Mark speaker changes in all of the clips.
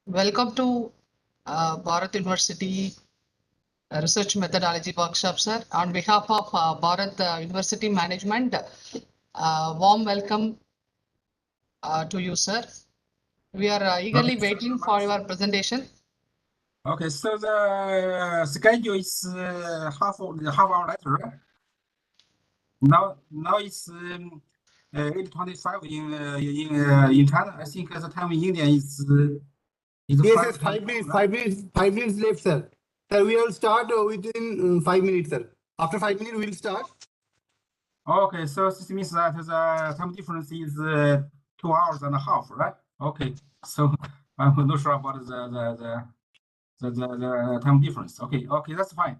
Speaker 1: Welcome to Bharath University Research Methodology Workshop, sir. On behalf of Bharath University Management, warm welcome to you, sir. We are eagerly waiting for your presentation.
Speaker 2: Okay, so the schedule is half hour later, right? Now it's 8:25 in China. I think the time in India is
Speaker 3: Yes, 5 minutes left, sir. Sir, we will start within 5 minutes, sir. After 5 minutes, we will start.
Speaker 2: Okay, so this means that the time difference is 2 hours and a half, right? Okay, so I'm not sure about the time difference. Okay, that's fine.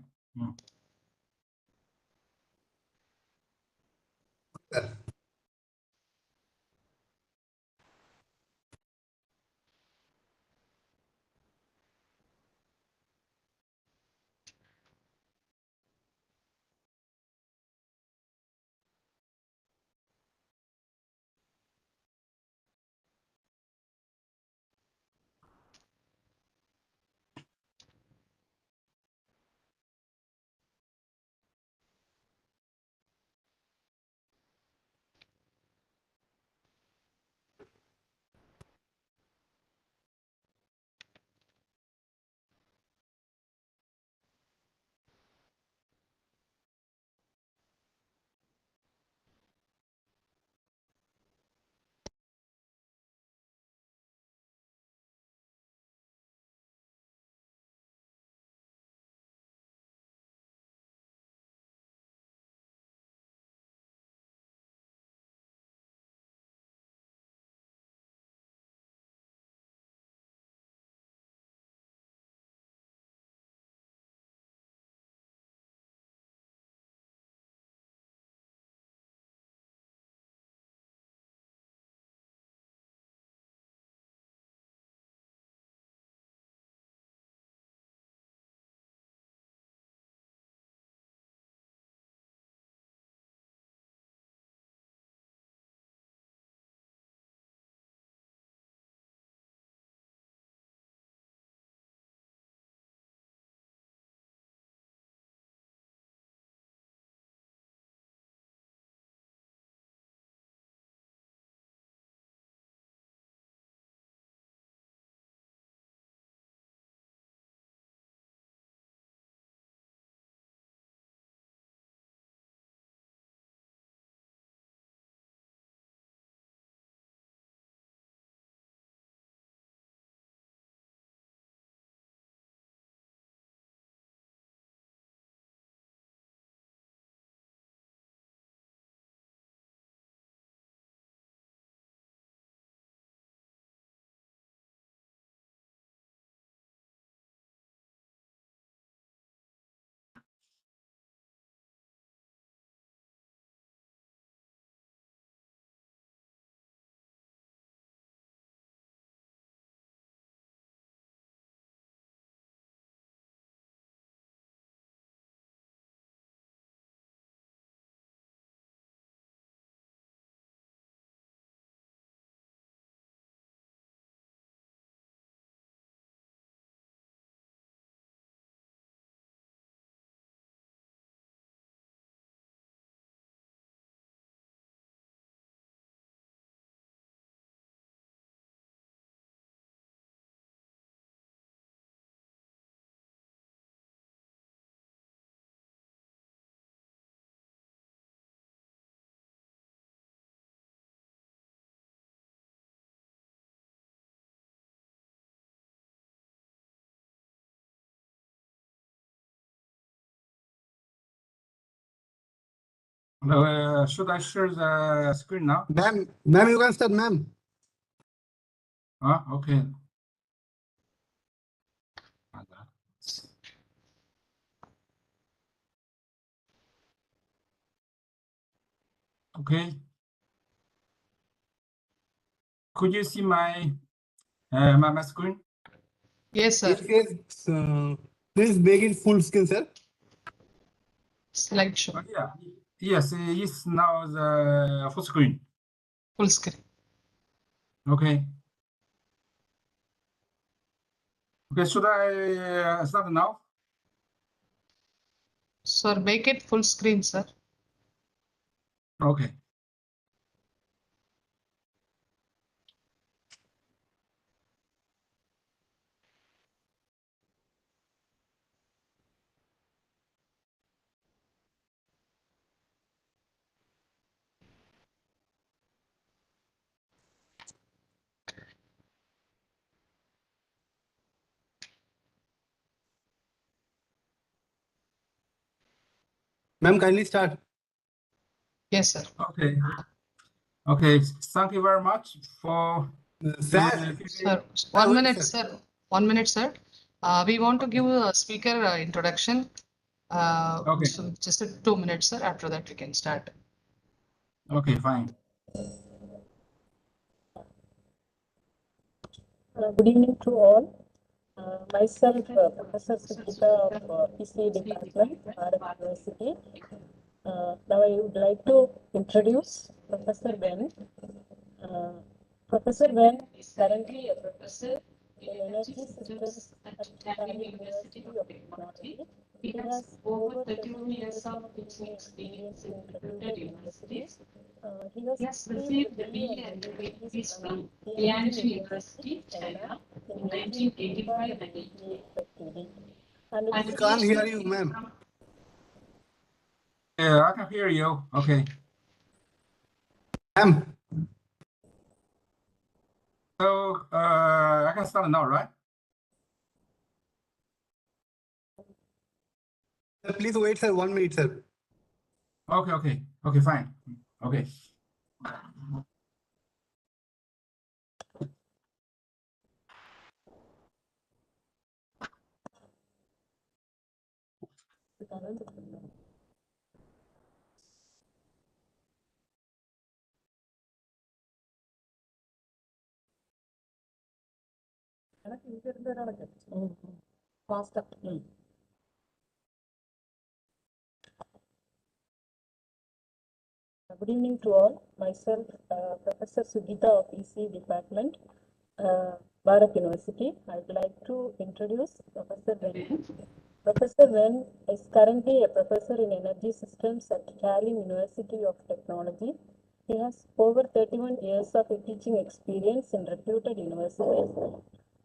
Speaker 2: Should I share the screen now?
Speaker 3: Ma'am, you can start, ma'am.
Speaker 2: Okay. Okay. Could you see my my screen?
Speaker 1: Yes, sir.
Speaker 3: Yes. Please make it full screen, sir.
Speaker 1: Slideshow,
Speaker 2: Yeah. Yes, it's now the full screen.
Speaker 1: full screen.
Speaker 2: Okay. Okay, should I start now?
Speaker 1: Sir, make it full screen, sir.
Speaker 2: Okay.
Speaker 3: Ma'am, kindly start.
Speaker 1: Yes, sir.
Speaker 2: Okay. Okay. Thank you very much for
Speaker 3: Sir,
Speaker 1: Sir,
Speaker 3: wait,
Speaker 1: 1 minute,
Speaker 3: sir.
Speaker 1: sir. 1 minute, sir. We want to give a speaker introduction.
Speaker 2: Okay.
Speaker 1: So just 2 minutes, sir. After that, we can start.
Speaker 2: Okay, fine.
Speaker 4: Good evening to all. Myself, Professor Sujita of PCA Department, Arad University. Now I would like to introduce Professor Ben. Professor Ben is currently a professor in energy systems at Chennai University of Technology. He has over 31 years of teaching experience in reputed universities. He has received the BE and MA degrees from Tianjin University, China, in 1985 and 88 respectively. And
Speaker 3: We can't hear you, ma'am.
Speaker 2: Yeah, I can hear you. Okay.
Speaker 3: Ma'am,
Speaker 2: So I can start now, right?
Speaker 3: please wait, sir. 1 minute, sir.
Speaker 2: Okay, fine. Okay.
Speaker 4: Faster. Good evening to all. Myself, Professor Sujita of EC Department, Bharath University. I would like to introduce Professor Ben. Professor Ben is currently a professor in energy systems at California University of Technology. He has over 31 years of teaching experience in reputed universities.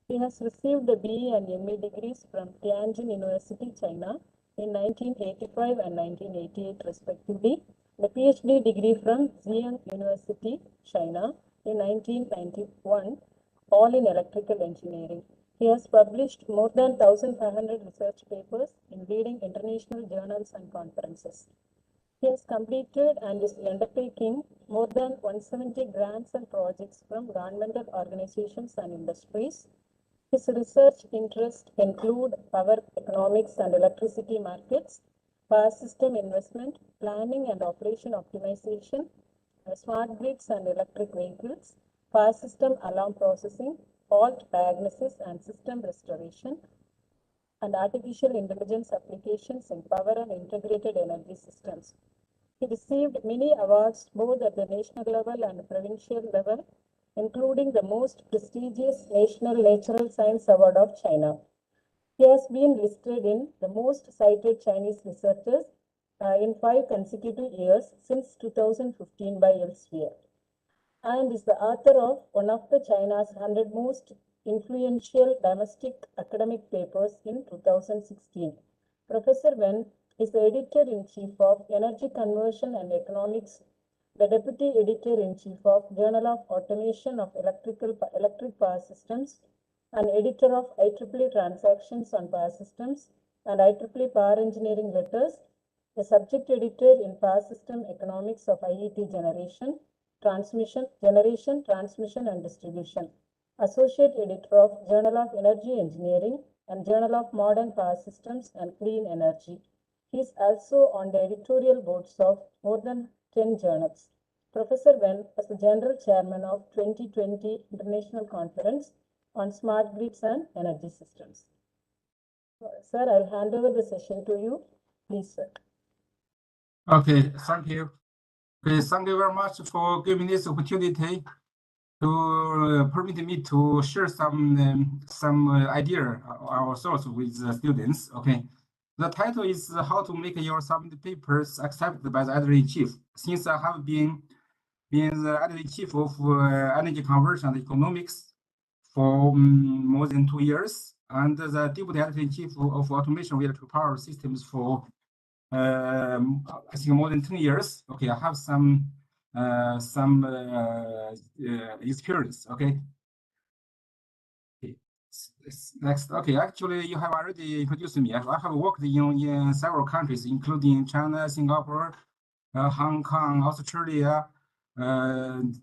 Speaker 4: He has received the BE and MA degrees from Tianjin University, China in 1985 and 1988 respectively, the PhD degree from Xi'an University, China in 1991, all in electrical engineering. He has published more than 1,500 research papers in leading international journals and conferences. He has completed and is undertaking more than 170 grants and projects from governmental organizations and industries. His research interests include power economics and electricity markets, power system investment, planning and operation optimization, smart grids and electric vehicles, power system alarm processing, fault diagnosis and system restoration, and artificial intelligence applications in power and integrated energy systems. He received many awards both at the national level and provincial level, including the most prestigious National Natural Science Award of China. He has been listed in the most cited Chinese researchers in 5 consecutive years since 2015 by Elsevier, and is the author of one of the China's 100 most influential domestic academic papers in 2016. Professor Wen is the editor-in-chief of Energy Conversion and Economics, the deputy editor-in-chief of Journal of Automation of Electric Power Systems, and editor of IEEE Transactions on Power Systems and IEEE Power Engineering Letters, the subject editor in Power System Economics of IET Transmission and Distribution, associate editor of Journal of Energy Engineering and Journal of Modern Power Systems and Clean Energy. He is also on the editorial boards of more than 10 journals. Professor Wen was the general chairman of 2020 International Conference on Smart Grids and Energy Systems. Sir, I'll hand over the session to you. Please, sir.
Speaker 2: Okay, thank you. Okay, thank you very much for giving this opportunity. to permit me to share some idea or thoughts with the students. Okay, the title is how to make your submitted papers accepted by the editor-in-chief. Since I have been the editor-in-chief of energy conversion and economics for more than 2 years, and the deputy editor-in-chief of automation of electrical power systems for I think more than 10 years. Okay, I have some experience. Okay. Next. Okay, actually, you have already introduced me. I have worked in several countries, including China, Singapore, Hong Kong, Australia, and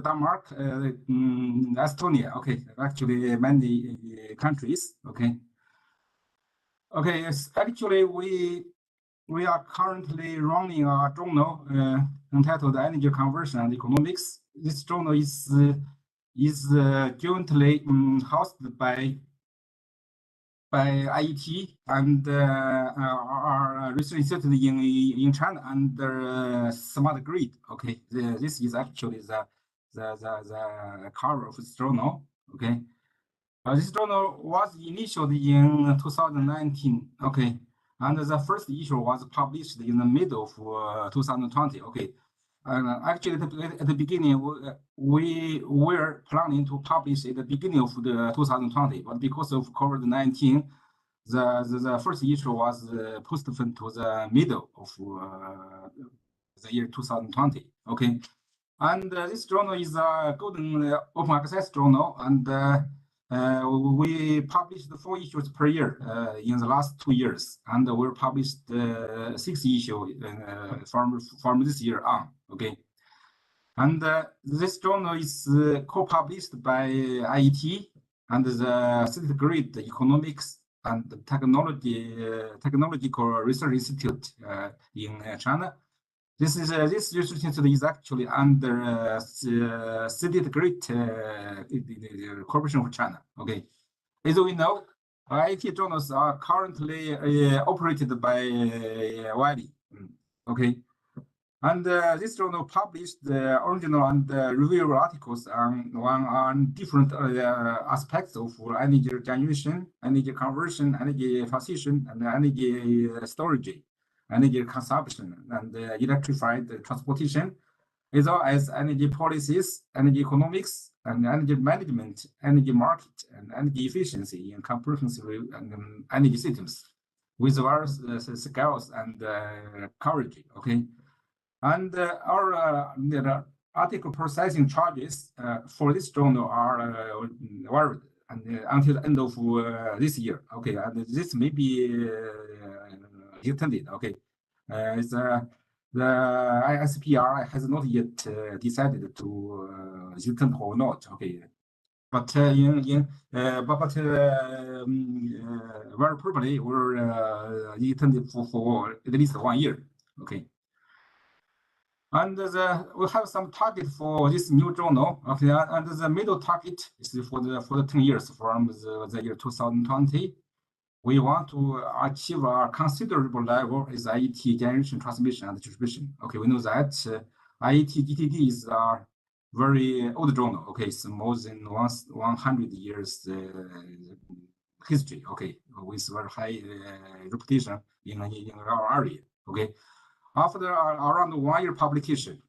Speaker 2: Denmark, Estonia. Okay, actually many countries. Okay. Okay, yes, actually we are currently running a journal entitled Energy Conversion and Economics. This journal is jointly hosted by IET and our research institute in China under smart grid. Okay, this is actually the cover of this journal. Okay. This journal was initiated in 2019, okay, and the first issue was published in the middle of 2020, okay. Actually, at the beginning, we were planning to publish at the beginning of the 2020, but because of COVID-19, the first issue was postponed to the middle of the year 2020, okay. And this journal is a golden open access journal, and we published 4 issues per year in the last 2 years, and we published 6 issues from this year on. Okay, and this journal is co-published by IET and the City Grid Economics and Technological Research Institute in China. This research institute is actually under City Grid Corporation of China. Okay, as we know, IET journals are currently operated by Wiley. Okay, and this journal published the original and review articles on different aspects of energy generation, energy conversion, energy transition, and energy storage, energy consumption, and electrified transportation, as well as energy policies, energy economics, and energy management, energy market, and energy efficiency in comprehensive energy systems with various scales and coverage. Okay, and our article processing charges for this journal are varied and until the end of this year. Okay, and this may be extended. Okay, the ISPR has not yet decided to extend or not. Okay, but very probably we're extended for at least 1 year. Okay. And we have some target for this new journal. Okay, and the middle target is for the 10 years from the year 2020. We want to achieve a considerable level as IET generation, transmission, and distribution. Okay, we know that IET GTD is a very old journal. Okay, it's more than 100 years history. Okay, with very high reputation in our area. Okay. After around 1 year publication,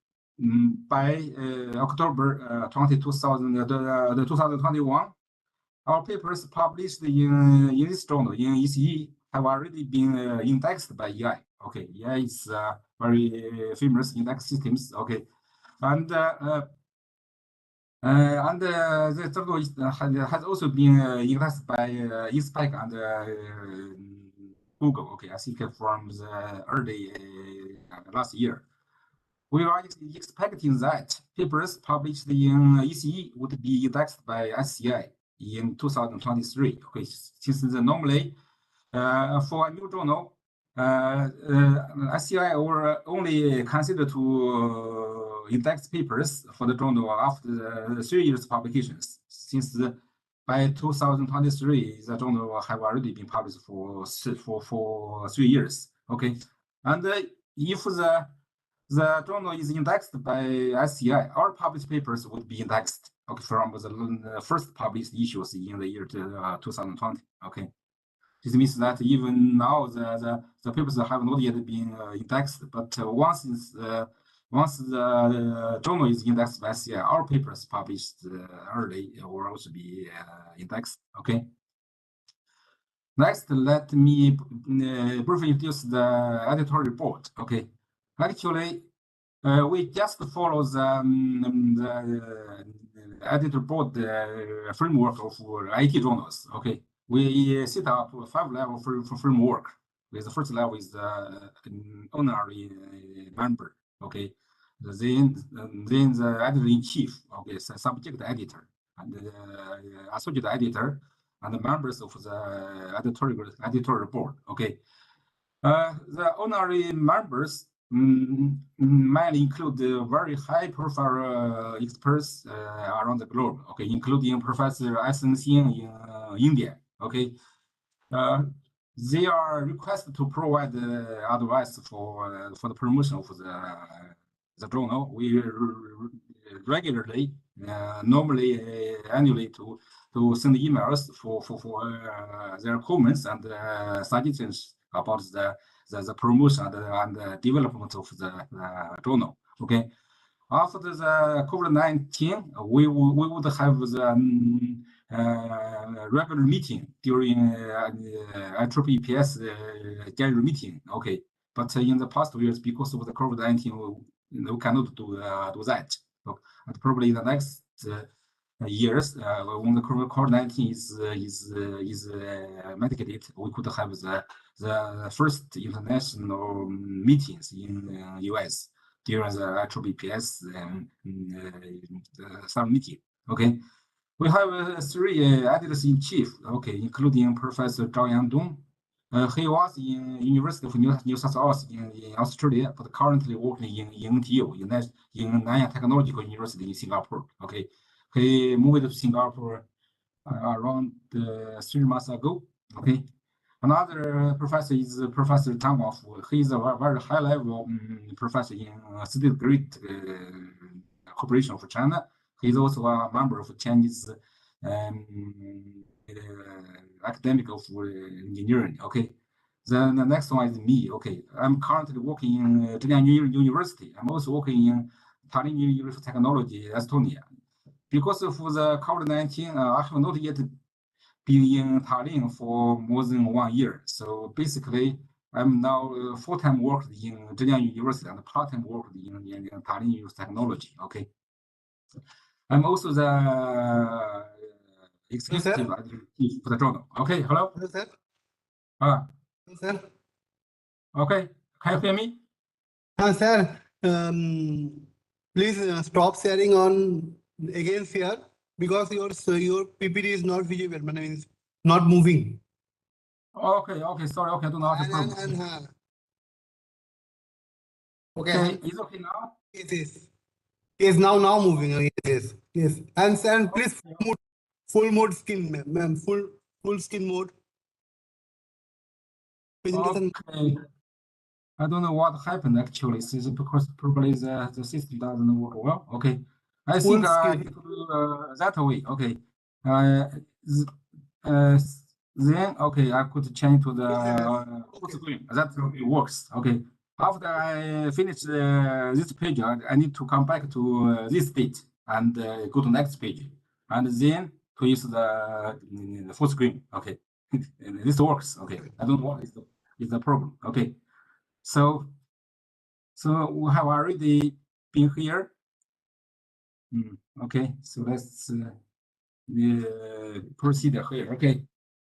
Speaker 2: by October 2021, our papers published in this journal in ECE have already been indexed by EI. Okay, EI is very famous index systems. Okay, and the journal has also been indexed by eSpec and Google. Okay, I think from the early last year. We are expecting that papers published in ECE would be indexed by SCI in 2023. Okay, since normally for a new journal, SCI will only consider to index papers for the journal after the 3 years publications. Since by 2023, the journal will have already been published for 3 years. Okay, and if the the journal is indexed by SCI. Our published papers would be indexed, okay, from the first published issues in the year 2020. Okay, this means that even now the papers have not yet been indexed, but once the journal is indexed by SCI, our papers published early will also be indexed. Okay. Next, let me briefly introduce the editorial board. Okay, actually, we just follow the editor board framework of IT journals. Okay, we set up 5 levels for framework. With the first level is the honorary member. Okay, then the editor in chief. Okay, subject editor and associate editor and the members of the editorial board. Okay, the honorary members might include very high-profile experts around the globe. Okay, including Professor S.N. Singh in India. Okay, they are requested to provide advice for the promotion of the journal. We regularly, normally annually, to send emails for their comments and suggestions about the promotion and the development of the journal. Okay, after the COVID-19, we would have the regular meeting during IEEE January meeting. Okay, but in the past years, because of the COVID-19, we cannot do that. So, and probably in the next years, when the COVID-19 is mitigated, we could have the first international meetings in US during the IEEE summit meeting. Okay, we have 3 editors in chief. Okay, including Professor Zhao Yangdong. He was in University of New South Wales in Australia, but currently working in NTU, in Nanyang Technological University in Singapore. Okay, he moved to Singapore around 3 months ago. Okay, another professor is Professor Tang Wafu. He is a very high-level professor in State Grid Corporation of China. He is also a member of Chinese academic of engineering. Okay, then the next one is me. Okay, I'm currently working in Chennai University. I'm also working in Tallinn University of Technology, Estonia. Because of the COVID-19, I have not yet been in Tallinn for more than 1 year. So basically, I'm now full-time working in Chennai University and part-time working in Tallinn University of Technology. Okay, I'm also the executive editor for the journal. Okay, hello?
Speaker 3: Hello, sir.
Speaker 2: Hello,
Speaker 3: Sir.
Speaker 2: Okay, can you hear me?
Speaker 3: Sir, please stop sharing on again here because your PPT is not visible. I mean, not moving.
Speaker 2: Okay, sorry. Okay, I don't know how to problem. Okay, is okay now?
Speaker 3: It is. Yes, now moving. Yes. And please full mode skin, ma'am. Full skin mode.
Speaker 2: Okay. I don't know what happened actually. It's because probably the system doesn't work well. Okay. I think I need to do that way. Okay. Then okay, I could change to the full screen. That works. Okay. After I finish this page, I need to come back to this page and go to next page, and then to use the full screen. Okay. This works. Okay. I don't know what is the problem. Okay. So we have already been here. Okay, so let's proceed here. Okay,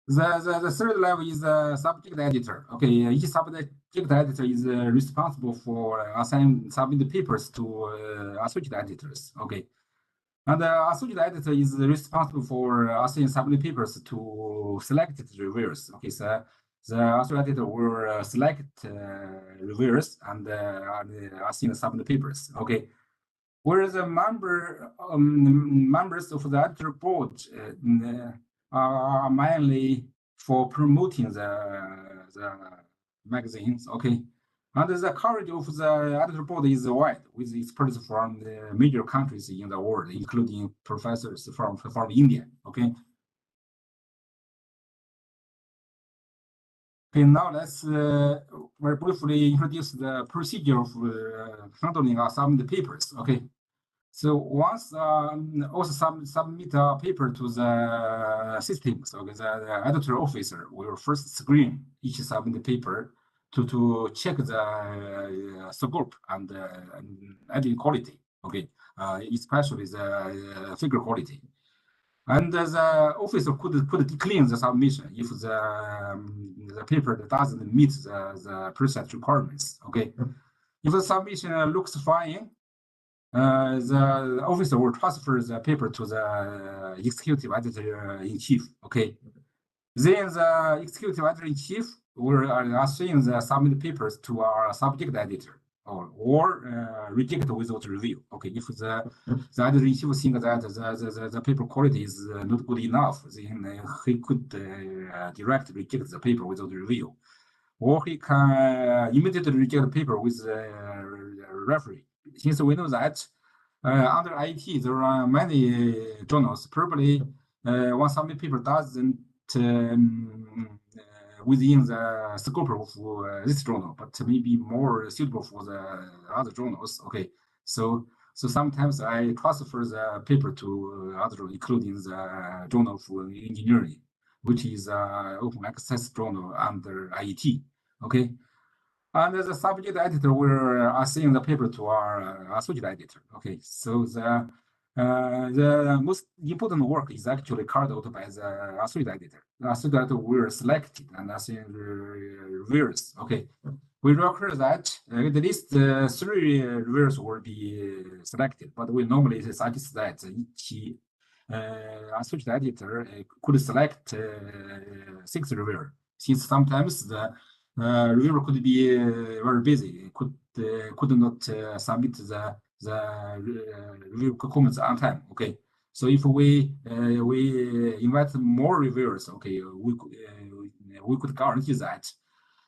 Speaker 2: the third level is the subject editor. Okay, each subject editor is responsible for assigning submit papers to associate editors. Okay, and the associate editor is responsible for assigning submit papers to selected reviewers. Okay, so the associate editor will select reviewers and assign submit papers. Okay, whereas the members of the editor board are mainly for promoting the magazines. Okay, And the coverage of the editor board is wide, with experts from the major countries in the world, including professors from India. Okay. Okay, now let's very briefly introduce the procedure of handling or submit papers. Okay. So once also submit a paper to the system, so the editor officer will first screen each submitted paper to check the scope and editing quality. Okay, especially the figure quality. And the officer could decline the submission if the paper doesn't meet the process requirements. Okay, if the submission looks fine, the officer will transfer the paper to the executive editor-in-chief. Okay. Then the executive editor-in-chief will assign the submitted papers to our subject editor or reject without review. Okay. If the editor-in-chief thinks that the paper quality is not good enough, then he could directly reject the paper without review. Or he can immediately reject the paper with referee. Since we know that under IT, there are many journals. Probably one submit paper doesn't within the scope of this journal, but maybe more suitable for the other journals. Okay, so sometimes I transfer the paper to other journal, including the Journal of Engineering, which is open access journal under IT. Okay. And the subject editor will assign the paper to our associate editor. Okay, so the most important work is actually carried out by the associate editor. The associate editor will select it and assign reviewers. Okay, we require that at least 3 reviewers will be selected, but we normally suggest that each associate editor could select 6 reviewers, since sometimes the reviewer could be very busy, could not submit the review comments on time. Okay, so if we invite more reviewers, okay, we could guarantee that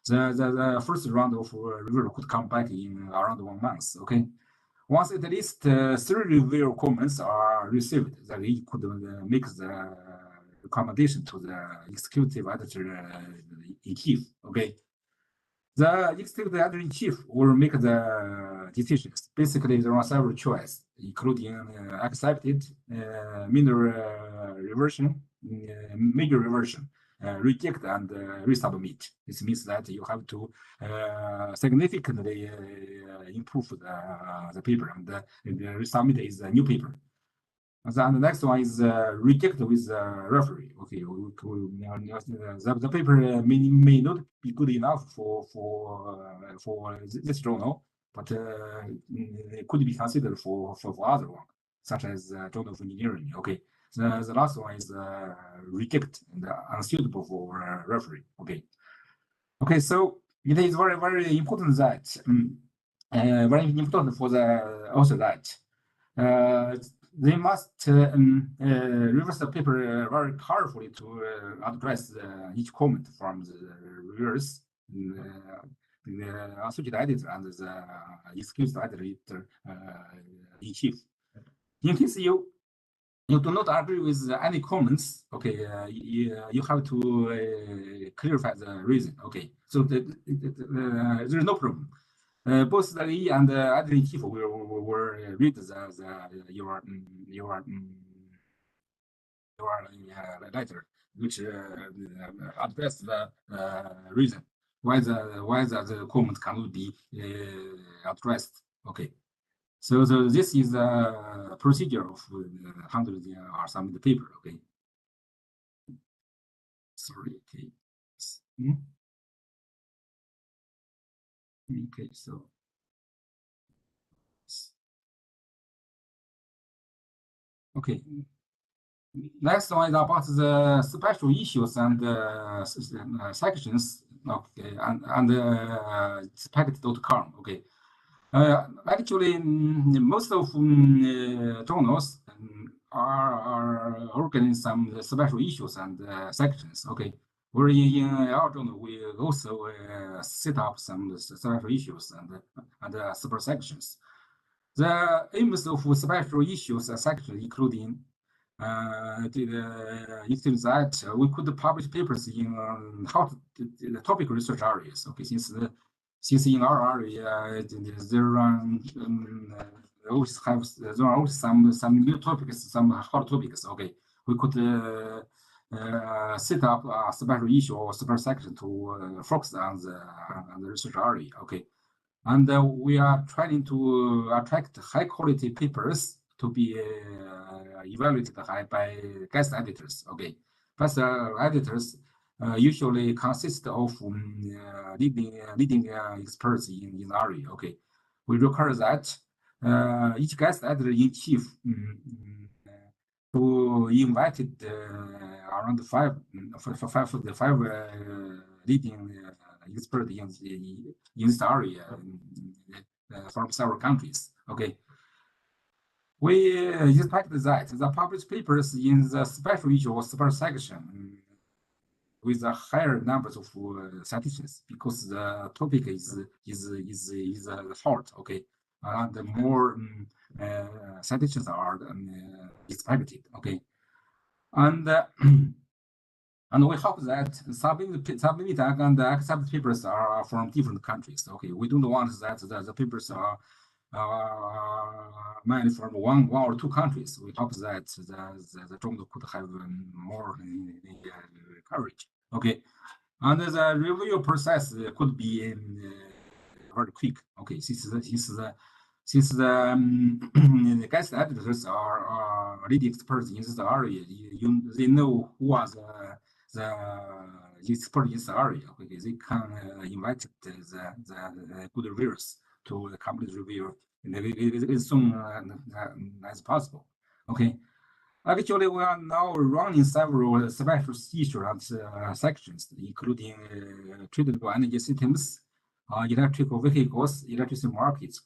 Speaker 2: the first round of review could come back in around 1 month. Okay, once at least 3 review comments are received, then we could make the recommendation to the executive editor-in-chief. Okay. The executive editor-in-chief will make the decisions. Basically, there are several choices, including accepted, minor reversion, major reversion, reject, and resubmit. This means that you have to significantly improve the paper, and the resubmit is a new paper. And then the next one is reject with referee. Okay, the paper may not be good enough for this journal, but it could be considered for other one, such as Journal of Engineering. Okay, the last one is reject and unsuitable for referee. Okay, so it is very, very important that very important for the author that they must reverse the paper very carefully to address each comment from the reviewers, the associate editor and the executive editor-in-chief. In case you do not agree with any comments, okay, you have to clarify the reason. Okay, so there is no problem. Both the E and the editor-in-chief will read your letter, which address the reason why the comment cannot be addressed. Okay, so this is the procedure of handling or submit paper. Okay, sorry. Okay. Okay, so okay. Next one is about the special issues and sections. Okay, and expect.com. Okay, actually, most of journals are organizing some special issues and sections. Okay, Or in our journal, we also set up some special issues and super sections. The aims of special issues section including include that we could publish papers in hot topic research areas. Okay, since in our area there are always some new topics, some hot topics. Okay, we could set up a special issue or special section to focus on the research area. Okay, and we are trying to attract high quality papers to be evaluated by guest editors. Okay, guest editors usually consist of leading experts in the area. Okay, we require that each guest editor in chief to invited around five leading experts in this area from several countries. Okay. We expect that the published papers in the special issue or special section with a higher numbers of citations because the topic is hot. Okay, and the more citations are expected. Okay, and and we hope that submitted and accepted papers are from different countries. Okay, we don't want that the papers are mainly from one or two countries. We hope that the journal could have more coverage. Okay, and the review process could be very quick. Okay, since the guest editors are leading experts in this area, they know who are the experts in this area. Okay, they can invite the good reviewers to the complete review as soon as possible. Okay. Actually, we are now running several special issues and sections, including tradable energy systems, electrical vehicles, electricity markets,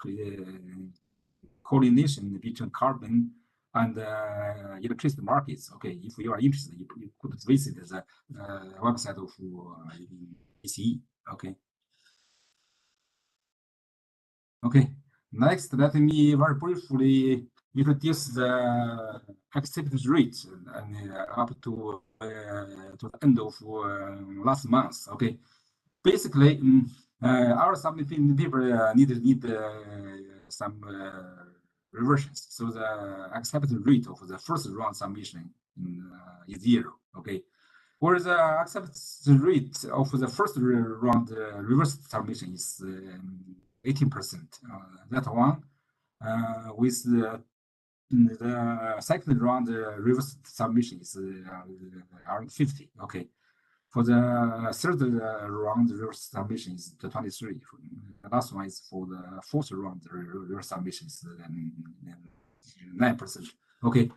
Speaker 2: coordination between carbon and electricity markets. Okay, if you are interested, you could visit the website of ECE. Okay. Okay. Next, let me very briefly introduce the acceptance rate and up to the end of last month. Okay, basically, our submitting paper need some reversions. So the acceptance rate of the first round submission is 0. Okay, whereas the acceptance rate of the first round reverse submission is 18%. That one with the second round reverse submission is around 50. Okay, for the third round reverse submission is 23. The last one is for the fourth round reverse submission is 9%. Okay,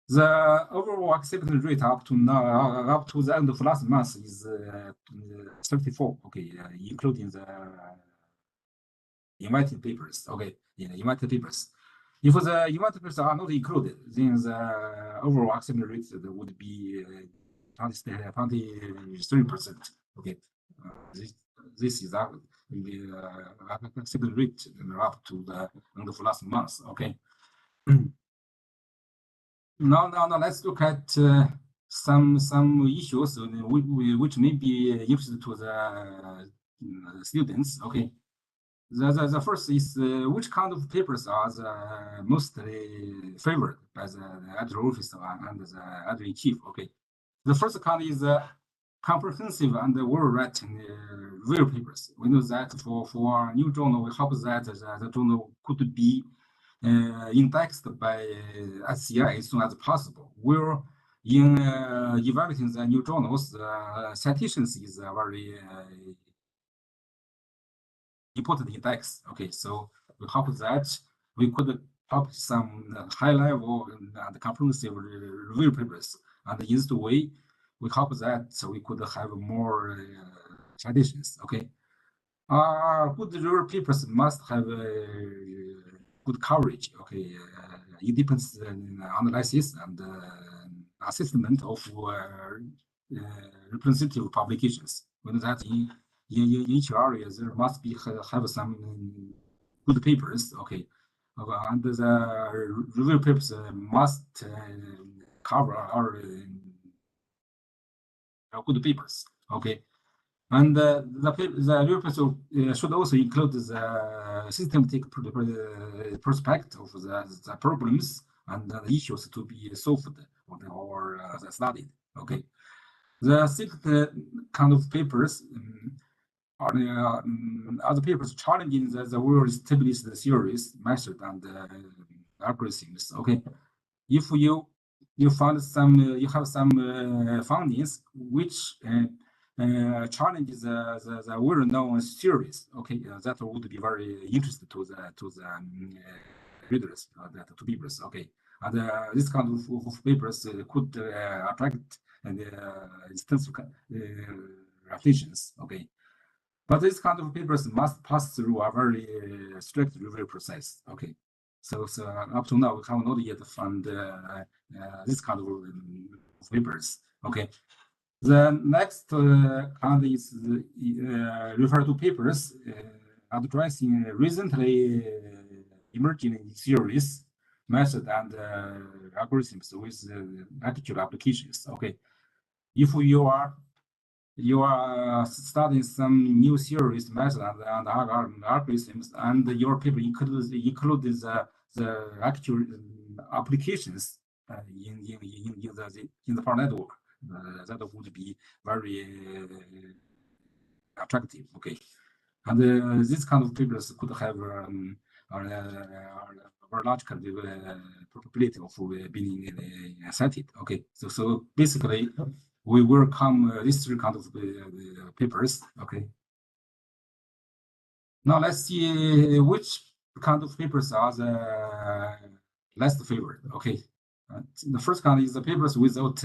Speaker 2: the overall acceptance rate up to now, up to the end of last month is 34. Okay, including the invited papers. Okay, invited papers. If the invited papers are not included, then the overall acceptance rate would be 23%. Okay, this is our acceptance rate up to the end of last month. Okay. Now let's look at some issues which may be interesting to the students. Okay. The first is which kind of papers are the mostly favored by the editor office and the editor-in-chief. Okay, the first kind is comprehensive and well-written review papers. We know that for our new journal, we hope that the journal could be indexed by SCI as soon as possible. We're in evaluating the new journals, citations is a very important index. Okay, so we hope that we could publish some high-level and comprehensive review papers, and in this way, we hope that we could have more citations. Okay, good review papers must have good coverage. Okay, it depends on analysis and assessment of representative publications. When that in each area there must be have some good papers. Okay, and the review papers must cover our good papers. Okay. And the review papers should also include the systematic perspective of the problems and the issues to be solved or studied. Okay, the sixth kind of papers are other papers challenging the well-established theories, method, and algorithms. Okay, if you find some you have some findings which challenges the well-known theories. Okay, that would be very interesting to the readers, to papers. Okay, and this kind of papers could attract extensive attentions. Okay, but this kind of papers must pass through a very strict review process. Okay, so up to now we have not yet found this kind of papers. Okay. The next kind is refer to papers addressing recently emerging theories, methods, and algorithms with actual applications. Okay, if you are studying some new theories, methods, and algorithms, and your paper includes the actual applications in the power network. That would be very attractive. Okay, and this kind of papers could have very large probability of being cited. Okay, so basically we welcome these three kind of papers. Okay, now let's see which kind of papers are the least favored. Okay, the first kind is the papers without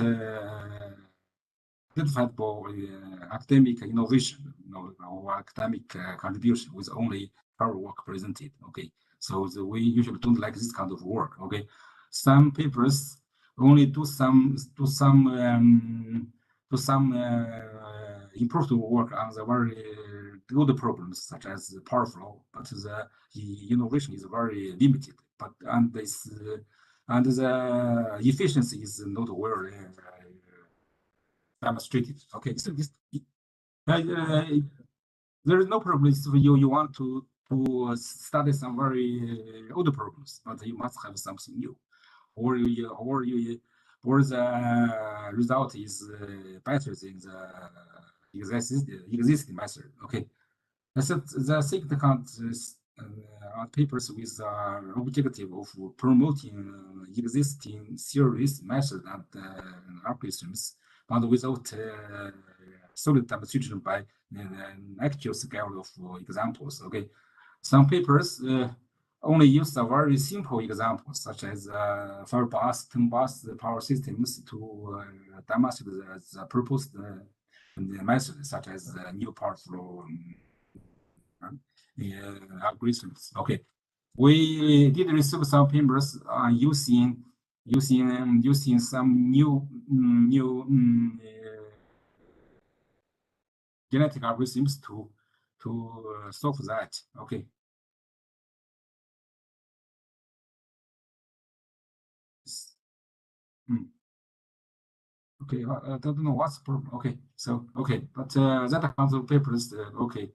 Speaker 2: identifiable academic innovation, or academic contribution with only our work presented. Okay, so we usually don't like this kind of work. Okay, some papers only do some improved work on the very good problems such as the power flow, but the innovation is very limited. But and the efficiency is not well demonstrated. Okay, so this there is no problem if you want to study some very old problems, but you must have something new, or the result is better than the existing method. Okay, the second count are papers with objective of promoting existing theories, methods, and algorithms, but without solid demonstration by an actual scale of examples. Okay, some papers only use a very simple examples, such as 5-bus, 10-bus power systems to demonstrate the proposed methods, such as new power flow algorithms. Okay, we did receive some papers using some new genetic algorithms to solve that. Okay. Okay, I don't know what's the problem. Okay, so okay, but that kind of papers, okay,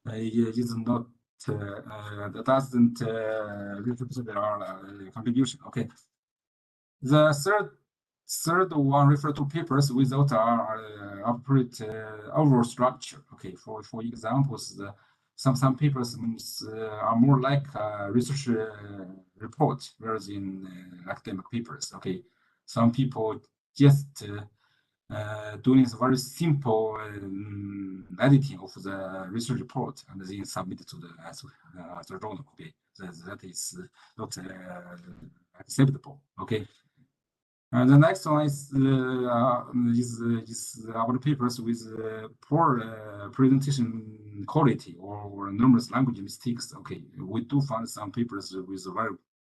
Speaker 2: is not that doesn't represent our contribution. Okay, the third one refer to papers without our appropriate overall structure. Okay, for examples, some papers are more like a research report rather than academic papers. Okay, some people just doing very simple editing of the research report and then submit it to the journal. Okay, that is not acceptable. Okay. And the next one is our papers with poor presentation quality or numerous language mistakes. Okay, we do find some papers with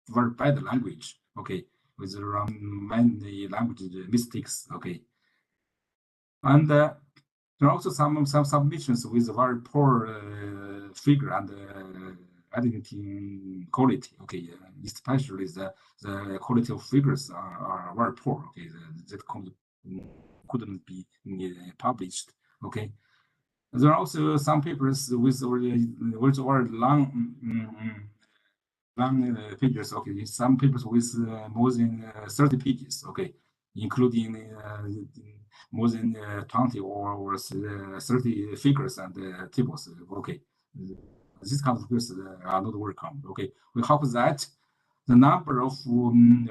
Speaker 2: very bad language. Okay, with around many language mistakes. Okay, And there are also some submissions with very poor figure and editing quality. Okay, especially the quality of figures are very poor. Okay, that couldn't be published. Okay, there are also some papers with already long pages. Okay, some papers with more than 30 pages. Okay, including more than 20 or 30 figures and tables. Okay, these kind of figures are not welcome. Okay, we hope that the number of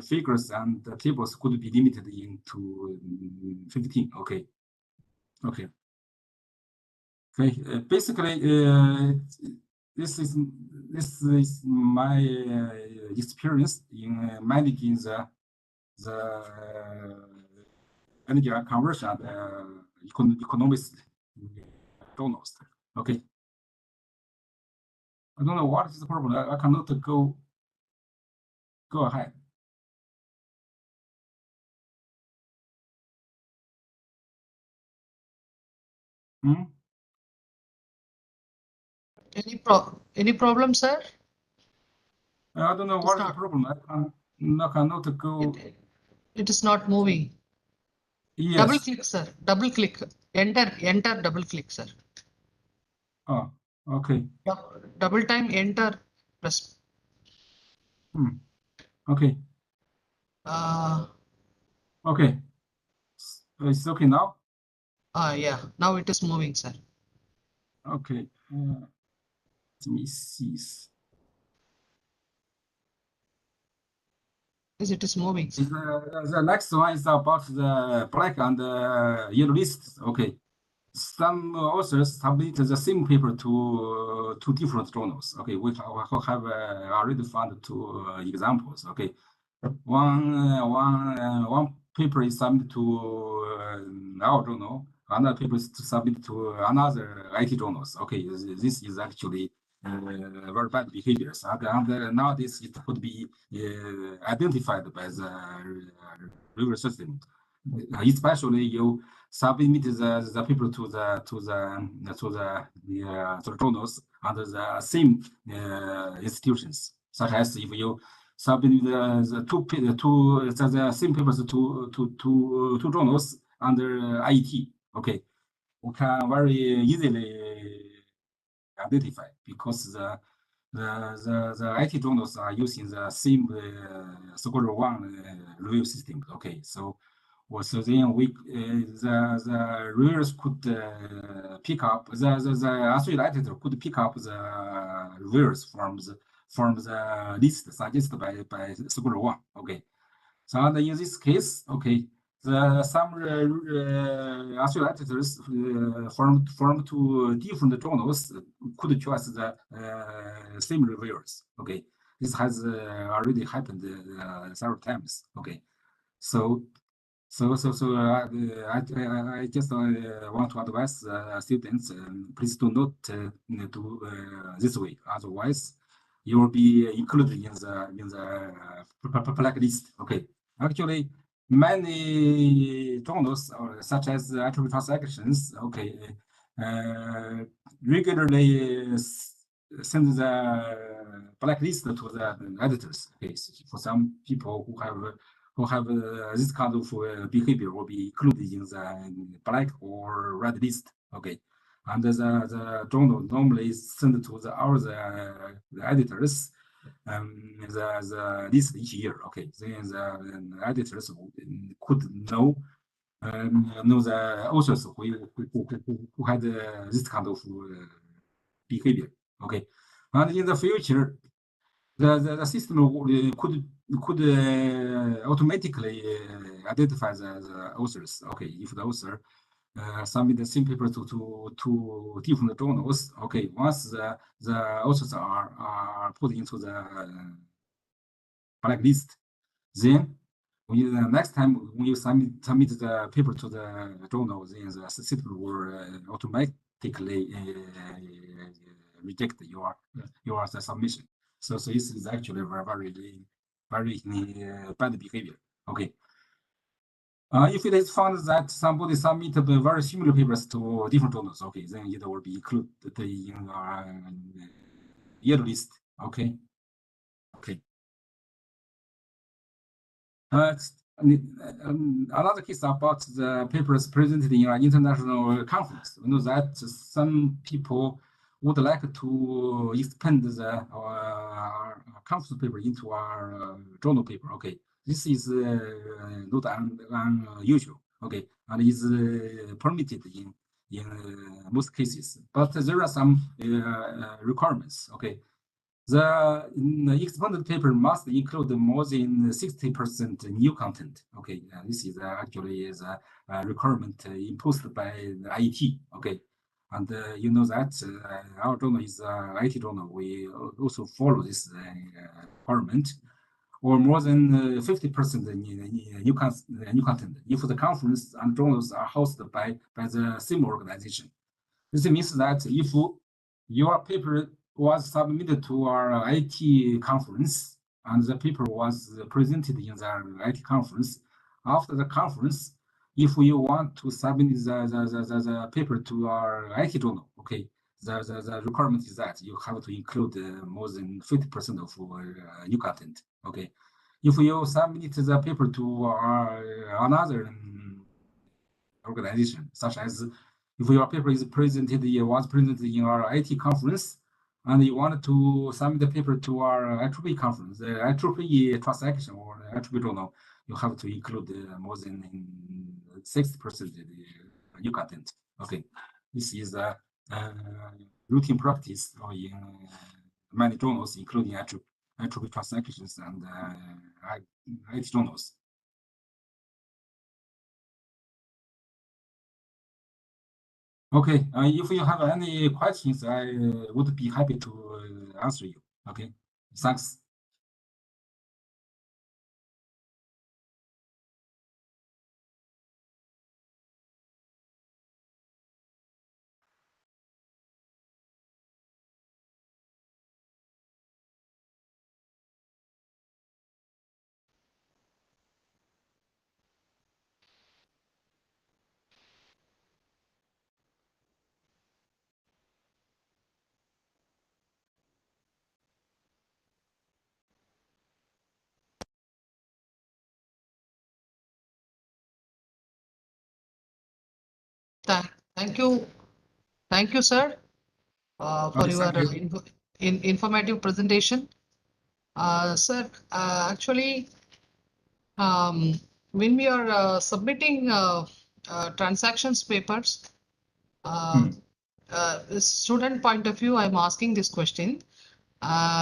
Speaker 2: figures and tables could be limited into 15. Okay, okay. Okay, basically, this is my experience in managing the energy conversion and economics journals. Okay, I don't know what is the problem. I cannot go ahead. Hmm?
Speaker 1: Any problem, sir?
Speaker 2: I don't know what is the problem. I cannot go.
Speaker 1: It is not moving.
Speaker 2: Yes.
Speaker 1: Double click, sir. Double click. Enter, double click, sir.
Speaker 2: Oh, okay.
Speaker 1: Double time enter, press.
Speaker 2: Okay. Okay. It's okay now?
Speaker 1: Yeah, now it is moving, sir.
Speaker 2: Okay. Let me see.
Speaker 1: Yes, it is moving, sir.
Speaker 2: The next one is about the black and yellow lists. Okay. Some authors submit the same paper to two different journals. Okay, we have already found two examples. Okay, one paper is submitted to our journal, another paper is submitted to another IT journals. Okay, this is actually very bad behaviors, and nowadays it could be identified by the review system, especially you submit the paper to the journals under the same institutions, such as if you submit the same papers to two journals under IT. Okay, we can very easily identify because the IT journals are using the same Scholar One review system. Okay, so then we the reviewers could pick up the associate editor could pick up the reviewers from the list suggested by Scholar One. Okay, so in this case, okay, some associate editors from two different journals could choose the same reviewers. Okay, this has already happened several times. Okay, so I just want to advise students, please do not do this way. Otherwise, you will be included in the blacklist. Okay. Actually, many journals, such as attribute transactions, okay, regularly send the blacklist to the editors. Okay, so for some people who have this kind of behavior will be included in the black or red list. Okay, and the journal normally send to the editors the list each year. Okay, then the editors could know the authors who had this kind of behavior. Okay, and in the future, the system could automatically identify the authors. Okay, if the author submit the same paper to different journals. Okay, once the authors are put into the blacklist, then next time when you submit the paper to the journal, then the system will automatically reject your submission. So this is actually very bad behavior. Okay. If it is found that somebody submitted very similar papers to different journals, okay, then it will be included in our year list. Okay. Okay. Another case about the papers presented in an international conference. We know that some people would like to expand the conference paper into our journal paper. Okay, this is not unusual. Okay, and is permitted in most cases, but there are some requirements. Okay. The expanded paper must include more than 60% new content. Okay, this is actually the requirement imposed by the IT. Okay, and you know that our journal is IT journal. We also follow this requirement, or more than 50% new content if the conference and journals are hosted by the same organization. This means that if your paper was submitted to our IT conference and the paper was presented in the IT conference, after the conference, if you want to submit the paper to our IT journal, okay, the requirement is that you have to include more than 50% of new content, okay. If you submit the paper to another organization, such as if your paper was presented in our IT conference, and you want to submit the paper to our IEEE conference, the IEEE transaction or IEEE journal, you have to include more than 60% new content. Okay, this is a routine practice in many journals, including IEEE transactions and IT journals. Okay, if you have any questions, I would be happy to answer you. Okay, thanks.
Speaker 1: Thank you, sir, for
Speaker 2: Okay,
Speaker 1: your
Speaker 2: thank you.
Speaker 1: informative presentation. Sir, actually, when we are submitting transactions papers, student point of view, I'm asking this question.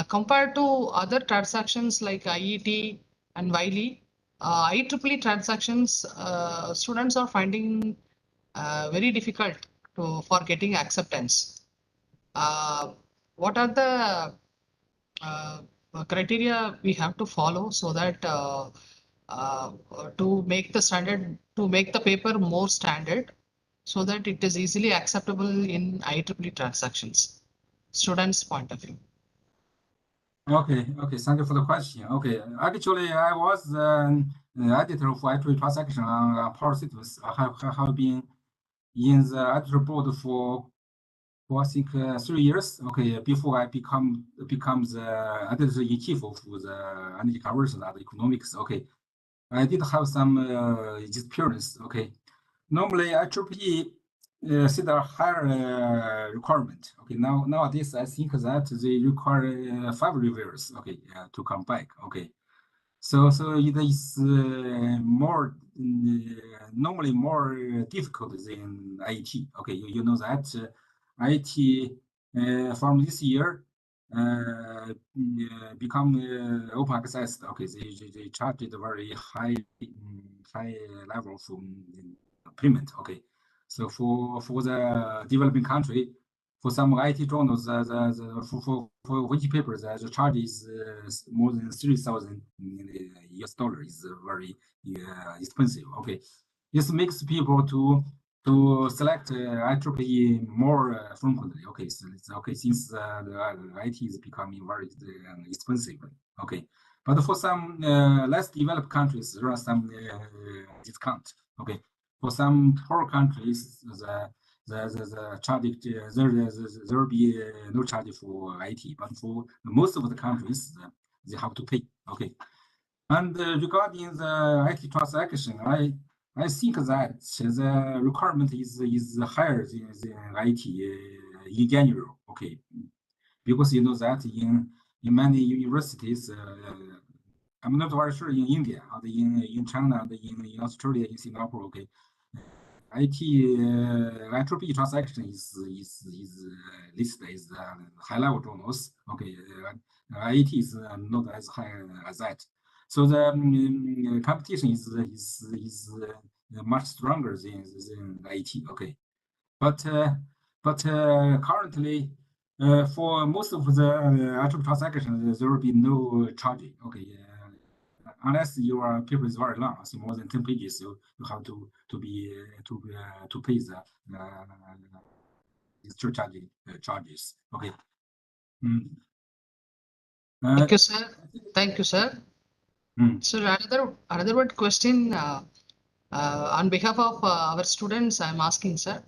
Speaker 1: Compared to other transactions like IET and Wiley, IEEE transactions, students are finding very difficult for getting acceptance. What are the criteria we have to follow so that to make the paper more standard, so that it is easily acceptable in IEEE transactions, students' point of view?
Speaker 2: Okay, thank you for the question. Okay, actually, I was the editor of IEEE transaction on power systems. I have been in the editor board for I think 3 years. Okay, before I become the editor in chief of the energy conversion and economics. Okay, I did have some experience. Okay, normally IEEE set a higher requirement. Okay, nowadays I think that they require 5 reviewers. Okay, to come back. Okay, so it is more normally more difficult than IET. Okay, you know that IET from this year become open access. Okay, they charged a very high level of payment. Okay, so for the developing country, for some IT journals, for which papers, the charge is more than 3,000 US dollars. Is very expensive. Okay, this makes people to select IEEE more frequently. Okay, so it's okay since the IT is becoming very expensive. Okay, But for some less developed countries, there are some discount. Okay, for some poor countries, the charge there will be no charge for IT. But for most of the countries, they have to pay. Okay, and regarding the IT transaction, I think that the requirement is higher than IT in general. Okay, because you know that in many universities, I'm not very sure in India, and in China, and in Australia, in Singapore. Okay, IT entropy transaction is listed as high level journals. Okay, IT is not as high as that. So the competition is much stronger than IT. Okay, but currently, for most of the entropy transactions, there will be no charging. Okay, unless your paper is very long, so more than 10 pages, so you have to pay the charging charges. Okay.
Speaker 1: Thank you, sir. Thank you, sir. So another one question on behalf of our students, I'm asking, sir.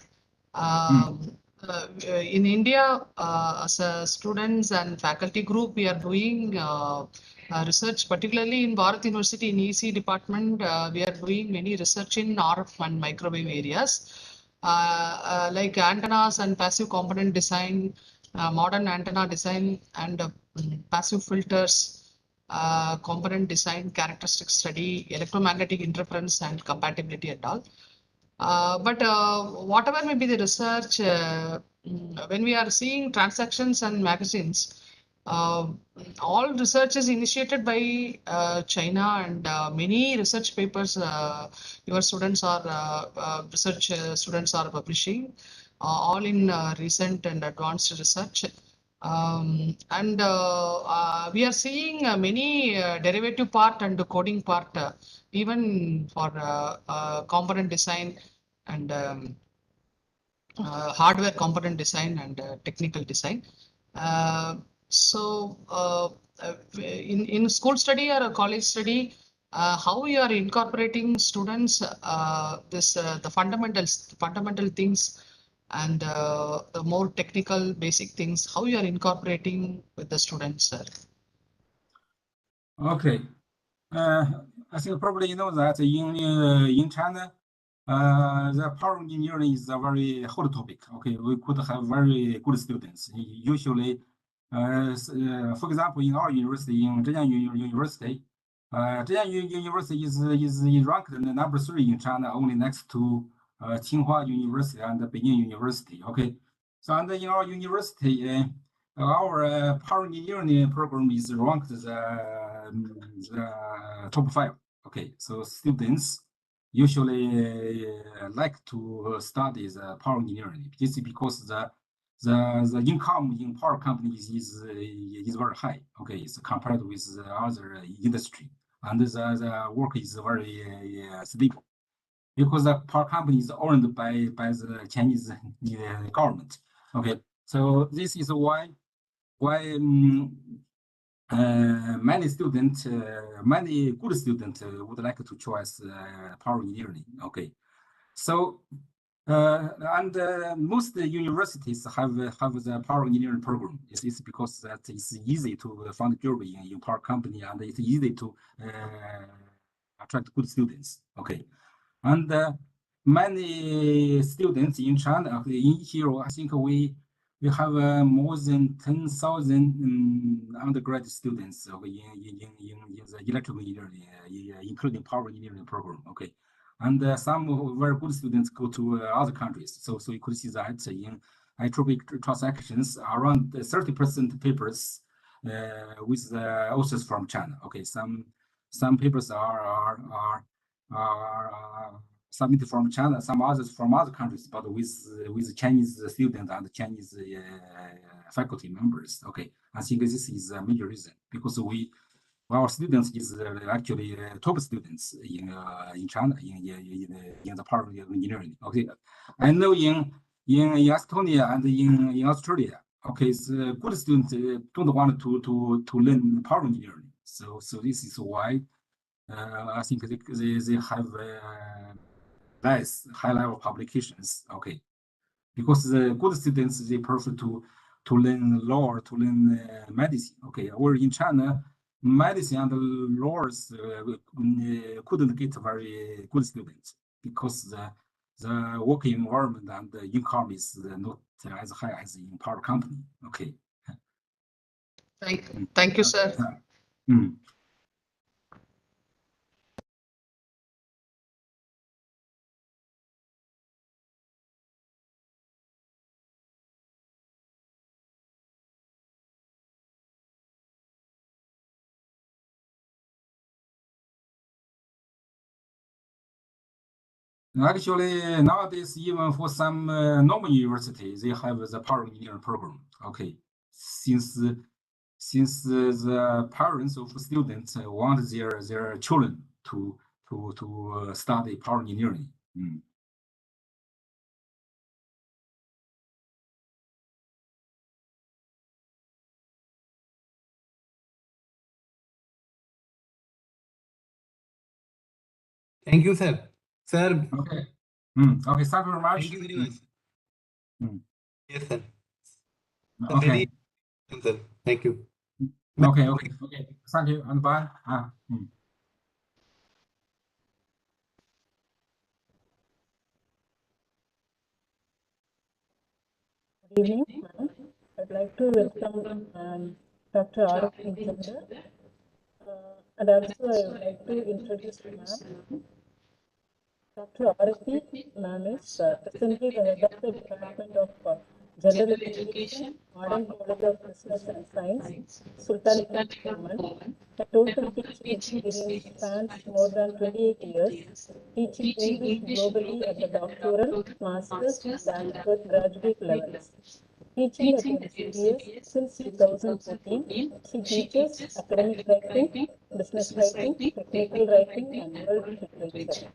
Speaker 1: In India, as a students and faculty group, we are doing research, particularly in Bharath University in EC department. We are doing many research in RF and microwave areas, like antennas and passive component design, modern antenna design, and passive filters, component design, characteristic study, electromagnetic interference, and compatibility and all. But whatever may be the research, when we are seeing transactions and magazines, all research is initiated by China, and many research papers your students are research students are publishing, all in recent and advanced research. And we are seeing many derivative part and coding part, even for component design and hardware component design and technical design. In school study or a college study, how you are incorporating students the fundamental things and the more technical basic things, how you are incorporating with the students, sir?
Speaker 2: Okay, I think probably you know that in China, the power engineering is a very hot topic. Okay, we could have very good students. Usually, for example, in our university, in Zhejiang University, Zhejiang University is ranked number 3 in China, only next to Tsinghua University and Beijing University. Okay, so and in our university, our power engineering program is ranked the top 5. Okay, so students usually like to study the power engineering. This is because the income in power companies is very high. Okay, it's compared with the other industry, and the work is very stable because the power company is owned by the Chinese government. Okay, so this is why many students, many good students would like to choose power engineering. Okay, so and most universities have the power engineering program. It's because that it's easy to find a job in power company, and it's easy to attract good students. Okay, and many students in China, in Hero, I think we have more than 10,000 undergraduate students in the electrical engineering, including power engineering program. Okay, and some very good students go to other countries. So you could see that in entropy transactions, around 30% papers with authors from China. Okay, some papers are submitted from China, some others from other countries, but with Chinese students and Chinese faculty members. Okay, I think this is a major reason because our students is actually top students in China in the power engineering. Okay, I know in Estonia and in Australia. Okay, good students don't want to learn power engineering. So this is why I think they have less high-level publications. Okay, because the good students they prefer to learn law, to learn medicine. Okay, or in China, medicine and lawyers couldn't get very good students because the working environment and the income is not as high as in power company. Okay.
Speaker 1: Thank you, sir.
Speaker 2: Mm. Actually, nowadays, even for some normal universities, they have the power engineering program. Okay, since the parents of students want their children to study power engineering. Mm.
Speaker 3: Thank you, sir. Sir,
Speaker 2: Okay. Okay. Thank you very much.
Speaker 3: thank you very much. Yes, sir. Sir,
Speaker 2: Okay.
Speaker 3: very sir. Thank you.
Speaker 2: Okay. Thank you and bye.
Speaker 4: Good evening, ma'am. I'd like to welcome Dr. Arad and also I would like to introduce ma'am. Dr. Arati ma'am is presently the head of the Department of General Education, Modern College of Business and Science, Sultanate Oman. Her total teaching experience spans more than 28 years, teaching English globally at the doctoral, master's, and undergraduate levels. Teaching at MCBS since 2014, she teaches academic writing, business writing, technical writing, and world literature.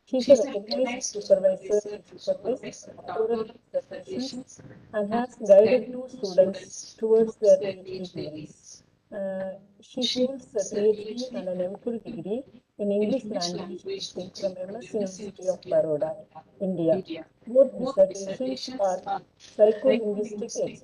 Speaker 4: She is a recognized supervisor to supervise doctoral dissertations and has guided 2 students towards their PhD goals. She holds a PhD and an MPhil degree in English language teaching from MS University of Baroda, India. Both dissertations are psycholinguistic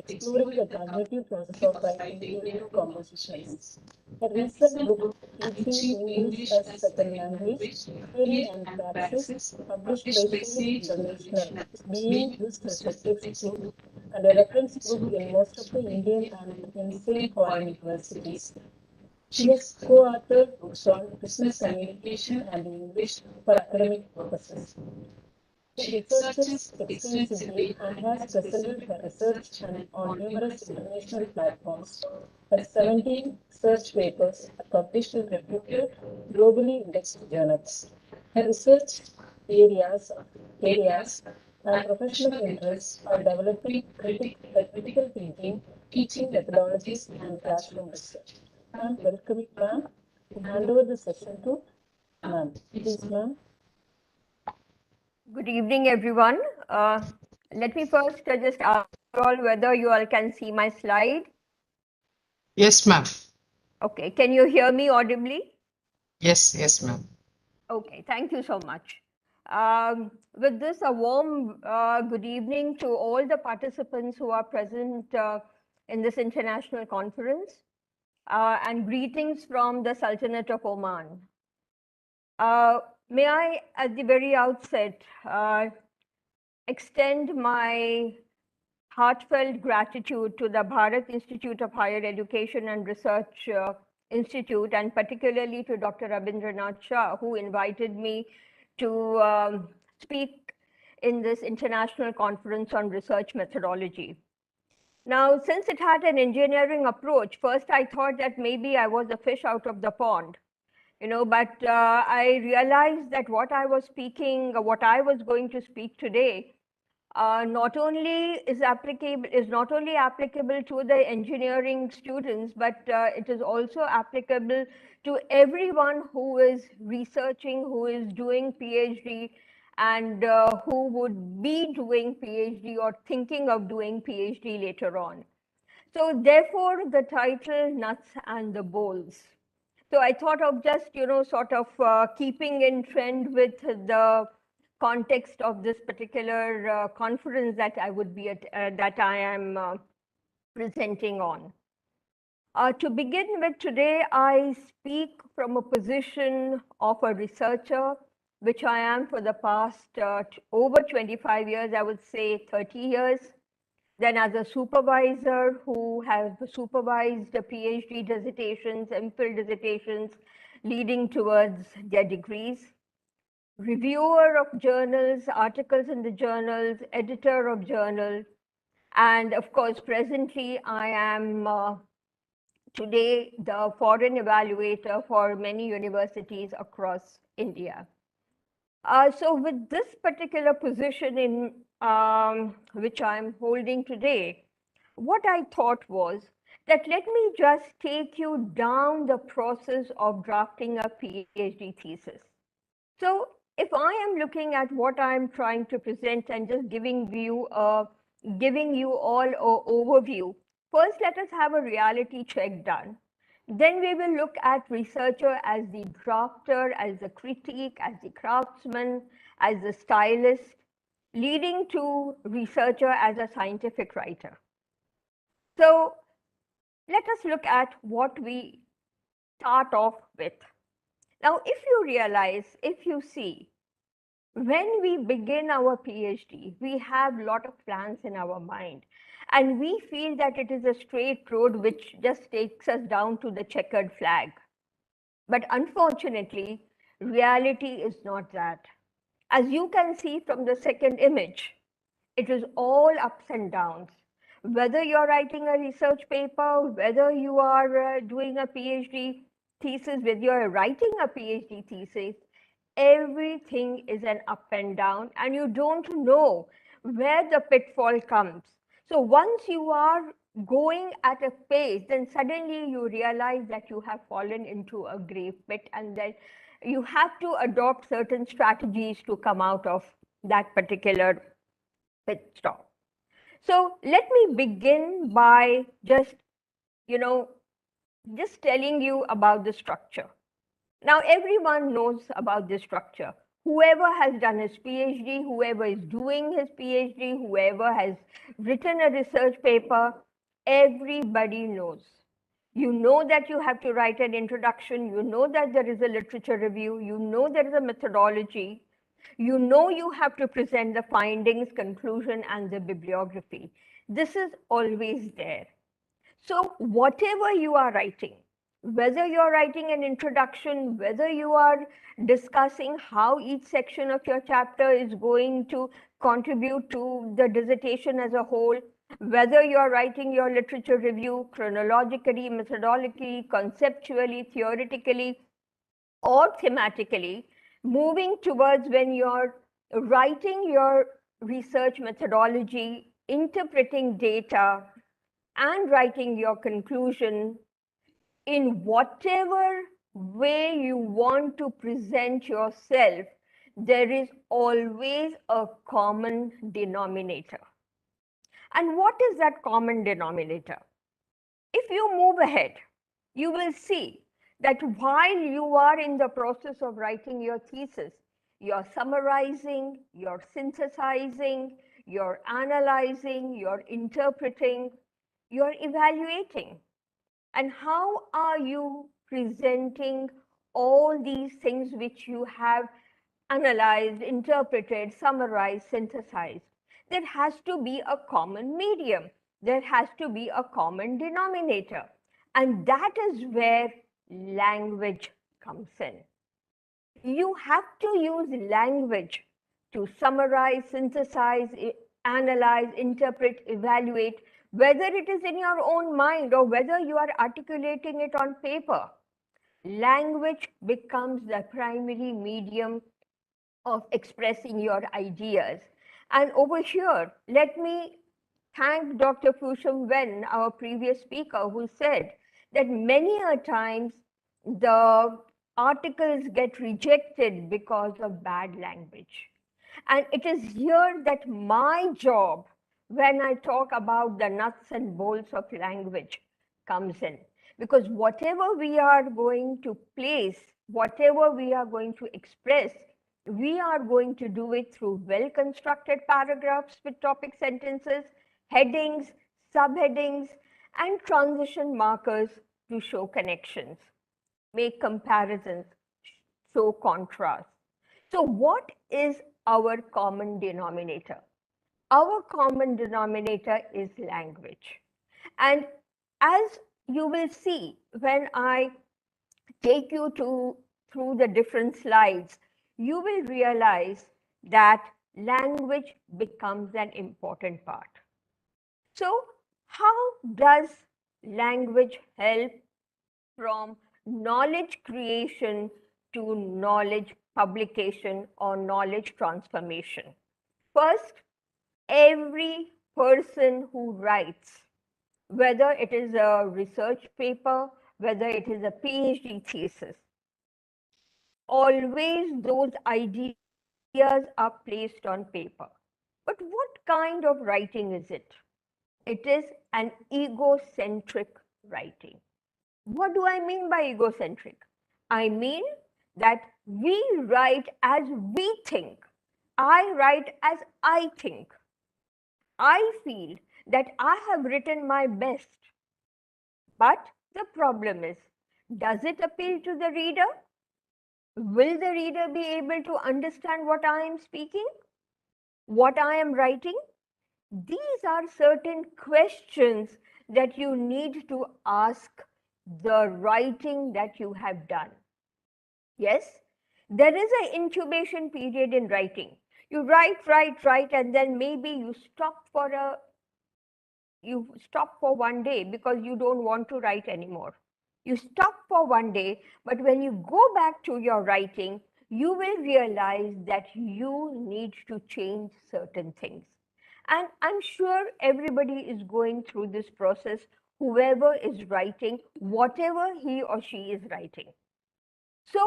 Speaker 4: exploring the cognitive process of writing during compositions. A recent book, Teaching English as Second Language, Theory and Praxis, published by Sage International, is being used as a textbook and a reference book in most of the Indian and insane foreign universities. She has co-authored books on business communication and English for academic purposes. She researches extensively and has presented her research on numerous international platforms. Her 17 research papers are published in reputed, globally indexed journals. Her research areas and professional interests are developing critical thinking, teaching methodologies, and classroom research. Ma'am, welcome, ma'am. I hand over the session to ma'am. Please, ma'am.
Speaker 5: Good evening, everyone. Let me first just ask you all whether you all can see my slide.
Speaker 1: Yes, ma'am.
Speaker 5: Okay, can you hear me audibly?
Speaker 1: Yes, ma'am.
Speaker 5: Okay, thank you so much. With this, a warm good evening to all the participants who are present in this international conference, and greetings from the Sultanate of Oman. May I, at the very outset, extend my heartfelt gratitude to the Bharath Institute of Higher Education and Research Institute, and particularly to Dr. Rabindranath Shah, who invited me to speak in this international conference on research methodology. Now, since it had an engineering approach, first I thought that maybe I was a fish out of the pond, but I realized that what I was going to speak today not only is not only applicable to the engineering students, but it is also applicable to everyone who is researching, who is doing PhD, and who would be doing PhD or thinking of doing PhD later on. So therefore, the title Nuts and the Bolts. So I thought of just, sort of keeping in trend with the context of this particular conference that I would be at, that I am presenting on. To begin with, today I speak from a position of a researcher, which I am for the past over 25 years, I would say 30 years. Then as a supervisor who has supervised the PhD dissertations, MPhil dissertations, leading towards their degrees. Reviewer of journals, articles in the journals, editor of journals. And of course, presently I am today the foreign evaluator for many universities across India. So with this particular position in which I'm holding today, what I thought was that let me just take you down the process of drafting a PhD thesis. So if I am looking at what I'm trying to present and just giving you all an overview, first let us have a reality check done. Then we will look at researcher as the drafter, as the critique, as the craftsman, as the stylist, leading to researcher as a scientific writer. So let us look at what we start off with. Now, if you realize, if you see, when we begin our PhD, we have a lot of plans in our mind. And we feel that it is a straight road which just takes us down to the checkered flag. But unfortunately, reality is not that. As you can see from the second image, it is all ups and downs. Whether you're writing a research paper, whether you are doing a PhD thesis, whether you're writing a PhD thesis, everything is an up and down, and you don't know where the pitfall comes. So once you are going at a pace, then suddenly you realize that you have fallen into a grave pit, and then you have to adopt certain strategies to come out of that particular pit stop. So let me begin by just telling you about the structure. Now, everyone knows about this structure. Whoever has done his PhD, whoever is doing his PhD, whoever has written a research paper, everybody knows. You know that you have to write an introduction. You know that there is a literature review. You know there is a methodology. You know you have to present the findings, conclusion, and the bibliography. This is always there. So whatever you are writing, whether you're writing an introduction, whether you are discussing how each section of your chapter is going to contribute to the dissertation as a whole, whether you're writing your literature review chronologically, methodologically, conceptually, theoretically, or thematically, moving towards when you're writing your research methodology, interpreting data, and writing your conclusion, in whatever way you want to present yourself, there is always a common denominator. And what is that common denominator? If you move ahead, you will see that while you are in the process of writing your thesis, you're summarizing, you're synthesizing, you're analyzing, you're interpreting, you're evaluating. And how are you presenting all these things which you have analyzed, interpreted, summarized, synthesized? There has to be a common medium. There has to be a common denominator. And that is where language comes in. You have to use language to summarize, synthesize, analyze, interpret, evaluate, whether it is in your own mind or whether you are articulating it on paper. Language becomes the primary medium of expressing your ideas. And over here, let me thank Dr. Fusham Wen, our previous speaker, who said that many a times the articles get rejected because of bad language. And it is here that my job when I talk about the nuts and bolts of language comes in. Because whatever we are going to place, whatever we are going to express, we are going to do it through well-constructed paragraphs with topic sentences, headings, subheadings, and transition markers to show connections, make comparisons, show contrast. So what is our common denominator? Our common denominator is language. And as you will see when I take you through the different slides, you will realize that language becomes an important part. So how does language help from knowledge creation to knowledge publication or knowledge transformation? First, every person who writes, whether it is a research paper, whether it is a PhD thesis, always those ideas are placed on paper. But what kind of writing is it? It is an egocentric writing. What do I mean by egocentric? I mean that we write as we think. I write as I think. I feel that I have written my best. But the problem is, does it appeal to the reader? Will the reader be able to understand what I am speaking? What I am writing? These are certain questions that you need to ask the writing that you have done. Yes, there is an incubation period in writing. You write, and then maybe you stop for 1 day because you don't want to write anymore. You stop for 1 day, but when you go back to your writing, you will realize that you need to change certain things. And I'm sure everybody is going through this process, whoever is writing, whatever he or she is writing. So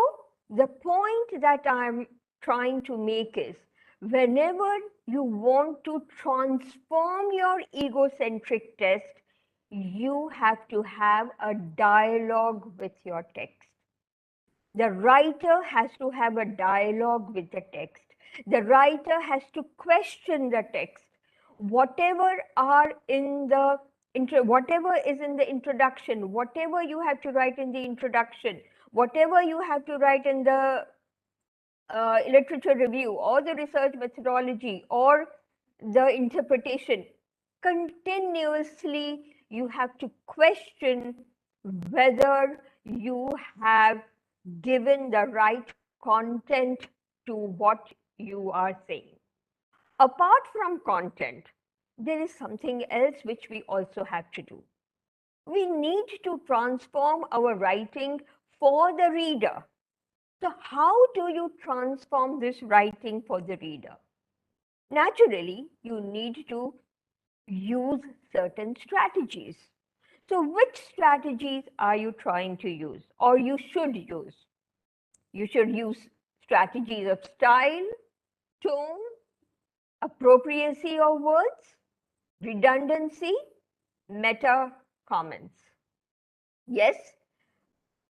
Speaker 5: the point that I'm trying to make is, whenever you want to transform your egocentric test, you have to have a dialogue with your text. The writer has to have a dialogue with the text. The writer has to question the text. Whatever is in the introduction, whatever you have to write in the introduction, whatever you have to write in the literature review or the research methodology or the interpretation, continuously you have to question whether you have given the right content to what you are saying. Apart from content, there is something else which we also have to do. We need to transform our writing for the reader. So how do you transform this writing for the reader? Naturally, you need to use certain strategies. So which strategies are you trying to use, or you should use? You should use strategies of style, tone, appropriacy of words, redundancy, meta comments. Yes,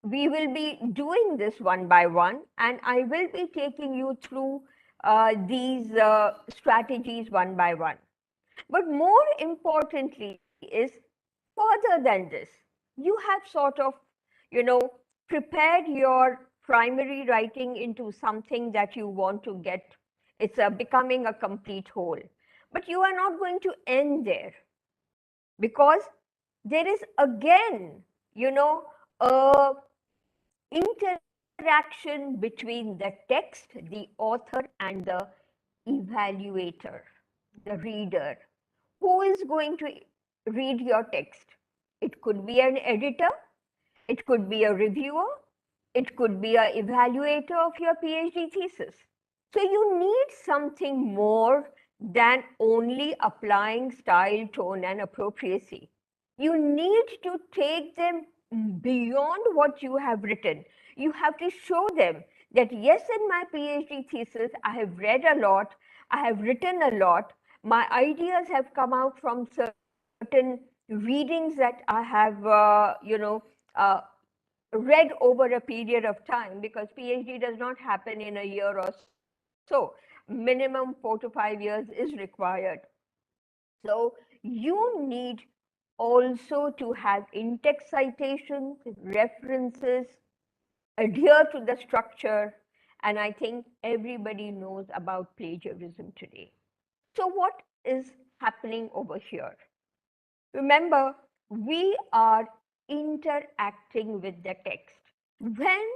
Speaker 5: we will be doing this one by one, and I will be taking you through these strategies one by one. But more importantly is, further than this, you have sort of, prepared your primary writing into something that you want to get. It's becoming a complete whole. But you are not going to end there, because there is again, a interaction between the text, the author, and the evaluator, the reader. Who is going to read your text? It could be an editor, it could be a reviewer, it could be an evaluator of your PhD thesis. So you need something more than only applying style, tone, and appropriacy. You need to take them beyond what you have written. You have to show them that, yes, in my PhD thesis, I have read a lot, I have written a lot, My ideas have come out from certain readings that I have, read over a period of time, because PhD does not happen in a year or so. Minimum 4 to 5 years is required. So you need also to have in-text citations, references, adhere to the structure, and I think everybody knows about plagiarism today. So what is happening over here? Remember, we are interacting with the text. When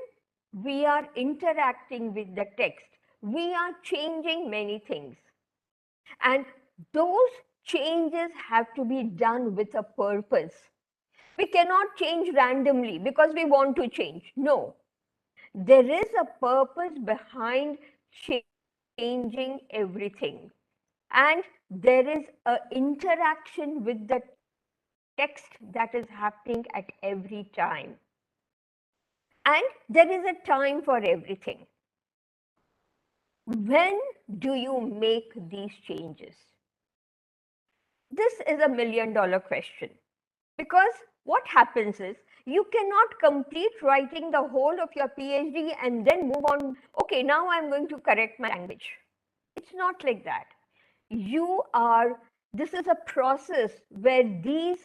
Speaker 5: we are interacting with the text, we are changing many things. And those changes have to be done with a purpose. We cannot change randomly because we want to change. No. There is a purpose behind changing everything. And there is an interaction with the text that is happening at every time. And there is a time for everything. When do you make these changes? This is a $1 million question, because what happens is you cannot complete writing the whole of your PhD and then move on. Okay, now I'm going to correct my language. It's not like that. This is a process where these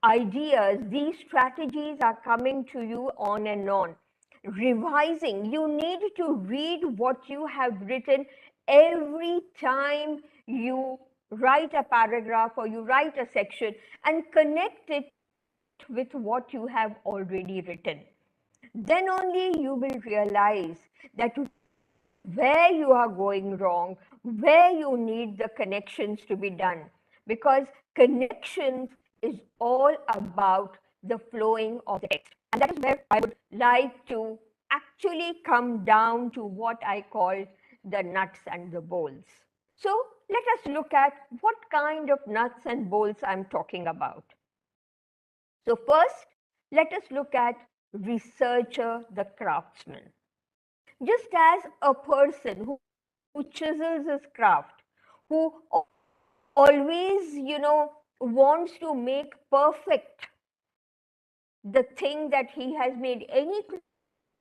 Speaker 5: ideas, these strategies are coming to you on and on. Revising, you need to read what you have written every time you write a paragraph or you write a section, and connect it with what you have already written. Then only you will realize that where you are going wrong, where you need the connections to be done, because connections is all about the flowing of the text. And that is where I would like to actually come down to what I call the nuts and the bolts. So let us look at what kind of nuts and bolts I'm talking about. So first, let us look at researcher, the craftsman. Just as a person who chisels his craft, who always, wants to make perfect the thing that he has made, any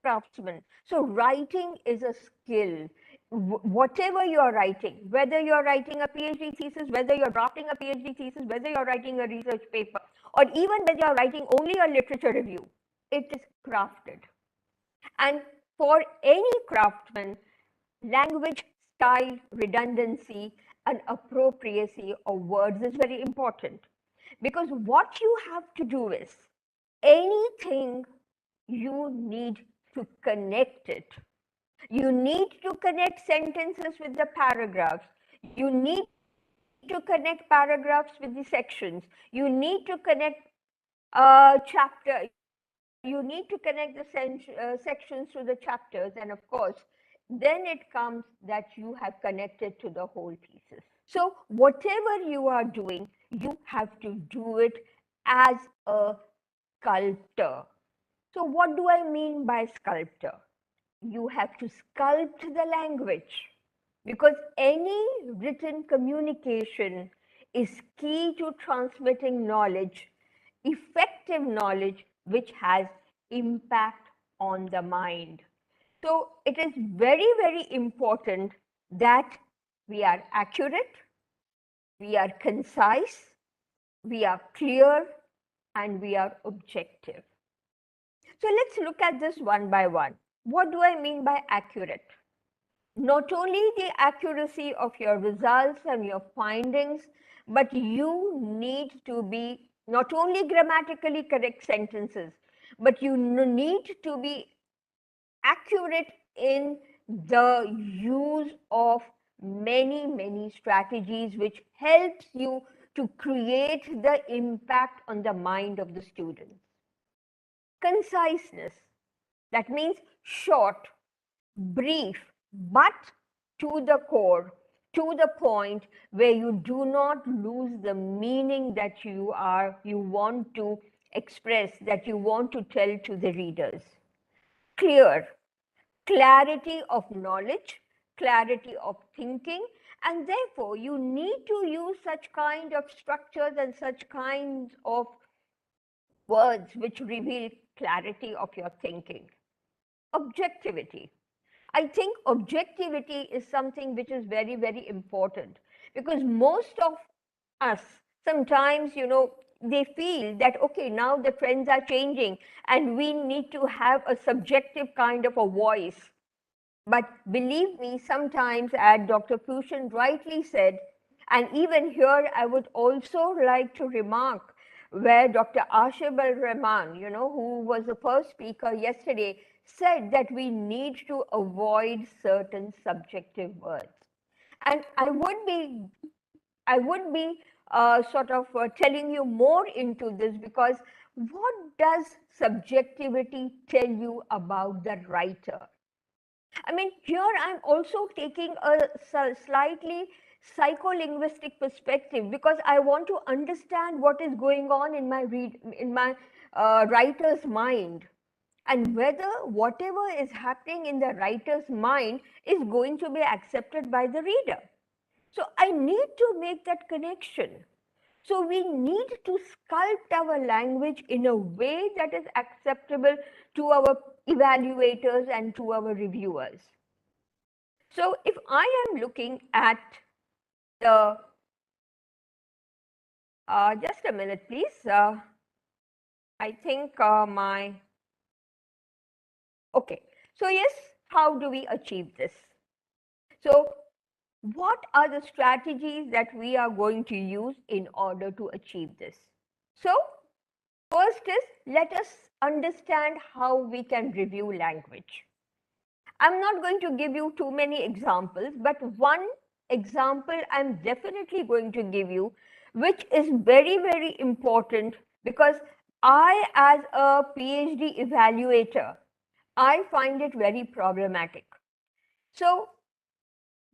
Speaker 5: craftsman. So writing is a skill. Whatever you're writing, whether you're writing a PhD thesis, whether you're drafting a PhD thesis, whether you're writing a research paper, or even whether you're writing only a literature review, it is crafted. And for any craftsman, language, style, redundancy, and appropriacy of words is very important. Because what you have to do is, anything, you need to connect it. You need to connect sentences with the paragraphs. You need to connect paragraphs with the sections. You need to connect chapter. You need to connect the sections to the chapters, and of course, then it comes that you have connected to the whole thesis. So whatever you are doing, you have to do it as a sculptor. So what do I mean by sculptor? You have to sculpt the language, because any written communication is key to transmitting knowledge, effective knowledge, which has impact on the mind. So it is very, very important that we are accurate, we are concise, we are clear, and we are objective. So let's look at this one by one. What do I mean by accurate? Not only the accuracy of your results and your findings, but you need to be not only grammatically correct sentences, but you need to be accurate in the use of many, many strategies which helps you to create the impact on the mind of the students. Conciseness, that means short, brief, but to the core, to the point where you do not lose the meaning that you want to express, that you want to tell to the readers. Clear, clarity of knowledge, clarity of thinking, and therefore you need to use such kind of structures and such kinds of words which reveal clarity of your thinking. Objectivity. I think objectivity is something which is very, very important, because most of us sometimes, they feel that, okay, now the trends are changing and we need to have a subjective kind of a voice. But believe me, sometimes, as Dr. Kushan rightly said, and even here I would also like to remark where Dr. Ashib al-Rahman, who was the first speaker yesterday, said that we need to avoid certain subjective words. And I would be telling you more into this, because what does subjectivity tell you about the writer? I mean, here I'm also taking a slightly psycholinguistic perspective, because I want to understand what is going on in my writer's mind, and whether whatever is happening in the writer's mind is going to be accepted by the reader. So I need to make that connection. So we need to sculpt our language in a way that is acceptable to our evaluators and to our reviewers. So if I am looking at the, just a minute please, I think okay. So yes, how do we achieve this? So what are the strategies that we are going to use in order to achieve this? So first is, let us understand how we can review language. I'm not going to give you too many examples, but one example I'm definitely going to give you, which is very, very important, because I, as a PhD evaluator, I find it very problematic. So,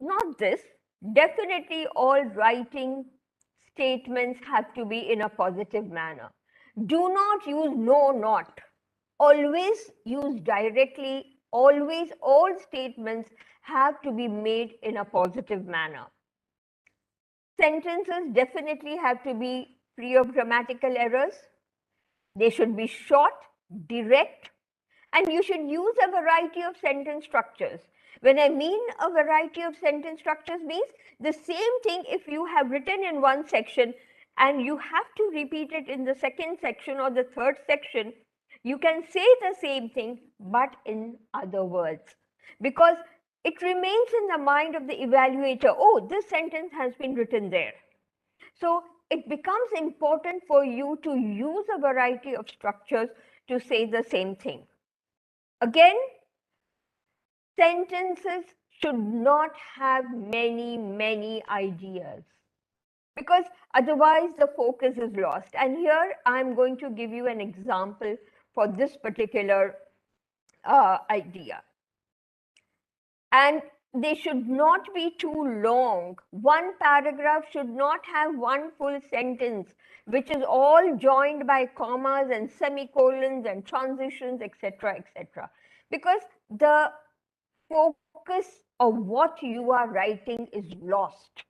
Speaker 5: not this, definitely all writing statements have to be in a positive manner. Do not use no, not. Always use directly. Always, all statements have to be made in a positive manner. Sentences definitely have to be free of grammatical errors. They should be short, direct, and you should use a variety of sentence structures. When I mean a variety of sentence structures means the same thing if you have written in one section and you have to repeat it in the second section or the third section, you can say the same thing but in other words, because it remains in the mind of the evaluator, oh, this sentence has been written there. So it becomes important for you to use a variety of structures to say the same thing. Again, sentences should not have many ideas, because otherwise the focus is lost. And here I'm going to give you an example for this particular idea. And they should not be too long. One paragraph should not have one full sentence, which is all joined by commas and semicolons and transitions, etc., etc. Because the focus of what you are writing is lost.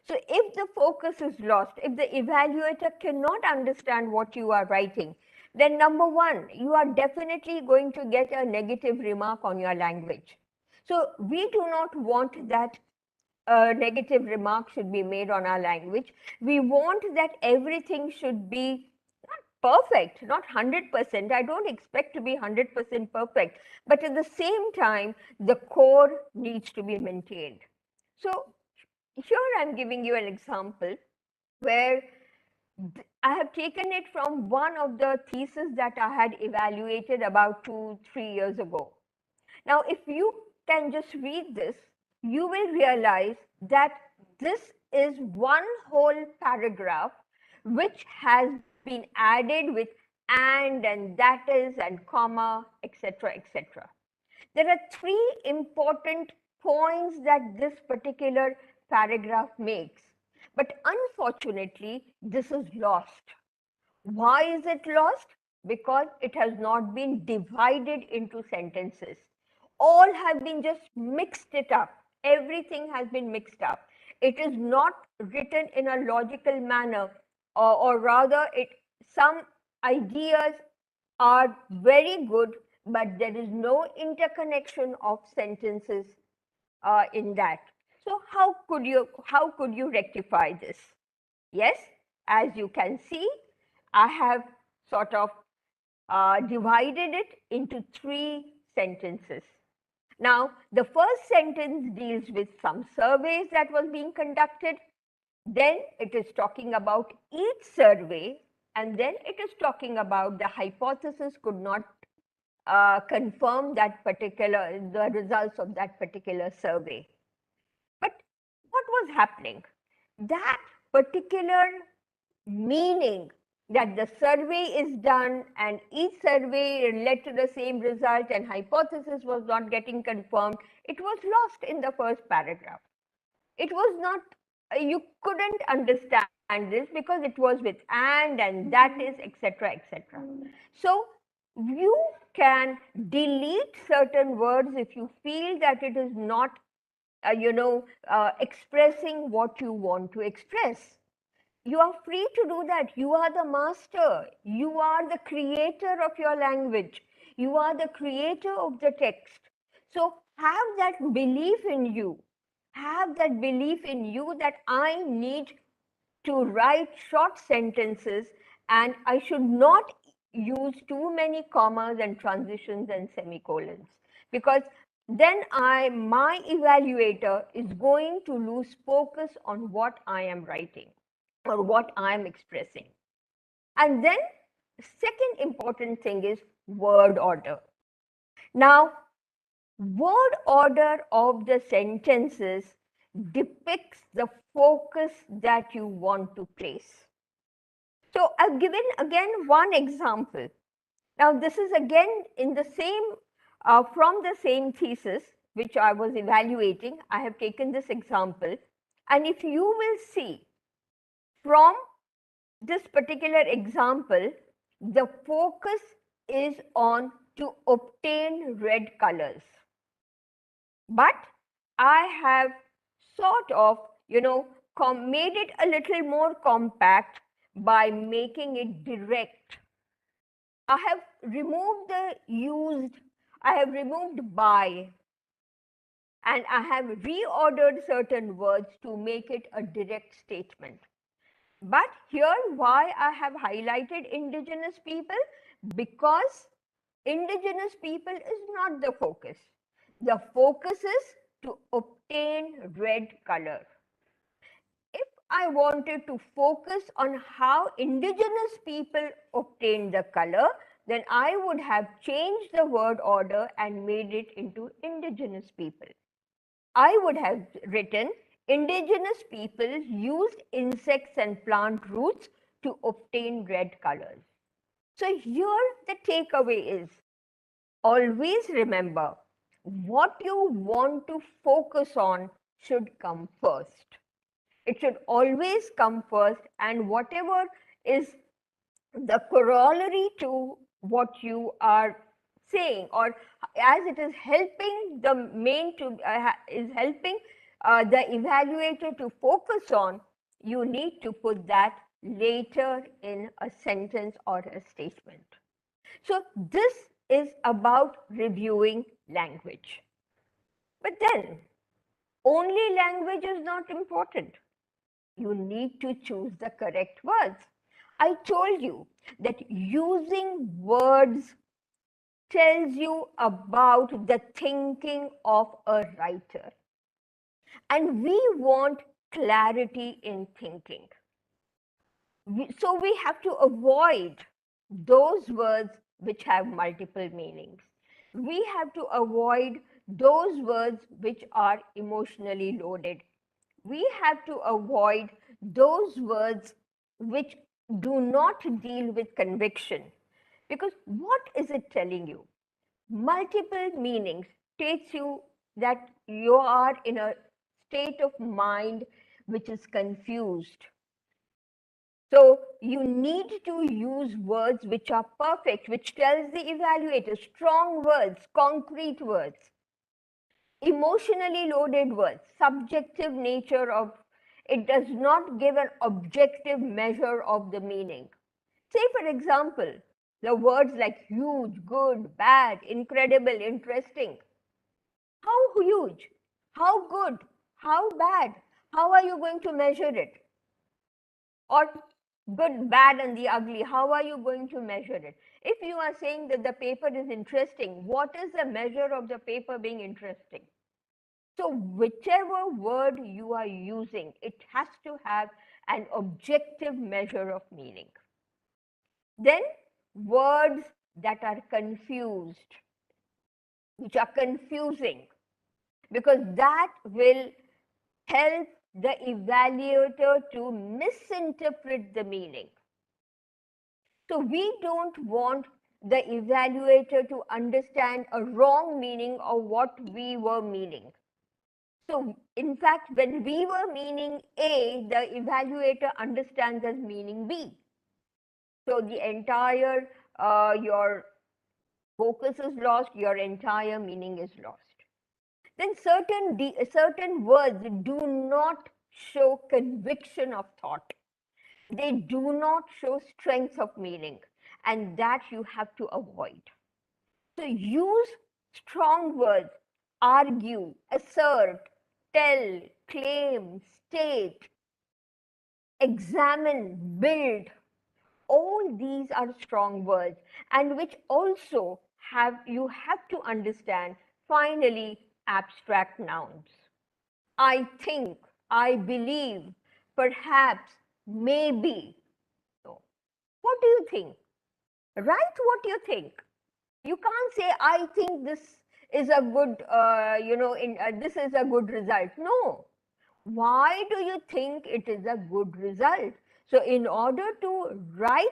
Speaker 5: So if the focus is lost, if the evaluator cannot understand what you are writing, then number one, you are definitely going to get a negative remark on your language. So we do not want that negative remark should be made on our language. We want that everything should be not perfect, not 100%. I don't expect to be 100% perfect, but at the same time, the core needs to be maintained. So here I'm giving you an example where I have taken it from one of the theses that I had evaluated about 2-3 years ago. Now, if you can just read this, you will realize that this is one whole paragraph which has been added with and that is and comma, etc., etc. There are three important points that this particular paragraph makes, but unfortunately, this is lost. Why is it lost? Because it has not been divided into sentences. All have been just mixed it up. Everything has been mixed up. It is not written in a logical manner, or rather, some ideas are very good, but there is no interconnection of sentences in that. So how could you rectify this? Yes, as you can see, I have sort of divided it into 3 sentences. Now, the first sentence deals with some surveys that was being conducted. Then it is talking about each survey, and then it is talking about the hypothesis could not confirm the results of that particular survey. But what was happening? That particular meaning that the survey is done and each survey led to the same result and hypothesis was not getting confirmed, it was lost in the first paragraph. It was not, you couldn't understand this because it was with and that is, etc., etc. So you can delete certain words if you feel that it is not expressing what you want to express. You are free to do that. You are the master. You are the creator of your language. You are the creator of the text. So have that belief in you. Have that belief in you that I need to write short sentences and I should not use too many commas and transitions and semicolons, because then my evaluator is going to lose focus on what I am writing or what I am expressing. And then second important thing is word order. Now, word order of the sentences depicts the focus that you want to place. So I've given again one example. Now this is again in the same, from the same thesis which I was evaluating. I have taken this example, and if you will see from this particular example, the focus is on to obtain red colors. But I have sort of, made it a little more compact by making it direct. I have removed I have removed by, and I have reordered certain words to make it a direct statement. But here, why I have highlighted indigenous people? Because indigenous people is not the focus. The focus is to obtain red color. If I wanted to focus on how indigenous people obtain the color, then I would have changed the word order and made it into indigenous people. I would have written indigenous people used insects and plant roots to obtain red colors. So here the takeaway is, always remember what you want to focus on should come first. It should always come first, and whatever is the corollary to what you are saying, or as it is helping the main to is helping the evaluator to focus on, you need to put that later in a sentence or a statement. So this is about reviewing language. But then only language is not important. You need to choose the correct words. I told you that using words tells you about the thinking of a writer. And we want clarity in thinking. So we have to avoid those words which have multiple meanings. We have to avoid those words which are emotionally loaded. We have to avoid those words which do not deal with conviction. Because what is it telling you? Multiple meanings states you that you are in a state of mind which is confused. So you need to use words which are perfect, which tells the evaluator strong words, concrete words. emotionally loaded words, subjective nature of it does not give an objective measure of the meaning. Say, for example, the words like huge, good, bad, incredible, interesting. How huge? How good? How bad? How are you going to measure it? Or good, bad, and the ugly, how are you going to measure it? If you are saying that the paper is interesting, what is the measure of the paper being interesting? So whichever word you are using, it has to have an objective measure of meaning. Then words that are confused, which are confusing, because that will help the evaluator to misinterpret the meaning. So we don't want the evaluator to understand a wrong meaning of what we were meaning. So in fact, when we were meaning A, the evaluator understands as meaning B. So the entire, your focus is lost, your entire meaning is lost. Then certain words do not show conviction of thought. They do not show strength of meaning, and that you have to avoid. So use strong words, argue, assert, tell, claim, state, examine, build. All these are strong words, and which also you have to understand, finally, abstract nouns. I think, I believe, perhaps, maybe. So, what do you think? Write what you think. You can't say, I think this is a good, this is a good result. No. Why do you think it is a good result? So in order to write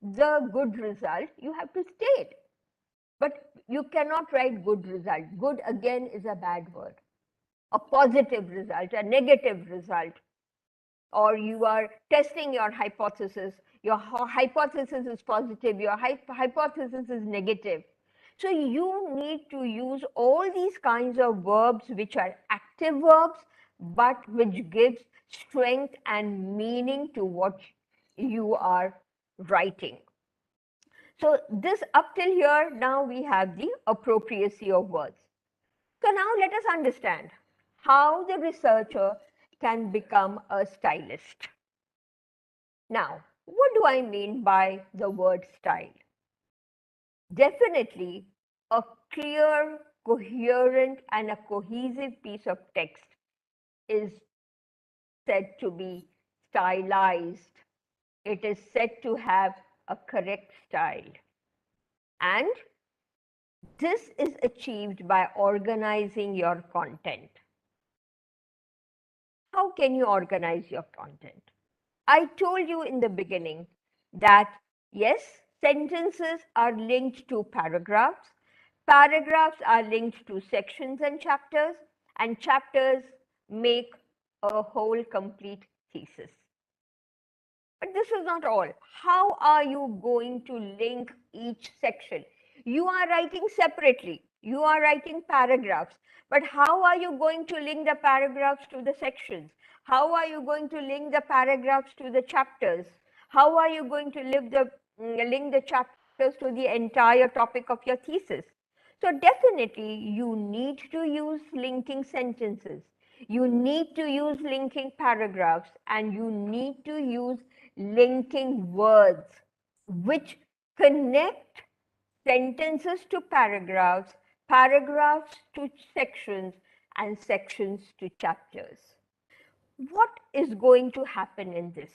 Speaker 5: the good result, you have to state. But you cannot write good result. Good again is a bad word. A positive result, a negative result. Or you are testing your hypothesis. Your hypothesis is positive, your hypothesis is negative. So you need to use all these kinds of verbs which are active verbs, but which gives strength and meaning to what you are writing. So this up till here, now we have the appropriacy of words. So now let us understand how the researcher can become a stylist. Now, what do I mean by the word style? Definitely, a clear, coherent, and a cohesive piece of text is said to be stylized. It is said to have a correct style. And this is achieved by organizing your content. How can you organize your content? I told you in the beginning that yes, sentences are linked to paragraphs. Paragraphs are linked to sections and chapters make a whole complete thesis. But this is not all. How are you going to link each section? You are writing separately. You are writing paragraphs. But how are you going to link the paragraphs to the sections? How are you going to link the paragraphs to the chapters? How are you going to link the chapters to the entire topic of your thesis? So definitely you need to use linking sentences. You need to use linking paragraphs, and you need to use linking words which connect sentences to paragraphs, paragraphs to sections, and sections to chapters. What is going to happen in this?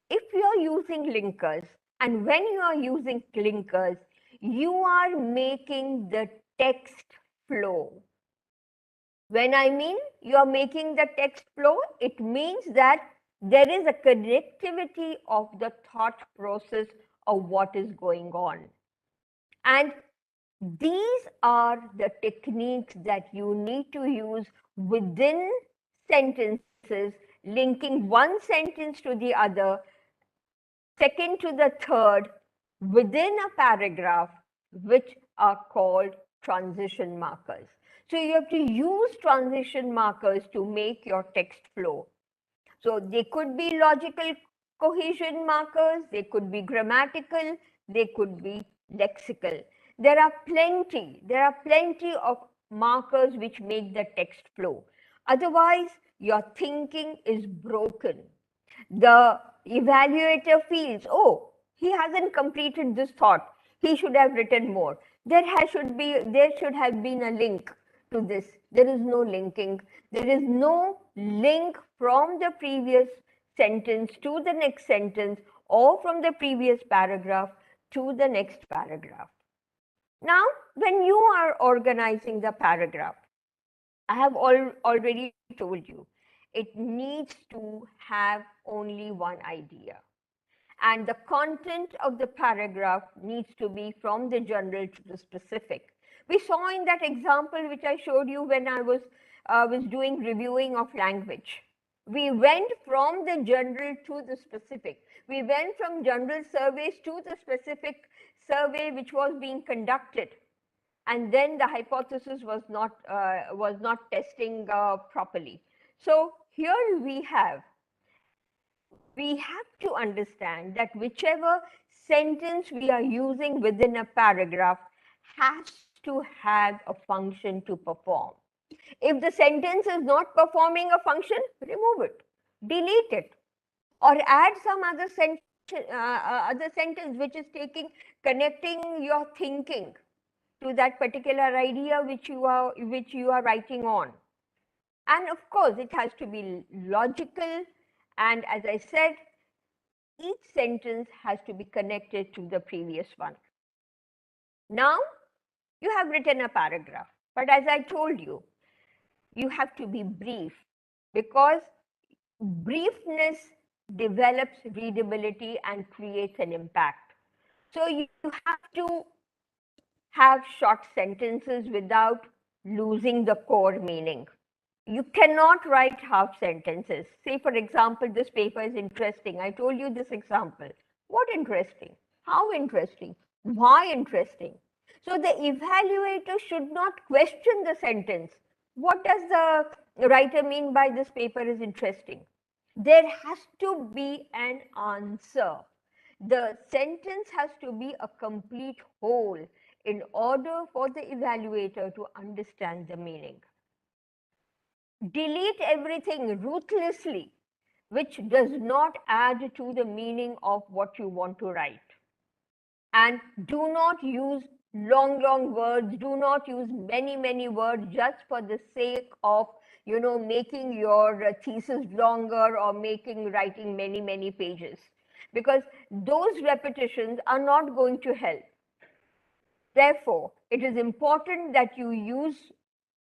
Speaker 5: If you are using linkers, and when you are using linkers, you are making the text flow. When I mean you are making the text flow, it means that there is a connectivity of the thought process of what is going on. And these are the techniques that you need to use within sentences, linking one sentence to the other, second to the third, within a paragraph, which are called transition markers. So you have to use transition markers to make your text flow. So they could be logical cohesion markers, they could be grammatical, they could be lexical. There are plenty of markers which make the text flow. Otherwise, your thinking is broken. The evaluator feels, oh, he hasn't completed this thought. He should have written more. There should have been a link to this. There is no linking. There is no link from the previous sentence to the next sentence or from the previous paragraph to the next paragraph. Now, when you are organizing the paragraph, I have already told you, it needs to have only one idea. And the content of the paragraph needs to be from the general to the specific. We saw in that example which I showed you when I was doing reviewing of language. We went from the general to the specific. We went from general surveys to the specific survey which was being conducted. And then the hypothesis was not testing properly. So here we have to understand that whichever sentence we are using within a paragraph has to have a function to perform. If the sentence is not performing a function, remove it, delete it, or add some other sentence which is connecting your thinking to that particular idea which you are writing on. And of course, it has to be logical. And as I said, each sentence has to be connected to the previous one. Now, you have written a paragraph. But as I told you, you have to be brief, because briefness develops readability and creates an impact. So you have to have short sentences without losing the core meaning. You cannot write half sentences. Say, for example, this paper is interesting. I told you this example. What interesting? How interesting? Why interesting? So the evaluator should not question the sentence. What does the writer mean by this paper is interesting? There has to be an answer. The sentence has to be a complete whole in order for the evaluator to understand the meaning. Delete everything ruthlessly which does not add to the meaning of what you want to write. And do not use long words. Do not use many words just for the sake of, making your thesis longer or writing many pages, because those repetitions are not going to help. Therefore, it is important that you use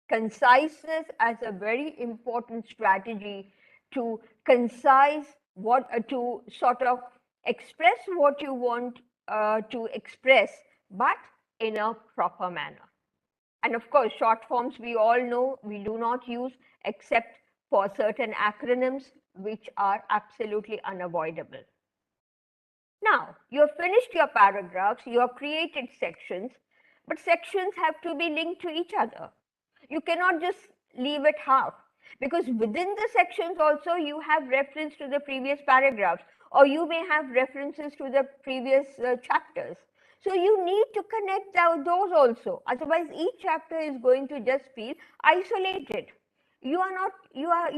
Speaker 5: conciseness as a very important strategy to to sort of express what you want to express, but in a proper manner. And of course, short forms we all know we do not use except for certain acronyms which are absolutely unavoidable. Now, you have finished your paragraphs, you have created sections, but sections have to be linked to each other. You cannot just leave it half, because within the sections also you have reference to the previous paragraphs, or you may have references to the previous chapters. So you need to connect those also. Otherwise, each chapter is going to just feel isolated. You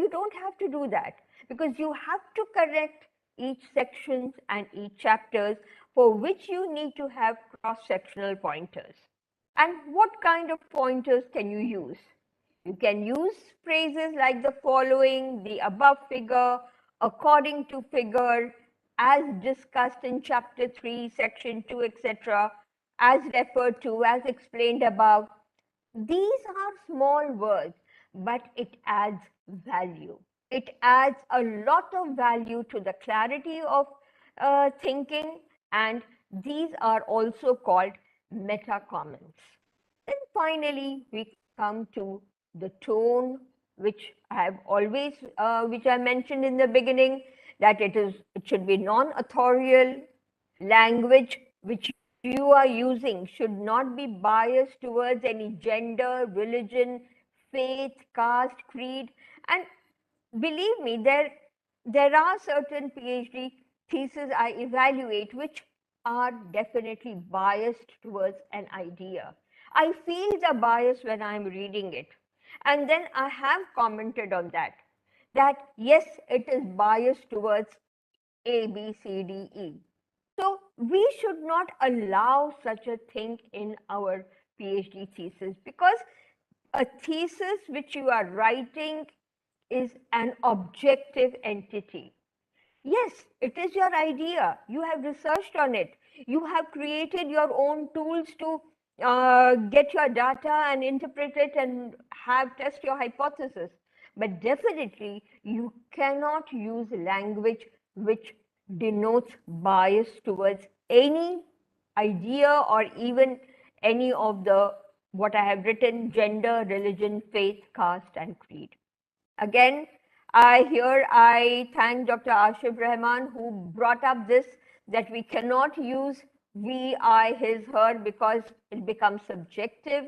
Speaker 5: don't have to do that, because you have to connect each sections and each chapters, for which you need to have cross-sectional pointers. And what kind of pointers can you use? You can use phrases like the following, the above figure, according to figure, as discussed in chapter 3, section 2, etc., as referred to, as explained above. These are small words, but it adds value. It adds a lot of value to the clarity of thinking, and these are also called meta comments. Then finally, we come to the tone, which I have always, which I mentioned in the beginning, that it should be non-authorial language, which you are using should not be biased towards any gender, religion, faith, caste, creed. And believe me, there are certain PhD theses I evaluate which are definitely biased towards an idea. I feel the bias when I'm reading it. And then I have commented on that yes, it is biased towards A, B, C, D, E. So we should not allow such a thing in our PhD thesis, because a thesis which you are writing is an objective entity. Yes, it is your idea. You have researched on it. You have created your own tools to get your data and interpret it and test your hypothesis. But definitely, you cannot use language which denotes bias towards any idea or even any of the what I have written: gender, religion, faith, caste, and creed. Again, I thank Dr. Ashif Rahman, who brought up this, that we cannot use we, I, his, her, because it becomes subjective.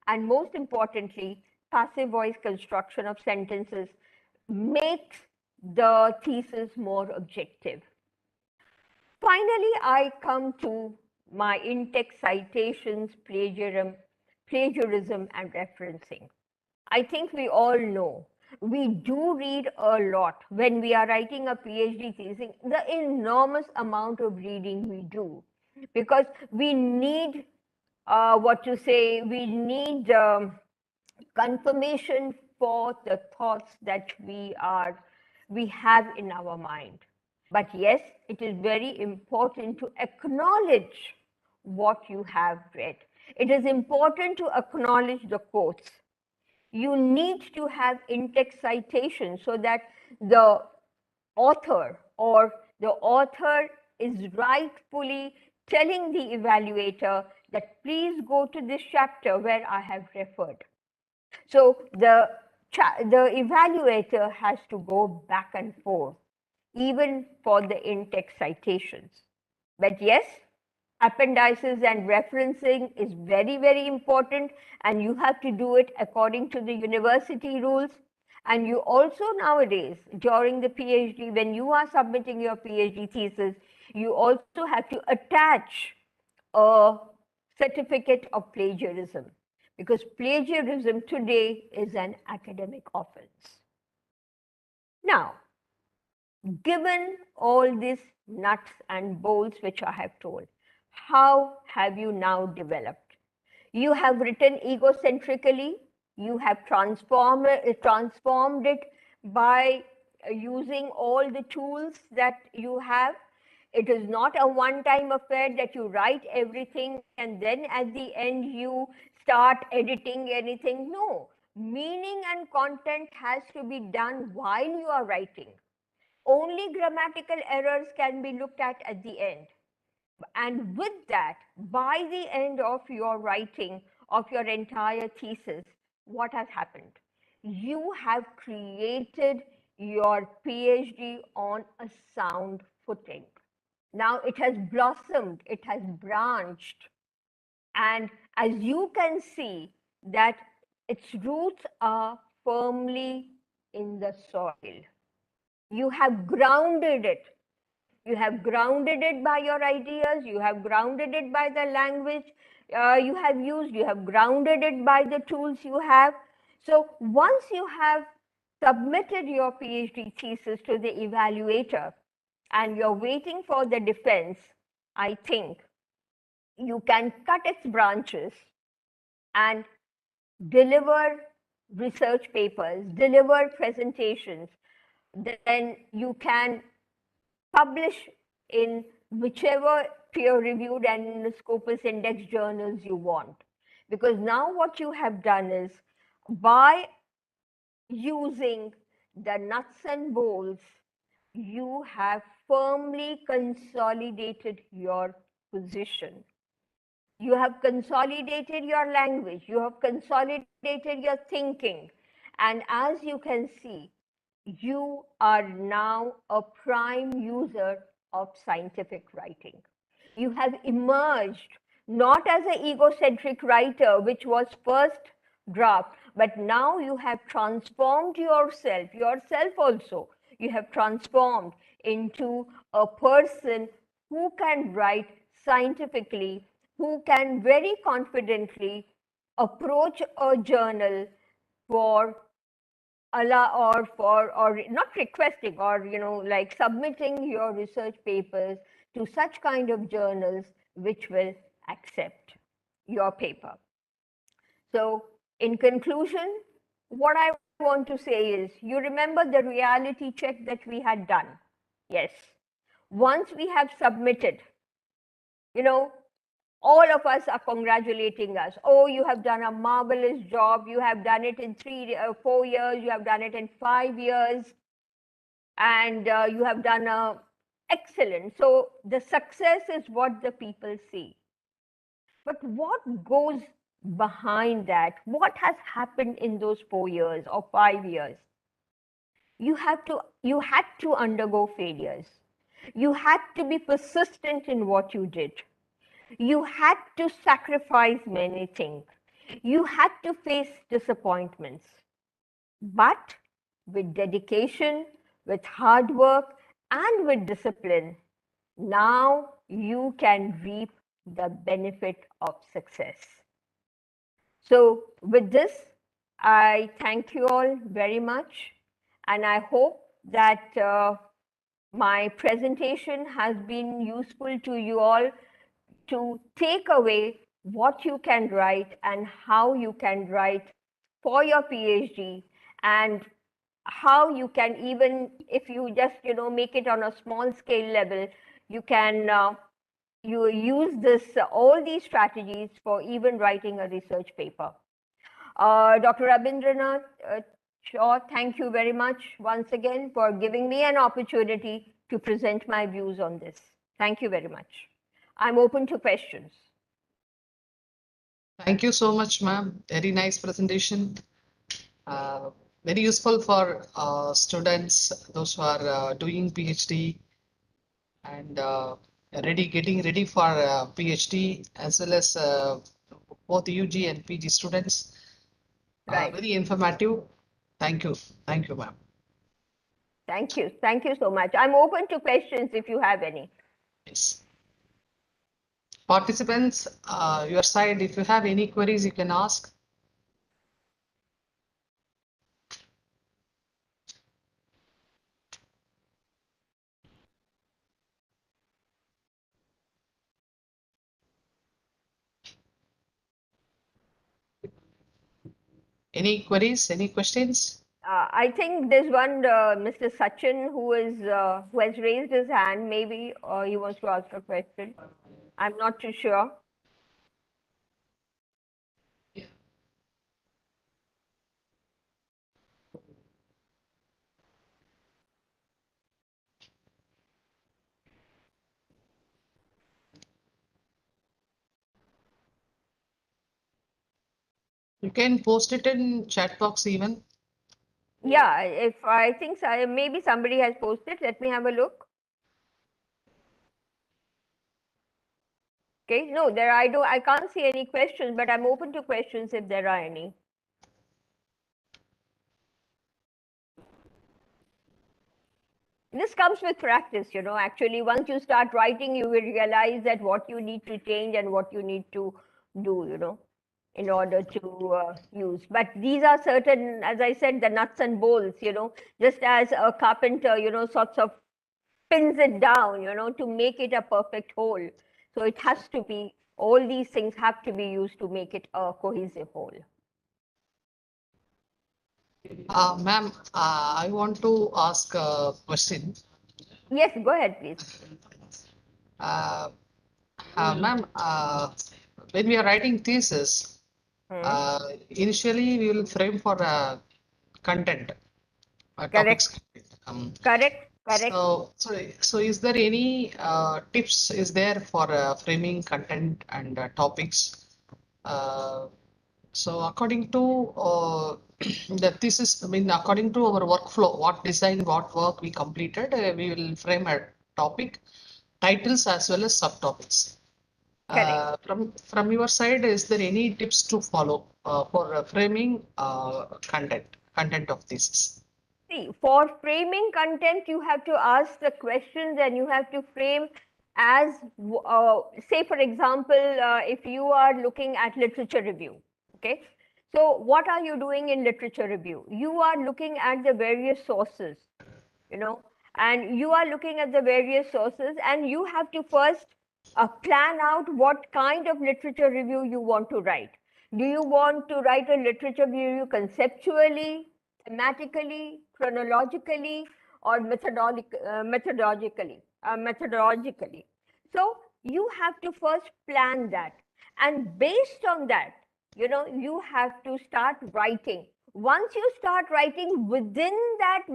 Speaker 5: And most importantly, passive voice construction of sentences makes the thesis more objective. Finally, I come to my in-text citations, plagiarism, and referencing. I think we all know we do read a lot when we are writing a PhD thesis, the enormous amount of reading we do, because we need we need confirmation for the thoughts that we have in our mind. But yes, it is very important to acknowledge what you have read. It is important to acknowledge the quotes. You need to have in-text citation so that the author is rightfully telling the evaluator that please go to this chapter where I have referred. So the evaluator has to go back and forth, even for the in-text citations. But yes, appendices and referencing is very, very important, and you have to do it according to the university rules. And you also nowadays, during the PhD, when you are submitting your PhD thesis, you also have to attach a certificate of plagiarism, because plagiarism today is an academic offense. Now, given all these nuts and bolts which I have told, how have you now developed? You have written egocentrically, you have transformed it by using all the tools that you have. It is not a one-time affair that you write everything and then at the end you start editing anything. No, meaning and content has to be done while you are writing. Only grammatical errors can be looked at the end. And with that, by the end of your writing of your entire thesis, what has happened? You have created your PhD on a sound footing. Now it has blossomed, it has branched. And as you can see that its roots are firmly in the soil. You have grounded it. You have grounded it by your ideas. You have grounded it by the language you have used. You have grounded it by the tools you have. So once you have submitted your PhD thesis to the evaluator and you're waiting for the defense, I think you can cut its branches and deliver research papers, deliver presentations. Then you can publish in whichever peer-reviewed and Scopus Index journals you want. Because now what you have done is, by using the nuts and bolts, you have firmly consolidated your position. You have consolidated your language. You have consolidated your thinking. And as you can see, you are now a prime user of scientific writing. You have emerged not as an egocentric writer, which was first draft, but now you have transformed yourself also. You have transformed into a person who can write scientifically, who can very confidently approach a journal for or not requesting, or like submitting your research papers to such kind of journals which will accept your paper. So in conclusion, what I want to say is, you remember the reality check that we had done? Yes. Once we have submitted, all of us are congratulating us. Oh, you have done a marvelous job. You have done it in 4 years. You have done it in 5 years. And you have done excellent. So the success is what the people see. But what goes behind that? What has happened in those 4 years or 5 years? You had to undergo failures. You had to be persistent in what you did. You had to sacrifice many things. You had to face disappointments. But with dedication, with hard work, and with discipline, now you can reap the benefit of success. So with this, I thank you all very much, and I hope that my presentation has been useful to you all to take away what you can write and how you can write for your PhD, and how you can, even if you just make it on a small scale level, you can you use all these strategies for even writing a research paper. Dr. Rabindranath Shaw, thank you very much once again for giving me an opportunity to present my views on this. Thank you very much. I'm open to questions.
Speaker 1: Thank you so much, ma'am. Very nice presentation. Very useful for students, those who are doing PhD and getting ready for PhD, as well as both UG and PG students.
Speaker 5: Right.
Speaker 1: Very informative. Thank you. Thank you, ma'am.
Speaker 5: Thank you. Thank you so much. I'm open to questions if you have any.
Speaker 1: Yes. Participants, your side, if you have any queries, you can ask. Any queries, any questions?
Speaker 5: I think there's one Mr. Sachin who has raised his hand. Maybe he wants to ask a question. I'm not too sure.
Speaker 1: You can post it in chat box even.
Speaker 5: Yeah, if I think so, maybe somebody has posted. Let me have a look. Okay, no, I can't see any questions, but I'm open to questions if there are any. This comes with practice, actually. Once you start writing, you will realize that what you need to change and what you need to do, in order to use. But these are certain, as I said, the nuts and bolts, just as a carpenter, sorts of pins it down, to make it a perfect whole. So it has to be, all these things have to be used to make it a cohesive whole.
Speaker 1: Ma'am, I want to ask a question.
Speaker 5: Yes, go ahead, please.
Speaker 1: Ma'am, when we are writing thesis, initially we will frame for content, topics.
Speaker 5: Correct.
Speaker 1: So is there any tips is there for framing content and topics? So according to the thesis, according to our workflow, what design, what work we completed, we will frame a topic. titles as well as subtopics.
Speaker 5: Correct.
Speaker 1: From your side, is there any tips to follow for framing content of thesis?
Speaker 5: See, for framing content, you have to ask the questions and you have to frame as, say, for example, if you are looking at literature review, okay? So what are you doing in literature review? You are looking at the various sources, you know, and you are looking at the various sources and you have to first plan out what kind of literature review you want to write. Do you want to write a literature review conceptually, thematically, chronologically, or methodologically? So you have to first plan that, and based on that, you have to start writing. Once you start writing within that,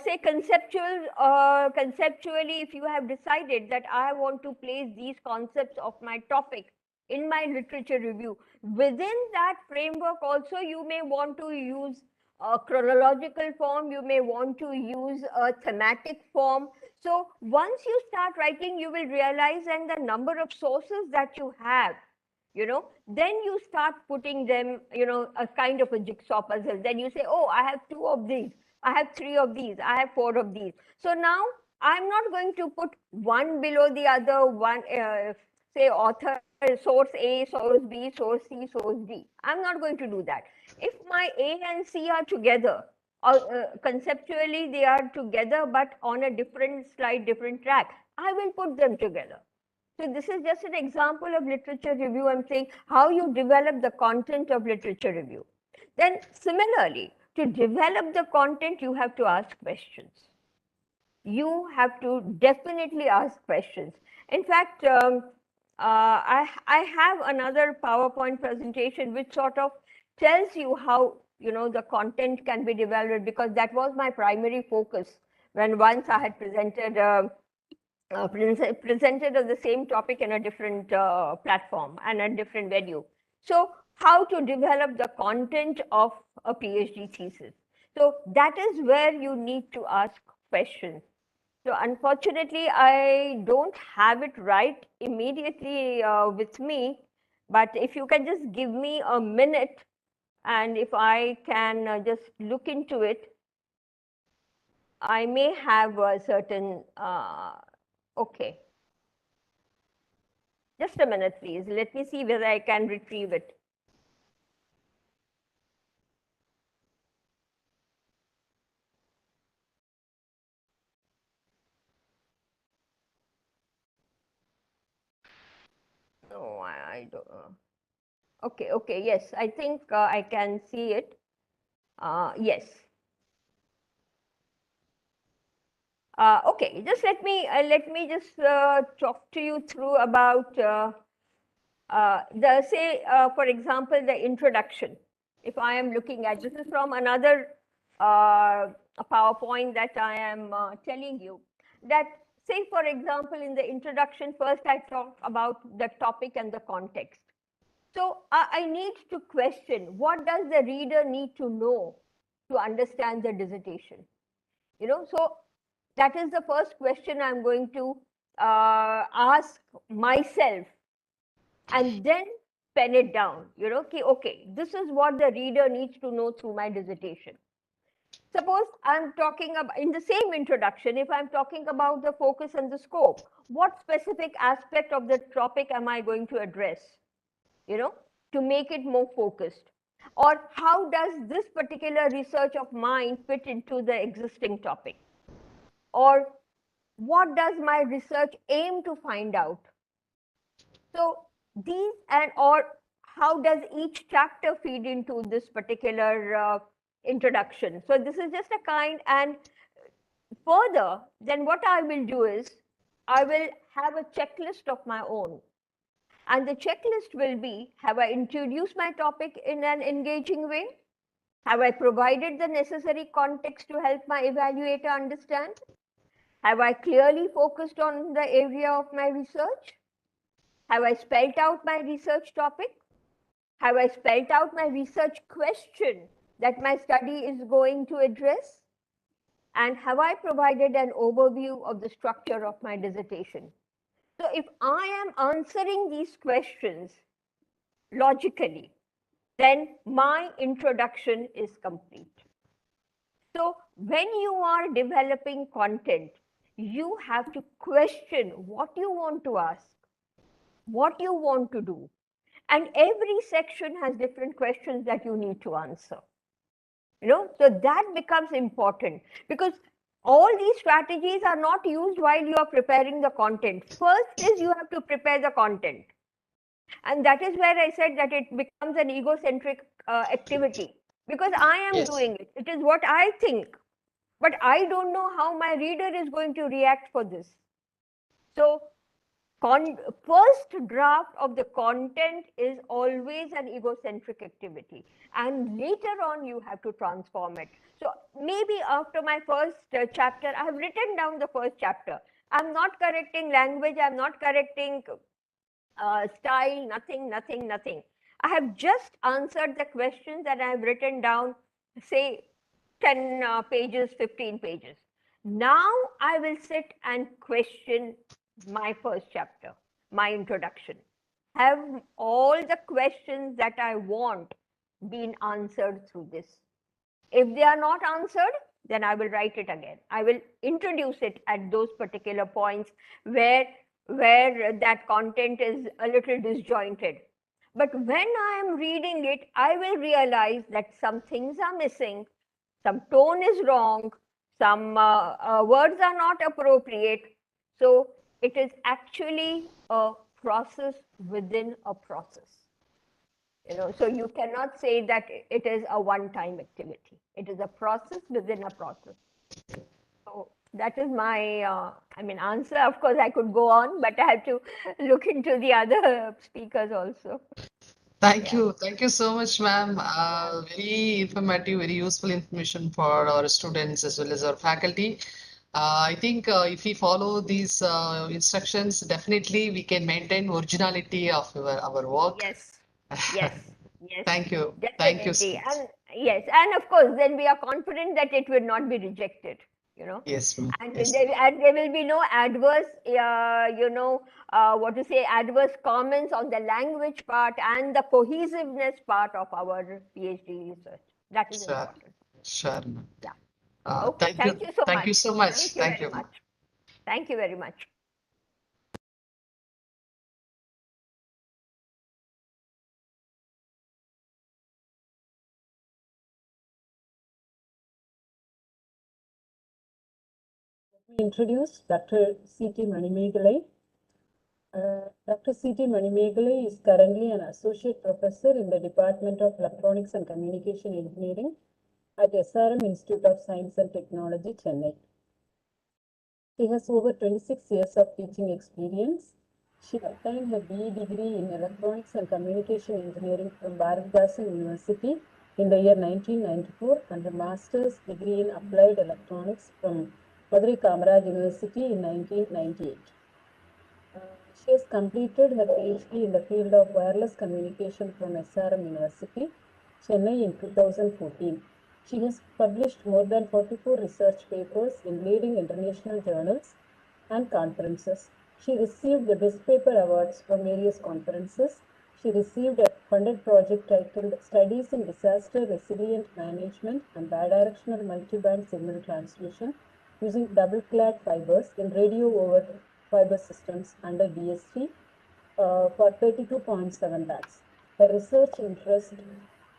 Speaker 5: say conceptually, if you have decided that I want to place these concepts of my topic in my literature review, within that framework also you may want to use a chronological form, you may want to use a thematic form. So once you start writing, you will realize, and the number of sources that you have, then you start putting them, a kind of a jigsaw puzzle. Then you say, oh, I have 2 of these, I have 3 of these, I have 4 of these. So now I'm not going to put one below the other, one, say author, source A, source B, source C, source D. I'm not going to do that. If my A and C are together, or conceptually they are together, but on a different slide, different track, I will put them together. So this is just an example of literature review. I'm saying how you develop the content of literature review. Then similarly, to develop the content, you have to ask questions. You have to definitely ask questions. In fact, I have another PowerPoint presentation which sort of tells you how the content can be developed, because that was my primary focus when once I had presented presented of the same topic in a different platform and a different venue. So how to develop the content of a PhD thesis. So that is where you need to ask questions. So unfortunately, I don't have it right immediately with me, but if you can just give me a minute, and if I can just look into it, I may have a certain, okay. Just a minute, please. Let me see whether I can retrieve it. No, I don't. Okay. Yes, I think I can see it. Yes. Okay. Just let me just talk to you through about for example, the introduction. If I am looking at, this is from another PowerPoint that I am telling you, that say, for example, in the introduction, first I talk about the topic and the context. So I need to question, what does the reader need to know to understand the dissertation? So that is the first question I'm going to ask myself, and then pen it down. Okay, this is what the reader needs to know through my dissertation. Suppose I'm talking about, in the same introduction, if I'm talking about the focus and the scope, what specific aspect of the topic am I going to address, to make it more focused? Or how does this particular research of mine fit into the existing topic? Or what does my research aim to find out? So these, or how does each chapter feed into this particular introduction? So this is just a kind, and further, then what I will do is I will have a checklist of my own. And the checklist will be, have I introduced my topic in an engaging way? Have I provided the necessary context to help my evaluator understand? Have I clearly focused on the area of my research? Have I spelled out my research topic? Have I spelled out my research question that my study is going to address? And have I provided an overview of the structure of my dissertation? So if I am answering these questions logically, then my introduction is complete. So when you are developing content, you have to question what you want to ask, what you want to do. And every section has different questions that you need to answer. So that becomes important, because all these strategies are not used while you are preparing the content. First is you have to prepare the content. And that is where I said that it becomes an egocentric activity, because I am doing it. It is what I think, but I don't know how my reader is going to react for this. So first draft of the content is always an egocentric activity, and later on you have to transform it. So maybe after my first chapter, I have written down the first chapter. I'm not correcting language, I'm not correcting style, nothing. I have just answered the questions that I have written down, say 10 pages, 15 pages. Now I will sit and question my first chapter, my introduction. Have all the questions that I want been answered through this? If they are not answered, then I will write it again. I will introduce it at those particular points where that content is a little disjointed. But when I am reading it, I will realize that some things are missing, some tone is wrong, some words are not appropriate. So it is actually a process within a process. So you cannot say that it is a one-time activity. It is a process within a process. So that is my answer. Of course, I could go on, but I have to look into the other speakers also.
Speaker 1: Thank you so much, ma'am. Very informative, very useful information for our students as well as our faculty. I think if we follow these instructions, definitely we can maintain originality of our work.
Speaker 5: Yes.
Speaker 1: Thank you.
Speaker 5: Definitely.
Speaker 1: Thank you so much.
Speaker 5: And yes, and of course, then we are confident that it will not be rejected.
Speaker 1: Yes, ma'am.
Speaker 5: And
Speaker 1: Yes.
Speaker 5: there will be no adverse, adverse comments on the language part and the cohesiveness part of our PhD research. That is important.
Speaker 1: Sure, ma'am.
Speaker 5: Yeah. Okay. Thank you so much.
Speaker 1: Thank you so much.
Speaker 5: Thank you very much. Thank you very much.
Speaker 4: Let me introduce Dr. C.T. Manimegalai. Dr. C.T. Manimegalai is currently an associate professor in the Department of Electronics and Communication Engineering at SRM Institute of Science and Technology, Chennai. She has over 26 years of teaching experience. She obtained her BE degree in Electronics and Communication Engineering from Bharath University in the year 1994 and a master's degree in Applied Electronics from Madurai Kamaraj University in 1998. She has completed her PhD in the field of wireless communication from SRM University, Chennai in 2014. She has published more than 44 research papers in leading international journals and conferences. She received the Best Paper Awards from various conferences. She received a funded project titled Studies in Disaster Resilient Management and Bidirectional Multiband Signal Transmission using double-clad fibers in radio over fiber systems under DST for 32.7 lakhs. Her research interest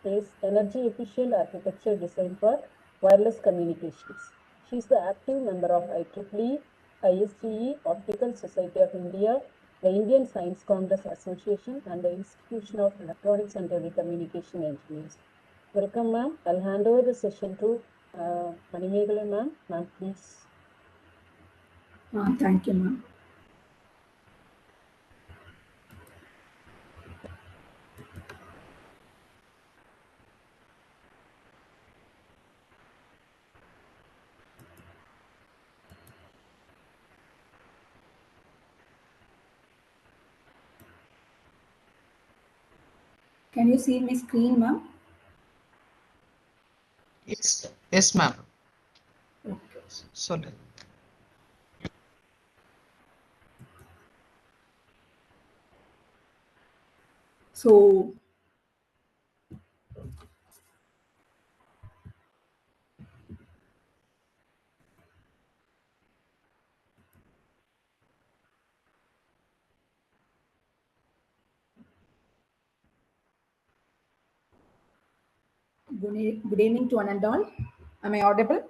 Speaker 4: is energy efficient architecture design for wireless communications. She is the active member of IEEE, ISTE, Optical Society of India, the Indian Science Congress Association, and the Institution of Electronics and Telecommunication Engineers. Welcome, ma'am. I'll hand over the session to Manimegalai, ma'am. Ma'am, please.
Speaker 6: Thank you, ma'am. Can you see my screen, ma'am?
Speaker 1: Yes, ma'am.
Speaker 6: Okay.
Speaker 1: சொல்லு.
Speaker 6: So, good evening to one and all. Am I audible?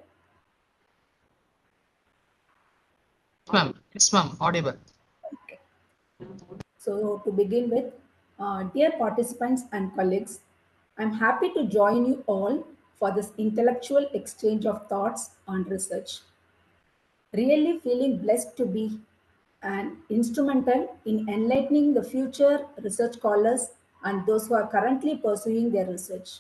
Speaker 1: Yes, ma'am. Audible.
Speaker 6: Okay. So to begin with, dear participants and colleagues, I'm happy to join you all for this intellectual exchange of thoughts on research. Really feeling blessed to be and instrumental in enlightening the future research scholars and those who are currently pursuing their research.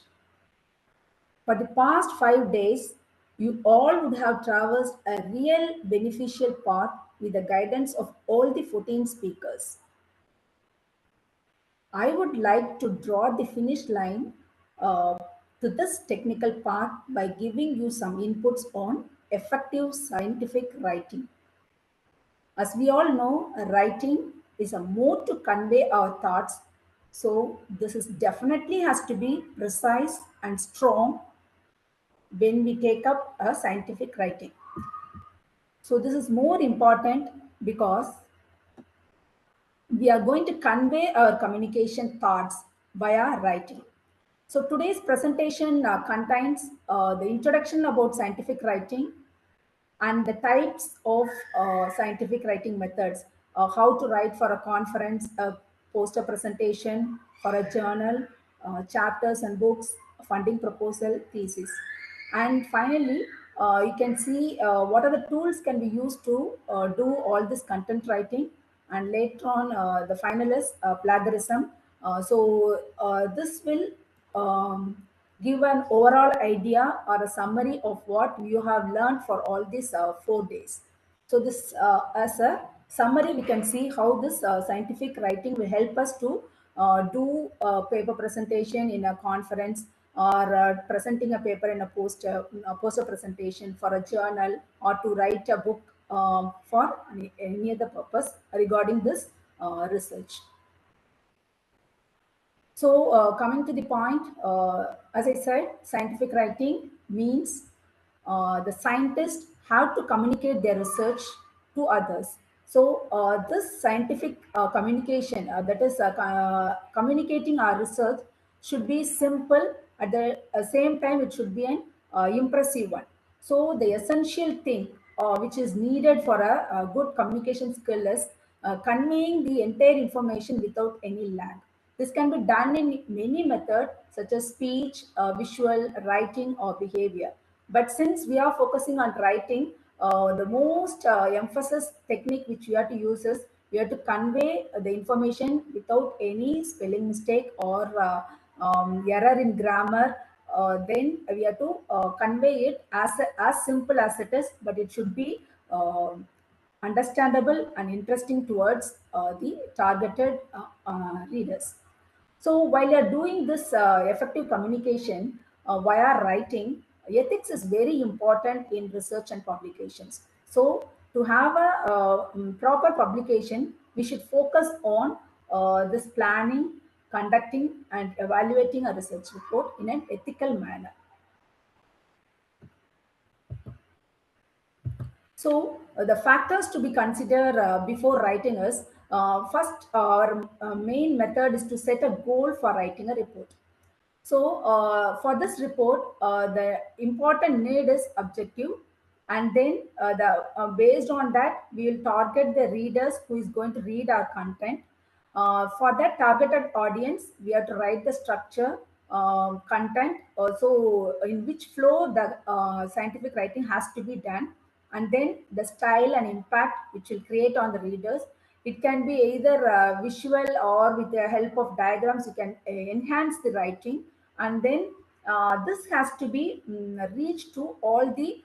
Speaker 6: For the past 5 days, you all would have traversed a real beneficial path with the guidance of all the 14 speakers. I would like to draw the finish line to this technical part by giving you some inputs on effective scientific writing. As we all know, writing is a mode to convey our thoughts. So this is definitely has to be precise and strong when we take up a scientific writing. So this is more important because we are going to convey our communication thoughts via writing. So today's presentation contains the introduction about scientific writing and the types of scientific writing methods, how to write for a conference, a poster presentation, for a journal, chapters and books, funding proposal, thesis. And finally, you can see what are the tools can be used to do all this content writing. And later on, the final is plagiarism. This will give an overall idea or a summary of what you have learned for all these 4 days. So this as a summary, we can see how this scientific writing will help us to do a paper presentation in a conference or presenting a paper in a poster presentation for a journal or to write a book for any other purpose regarding this research. So coming to the point, as I said, scientific writing means the scientists have to communicate their research to others. So this scientific communication, that is communicating our research, should be simple. At the same time, it should be an impressive one. So the essential thing which is needed for a good communication skill is conveying the entire information without any lag. This can be done in many methods such as speech, visual, writing, or behavior. But since we are focusing on writing, the most emphasis technique which we have to use is we have to convey the information without any spelling mistake or error in grammar. Then we have to convey it as simple as it is, but it should be understandable and interesting towards the targeted readers. So while you're doing this effective communication via writing, ethics is very important in research and publications. So to have a proper publication, we should focus on this planning, conducting and evaluating a research report in an ethical manner. So the factors to be considered before writing is first, our main method is to set a goal for writing a report. So for this report, the important need is objective, and then based on that, we will target the readers who is going to read our content. For that targeted audience, we have to write the structure, content, also in which flow the scientific writing has to be done, and then the style and impact which will create on the readers. It can be either visual or with the help of diagrams, you can enhance the writing. And then this has to be reached to all the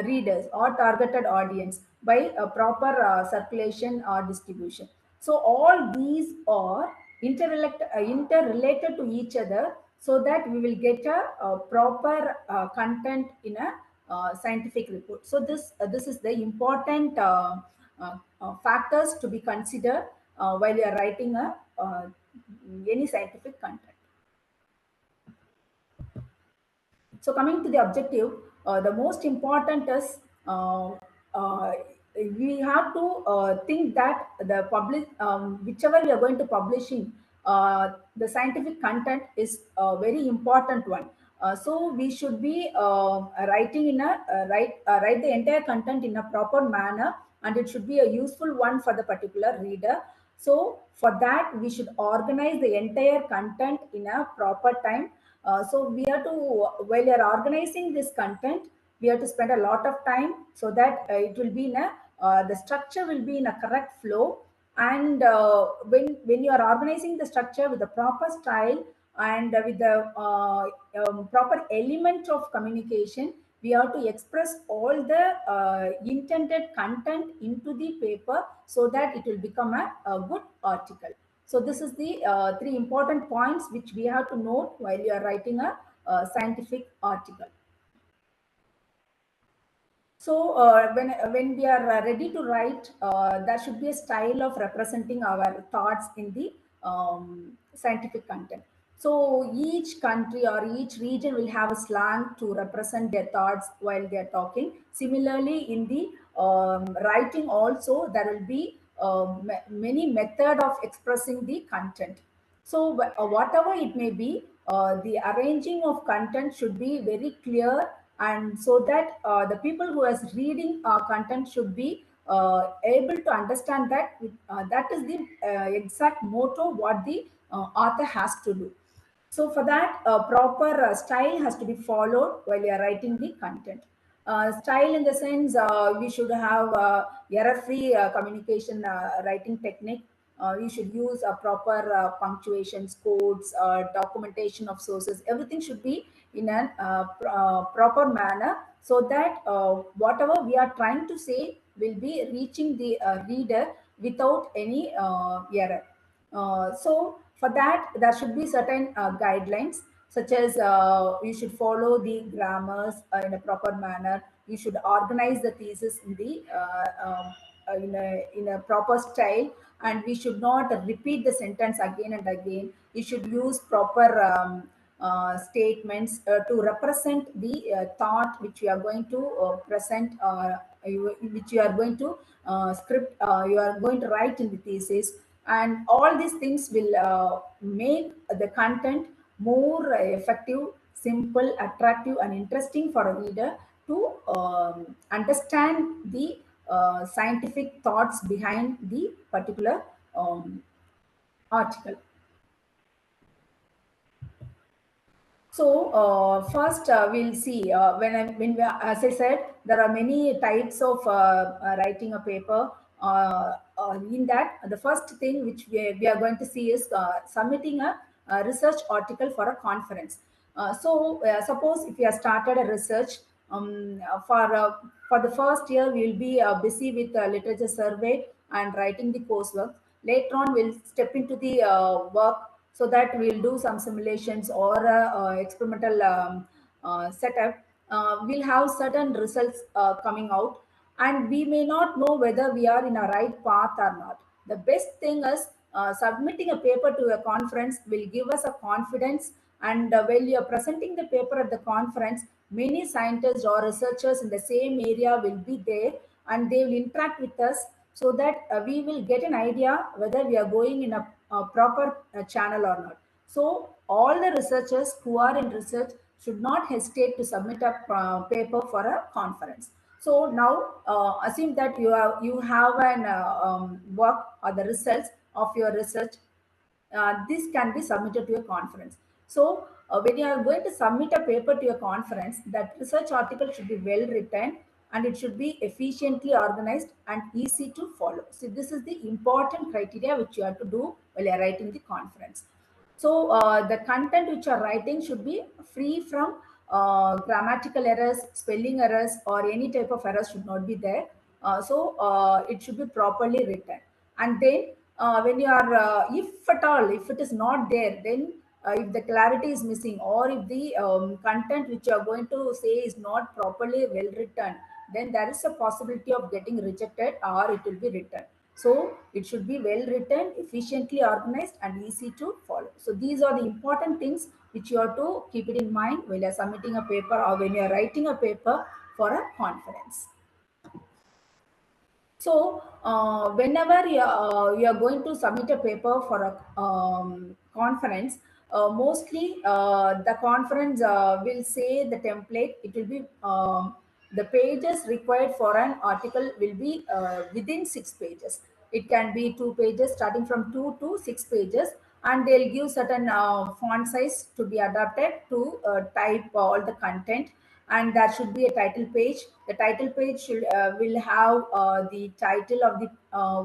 Speaker 6: readers or targeted audience by a proper circulation or distribution. So all these are interrelated to each other, so that we will get a proper content in a scientific report. So this is the important factors to be considered while you are writing any scientific content. So coming to the objective, the most important is we have to think that the public, whichever we are going to publishing, the scientific content is a very important one. So we should be writing in a write the entire content in a proper manner, and it should be a useful one for the particular reader. So for that, we should organize the entire content in a proper time. So we have to, while you are organizing this content, we have to spend a lot of time so that it will be in a, the structure will be in a correct flow. And when you are organizing the structure with the proper style and with the proper element of communication, we have to express all the intended content into the paper so that it will become a good article. So this is the 3 important points which we have to note while you are writing a scientific article. So when we are ready to write, there should be a style of representing our thoughts in the scientific content. So each country or each region will have a slang to represent their thoughts while they are talking. Similarly, in the writing also, there will be many method of expressing the content. So whatever it may be, the arranging of content should be very clear, and so that the people who is reading content should be able to understand that that is the exact motto what the author has to do. So for that, proper style has to be followed while you are writing the content. Style in the sense, we should have error-free communication writing technique. You should use a proper punctuations, codes, documentation of sources. Everything should be in a proper manner so that whatever we are trying to say will be reaching the reader without any error. So for that, there should be certain guidelines, such as you should follow the grammars in a proper manner. You should organize the thesis in the in a proper style, and we should not repeat the sentence again and again. You should use proper statements to represent the thought which you are going to present, which you are going to script, you are going to write in the thesis. And all these things will make the content more effective, simple, attractive, and interesting for a reader to understand the scientific thoughts behind the particular article. So first we'll see as I said, there are many types of writing a paper. In that, the first thing which we are going to see is submitting a research article for a conference. So suppose if you have started a research for the first year, we will be busy with literature survey and writing the coursework. Later on, we'll step into the work, so that we'll do some simulations or experimental setup. We'll have certain results coming out, and we may not know whether we are in a right path or not. The best thing is submitting a paper to a conference will give us a confidence, and while you're presenting the paper at the conference, many scientists or researchers in the same area will be there, and they will interact with us, so that we will get an idea whether we are going in a proper channel or not. So all the researchers who are in research should not hesitate to submit a paper for a conference. So now assume that you have an work or the results of your research. This can be submitted to a conference. So when you are going to submit a paper to a conference, that research article should be well written, and it should be efficiently organized and easy to follow. So this is the important criteria which you have to do while you are writing the conference. So the content which you are writing should be free from grammatical errors, spelling errors, or any type of errors should not be there. So it should be properly written. And then when you are, if at all, if it is not there, then if the clarity is missing, or if the content which you are going to say is not properly well written, then there is a possibility of getting rejected or it will be written. So it should be well written, efficiently organized, and easy to follow. So these are the important things which you have to keep it in mind when you are submitting a paper or when you are writing a paper for a conference. So whenever you are going to submit a paper for a conference, mostly the conference will say the template. It will be the pages required for an article will be within 6 pages. It can be 2 pages, starting from 2 to 6 pages, and they'll give certain font size to be adapted to type all the content. And there should be a title page. The title page should will have the title of the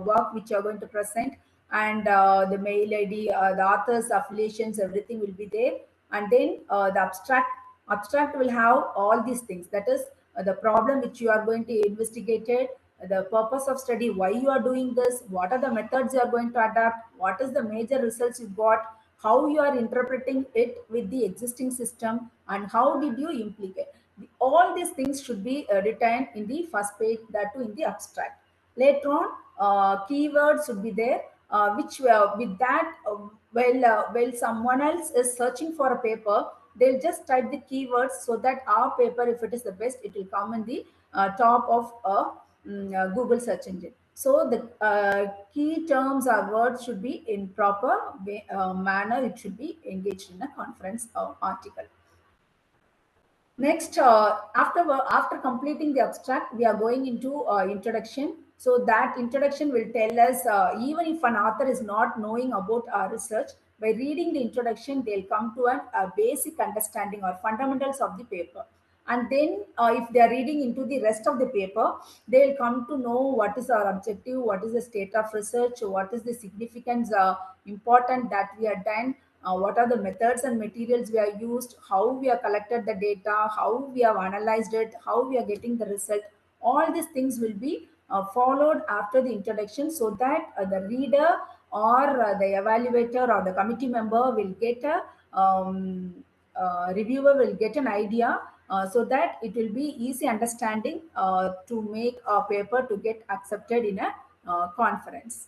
Speaker 6: work which you are going to present, and the mail ID, the author's affiliations, everything will be there. And then the abstract will have all these things. That is the problem which you are going to investigate it, the purpose of study, why you are doing this, what are the methods you are going to adapt, what is the major results you got, how you are interpreting it with the existing system, and how did you implicate. All these things should be written in the first page, that too in the abstract. Later on, keywords should be there, which with that, while someone else is searching for a paper, they'll just type the keywords, so that our paper, if it is the best, it will come in the top of a Google search engine. So the key terms or words should be in proper way, manner. It should be engaged in a conference article. Next, after completing the abstract, we are going into introduction. So that introduction will tell us, even if an author is not knowing about our research, by reading the introduction, they'll come to a basic understanding or fundamentals of the paper. And then if they are reading into the rest of the paper, they'll come to know what is our objective, what is the state of research, what is the significance important that we have done, what are the methods and materials we have used, how we have collected the data, how we have analyzed it, how we are getting the result. All these things will be followed after the introduction, so that the reader or the evaluator or the committee member will get a reviewer will get an idea, so that it will be easy understanding to make a paper to get accepted in a conference.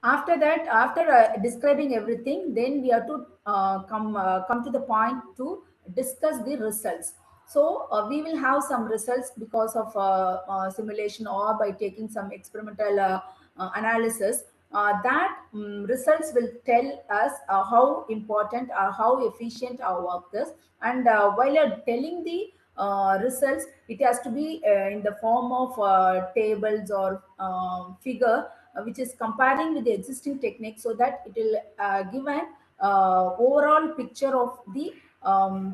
Speaker 6: After that, after describing everything, then we have to come to the point to discuss the results. So we will have some results because of simulation or by taking some experimental analysis. That results will tell us how important or how efficient our work is. And while you're telling the results, it has to be in the form of tables or figure, which is comparing with the existing technique, so that it will give an overall picture of the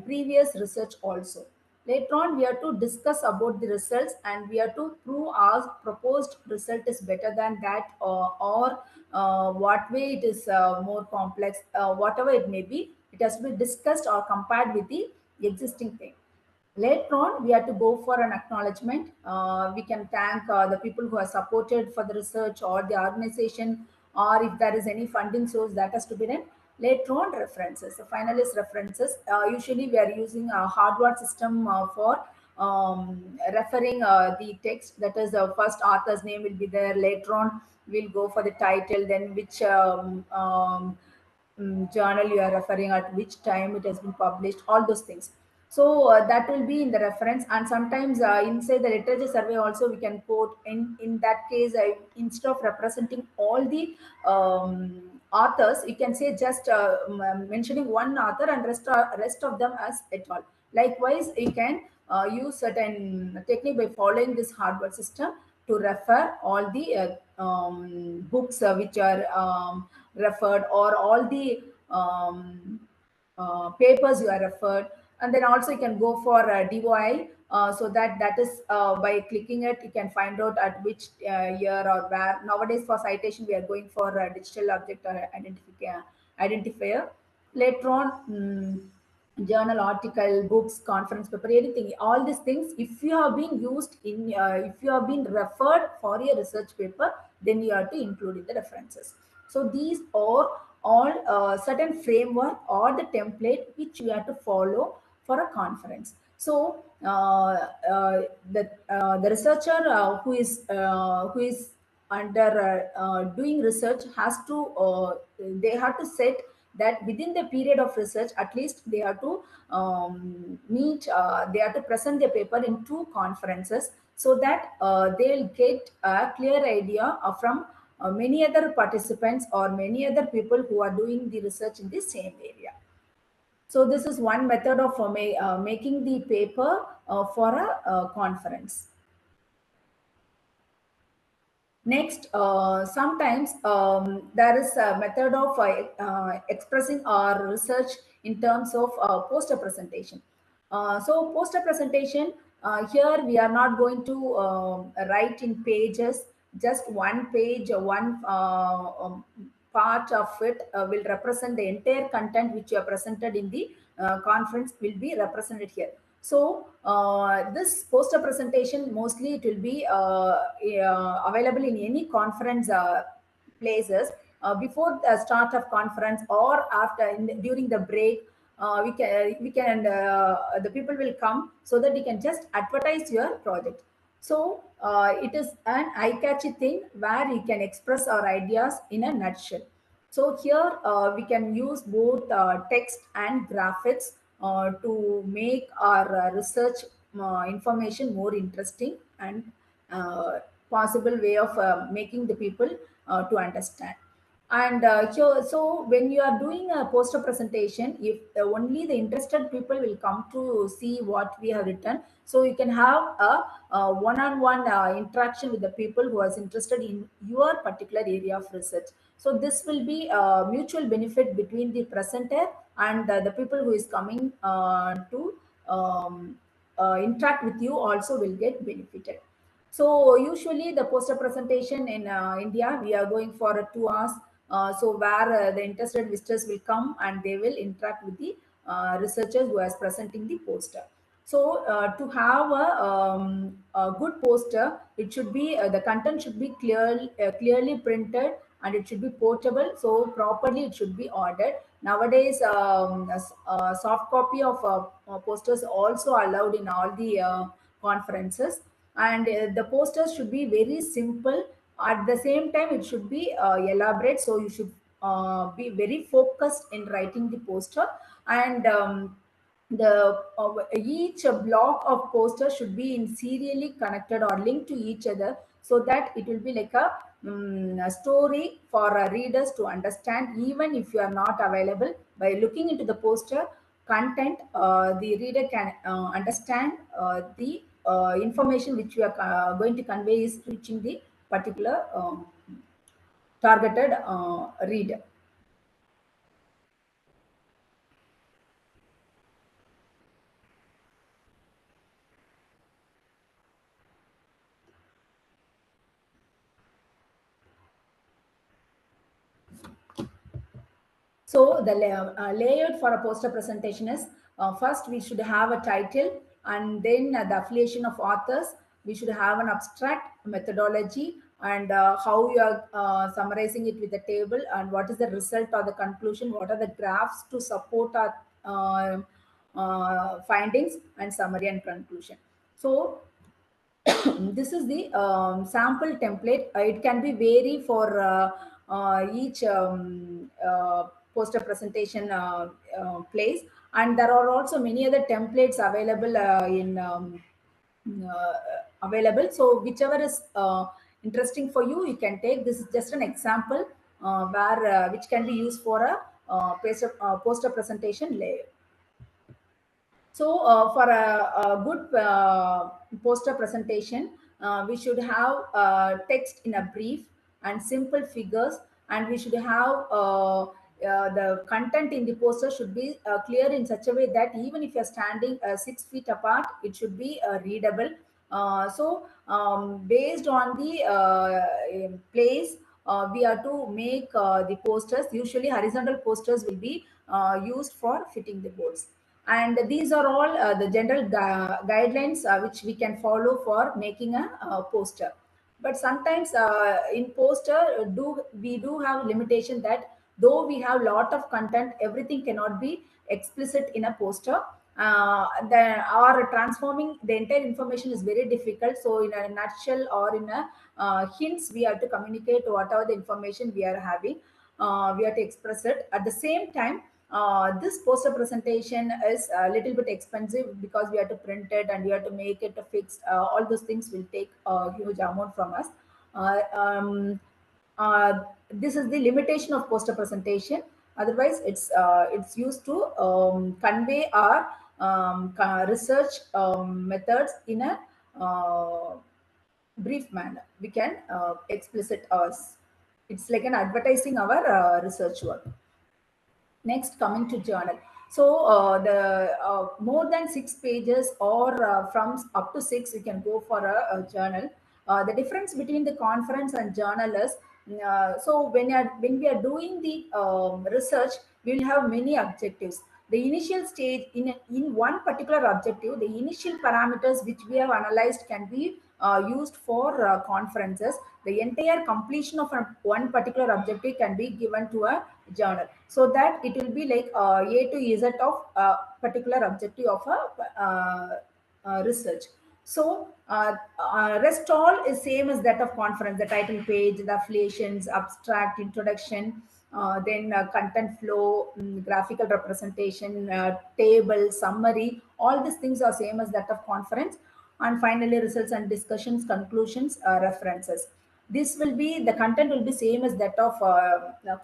Speaker 6: previous research also. Later on, we have to discuss about the results, and we have to prove our proposed result is better than that, or what way it is more complex, whatever it may be, it has to be discussed or compared with the existing thing. Later on, we have to go for an acknowledgement. We can thank the people who are supported for the research or the organization, or if there is any funding source that has to be done. Later on, references. The final is references. Usually, we are using a hardware system for referring the text. That is, the first author's name will be there. Later on, we'll go for the title, then which journal you are referring, at which time it has been published, all those things. So that will be in the reference. And sometimes inside the literature survey also we can quote. In that case, instead of representing all the authors, you can say just mentioning one author and rest of them as et al. Likewise, you can use certain technique by following this hardware system to refer all the books which are referred, or all the papers you are referred. And then also you can go for DOI, so that is by clicking it, you can find out at which year or where. Nowadays for citation, we are going for digital object identifier. Later on, journal article, books, conference paper, anything, all these things, if you have been used in, if you have been referred for your research paper, then you have to include in the references. So these are all certain framework or the template which you have to follow for a conference. So the researcher who is under doing research has to they have to set that within the period of research at least they have to they have to present their paper in 2 conferences, so that they'll get a clear idea from many other participants or many other people who are doing the research in the same area. So this is one method of making the paper for a conference. Next, sometimes there is a method of expressing our research in terms of poster presentation. So poster presentation, here we are not going to write in pages, just one page, one part of it will represent the entire content which you are presented in the conference will be represented here. So this poster presentation, mostly it will be available in any conference places before the start of conference or after during the break. We can the people will come so that we can just advertise your project. So it is an eye-catchy thing where you can express our ideas in a nutshell. So here we can use both text and graphics to make our research information more interesting and possible way of making the people to understand. And so when you are doing a poster presentation, if only the interested people will come to see what we have written, so you can have a one-on-one interaction with the people who are interested in your particular area of research. So this will be a mutual benefit between the presenter and the people who is coming to interact with you also will get benefited. So usually the poster presentation in India, we are going for 2 hours. So where the interested visitors will come and they will interact with the researchers who are presenting the poster. So to have a good poster, it should be the content should be clearly printed and it should be portable. So properly it should be ordered. Nowadays, a soft copy of posters also allowed in all the conferences, and the posters should be very simple. At the same time, it should be elaborate. So you should be very focused in writing the poster, and the each block of poster should be in serially connected or linked to each other, so that it will be like a story for readers to understand. Even if you are not available, by looking into the poster content, the reader can understand the information which we are going to convey is reaching the particular targeted reader. So the layout for a poster presentation is first we should have a title, and then the affiliation of authors. We should have an abstract methodology and how you are summarizing it with the table, and what is the result or the conclusion, what are the graphs to support our findings, and summary and conclusion. So this is the sample template. It can be vary for each poster presentation place, and there are also many other templates available available. So whichever is interesting for you, you can take. This is just an example where which can be used for a poster presentation layer. So for a good poster presentation, we should have text in a brief and simple figures, and we should have the content in the poster should be clear in such a way that even if you're standing 6 feet apart, it should be readable. So based on the place, we are to make the posters. Usually horizontal posters will be used for fitting the boards. And these are all the general guidelines which we can follow for making a poster. But sometimes in poster, we do have limitation that Though we have a lot of content, everything cannot be explicit in a poster. Or transforming the entire information is very difficult. So in a nutshell or in a hints, we have to communicate whatever the information we are having. We have to express it. At the same time, this poster presentation is a little bit expensive because we have to print it and we have to make it fixed. All those things will take a huge amount from us. Uh, um, this is the limitation of poster presentation. Otherwise, it's used to convey our research methods in a brief manner. We can explicit us. It's like an advertising our research work. Next, coming to journal. So the more than 6 pages or from up to 6, you can go for a journal. The difference between the conference and journal is, so when we are doing the research, we will have many objectives. The initial stage in one particular objective, the initial parameters which we have analyzed can be used for conferences. The entire completion of one particular objective can be given to a journal, so that it will be like A to Z of a particular objective of a research. So rest all is same as that of conference: the title page, the affiliations, abstract, introduction, then content flow, graphical representation, table, summary. All these things are same as that of conference. And finally, results and discussions, conclusions, references. This will be, the content will be same as that of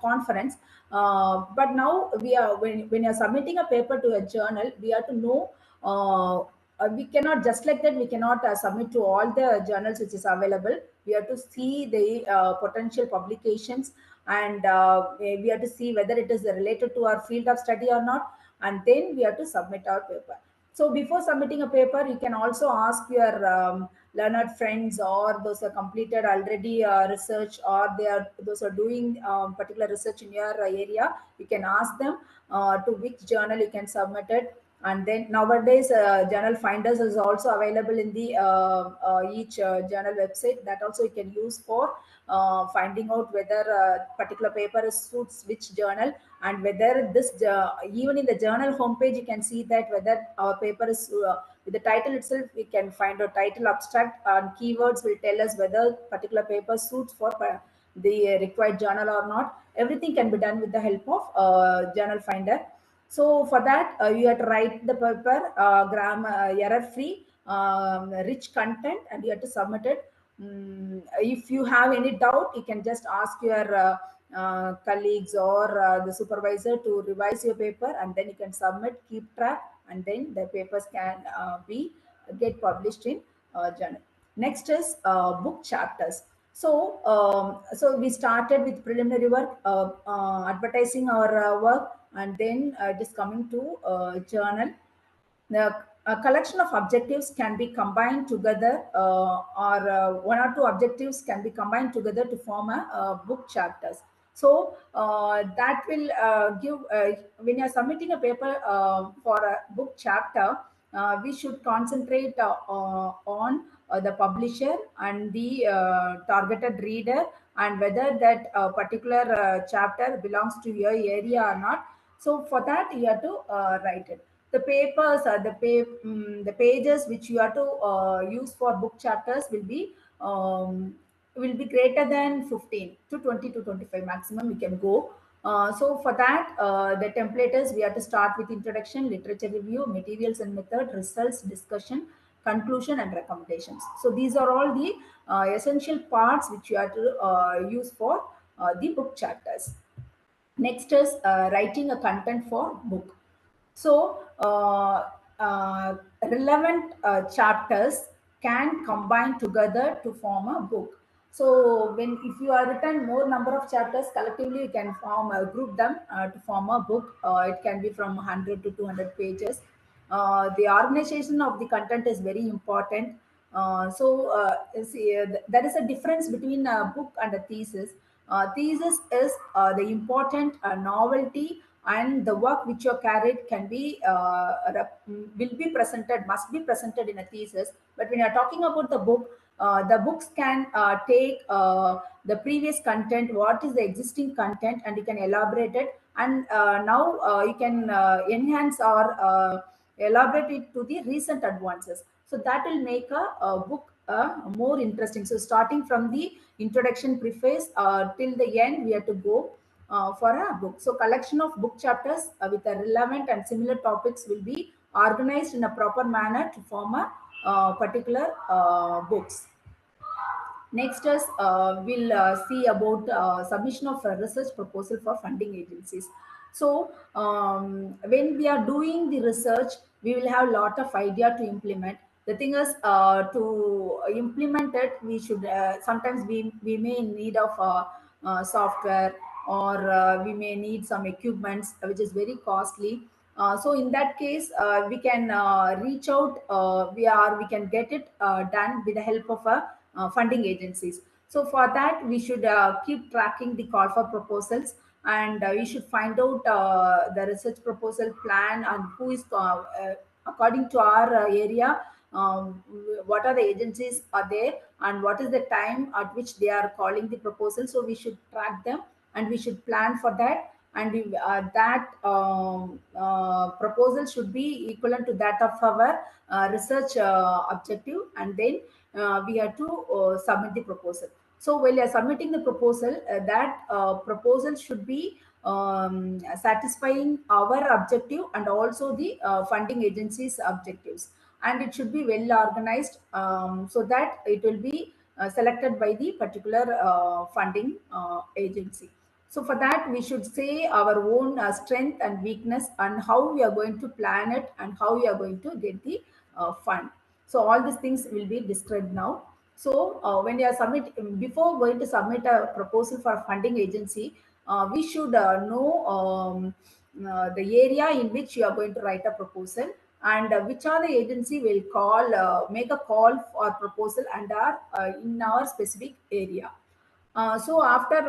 Speaker 6: conference. But now we are, when you're submitting a paper to a journal, we have to know, we cannot just like that, we cannot submit to all the journals which is available. We have to see the potential publications, and we have to see whether it is related to our field of study or not, and then we have to submit our paper. So before submitting a paper, you can also ask your learned friends, or those are completed already research, or those are doing particular research in your area. You can ask them to which journal you can submit it. And then nowadays, journal finders is also available in the each journal website. That also you can use for finding out whether a particular paper suits which journal, and whether this even in the journal homepage you can see that whether our paper is with the title itself. We can find a title, abstract, and keywords will tell us whether particular paper suits for the required journal or not. Everything can be done with the help of journal finder. So for that, you have to write the paper grammar error free, rich content, and you have to submit it. If you have any doubt, you can just ask your colleagues or the supervisor to revise your paper, and then you can submit, keep track, and then the papers can be get published in journal. Next is book chapters. So we started with preliminary work, advertising our work, and then it is coming to journal. The collection of objectives can be combined together, or one or two objectives can be combined together to form a book chapters. So that will give, when you're submitting a paper for a book chapter, we should concentrate on the publisher and the targeted reader, and whether that particular chapter belongs to your area or not. So for that, you have to write it. The papers, the pages which you have to use for book chapters will be greater than 15 to 20 to 25 maximum we can go. So for that, the template is, we have to start with introduction, literature review, materials and method, results, discussion, conclusion, and recommendations. So these are all the essential parts which you have to use for the book chapters. Next is writing a content for book. So relevant chapters can combine together to form a book. So if you are written more number of chapters collectively, you can group them to form a book. It can be from 100 to 200 pages. The organization of the content is very important. There is a difference between a book and a thesis. Thesis is the important novelty, and the work which you carried can be will be presented, must be presented in a thesis. But when you are talking about the book, The books can take the previous content, what is the existing content, and you can elaborate it. And now you can enhance or elaborate it to the recent advances. So that will make a book more interesting. So starting from the introduction, preface till the end, we have to go for a book. So collection of book chapters with a relevant and similar topics will be organized in a proper manner to form a particular books. Next is we'll see about submission of a research proposal for funding agencies. So when we are doing the research, we will have a lot of idea to implement. The thing is to implement it, we should sometimes we may in need of software, or we may need some equipments which is very costly. So in that case, we can reach out. We can get it done with the help of a funding agencies. So for that, we should keep tracking the call for proposals, and we should find out the research proposal plan and who is according to our area. What are the agencies are there, and what is the time at which they are calling the proposal. So we should track them, and we should plan for that. And we, that proposal should be equivalent to that of our research objective, and then we have to submit the proposal. So while you are submitting the proposal, that proposal should be satisfying our objective and also the funding agency's objectives, and it should be well organized, so that it will be selected by the particular funding agency. So for that, we should say our own strength and weakness, and how we are going to plan it, and how we are going to get the fund. So all these things will be described now. So when you are before going to submit a proposal for a funding agency, we should know the area in which you are going to write a proposal, and which are the agency will call, make a call for proposal and are in our specific area. So after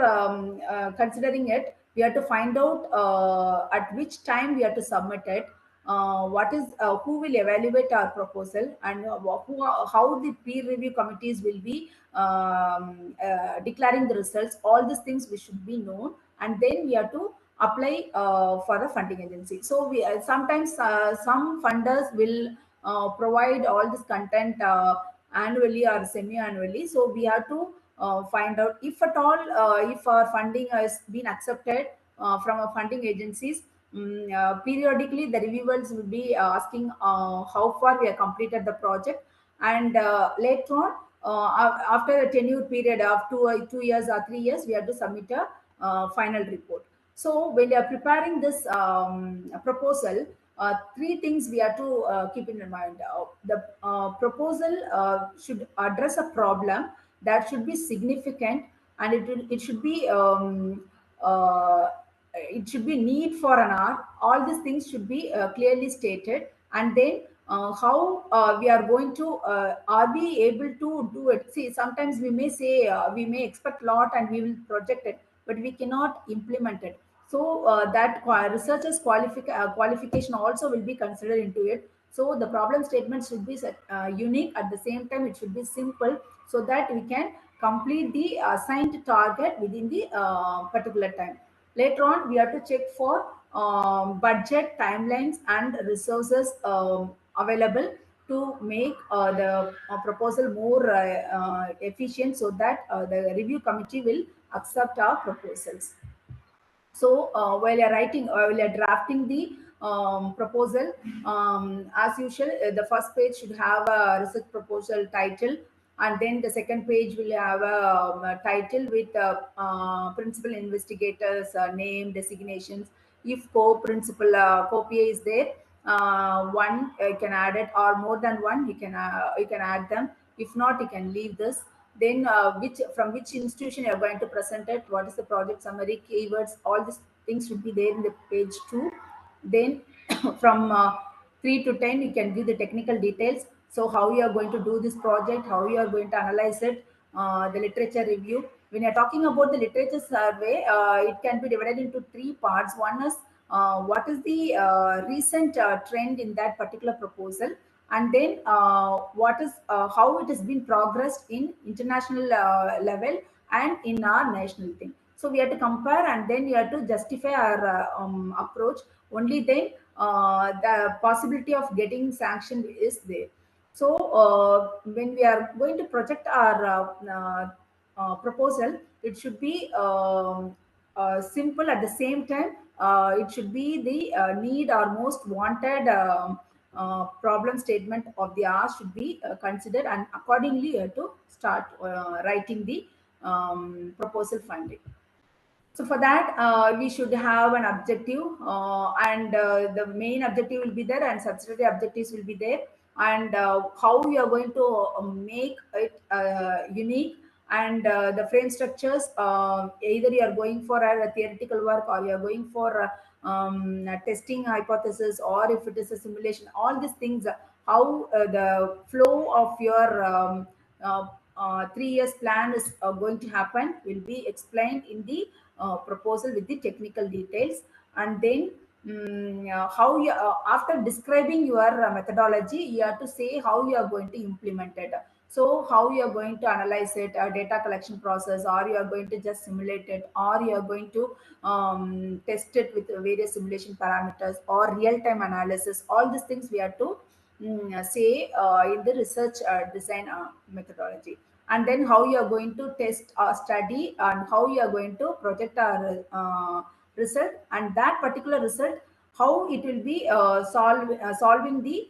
Speaker 6: considering it, we have to find out at which time we have to submit it, who will evaluate our proposal, and how the peer review committees will be declaring the results. All these things we should be known, and then we have to apply for the funding agency. So we sometimes some funders will provide all this content annually or semi-annually. So we have to find out if at all if our funding has been accepted from our funding agencies. Periodically the reviewers will be asking how far we have completed the project, and later on after a tenure period of 2 years or 3 years, we have to submit a final report. So when you are preparing this proposal, three things we have to keep in mind. The proposal should address a problem that should be significant, and it should be need for an hour. All these things should be clearly stated, and then how we are going to are we able to do it. See, sometimes we may say we may expect a lot and we will project it, but we cannot implement it. So that researchers qualification also will be considered into it. So the problem statement should be unique. At the same time, it should be simple, so that we can complete the assigned target within the particular time. Later on, we have to check for budget, timelines, and resources available to make the proposal more efficient, so that the review committee will accept our proposals. So while you're drafting the proposal, as usual, the first page should have a research proposal title, and then the second page will have a title with principal investigators name, designations. If co-principal co-PA is there, one you can add it, or more than one you can add them. If not, you can leave this. Then from which institution you're going to present it, what is the project summary, keywords, all these things should be there in the page 2. Then from 3 to 10 you can give the technical details. So how you are going to do this project, how you are going to analyze it, the literature review. When you're talking about the literature survey, it can be divided into 3 parts. One is what is the recent trend in that particular proposal, and then what is how it has been progressed in international level and in our national thing. So we have to compare, and then we have to justify our approach. Only then the possibility of getting sanctioned is there. So when we are going to project our proposal, it should be simple. At the same time, it should be the need or most wanted problem statement of the R should be considered, and accordingly you have to start writing the proposal funding. So for that, we should have an objective, and the main objective will be there, and subsidiary objectives will be there, and how we are going to make it unique, and the frame structures. Either you are going for a theoretical work, or you are going for a testing hypothesis, or if it is a simulation. All these things, how the flow of your 3 years plan is going to happen, will be explained in the proposal with the technical details. And then how you after describing your methodology, you have to say how you are going to implement it. So how you are going to analyze it, data collection process, or you are going to just simulate it, or you are going to test it with various simulation parameters, or real-time analysis. All these things we have to say in the research design methodology. And then how you are going to test or study, and how you are going to project our result, and that particular result, how it will be solving the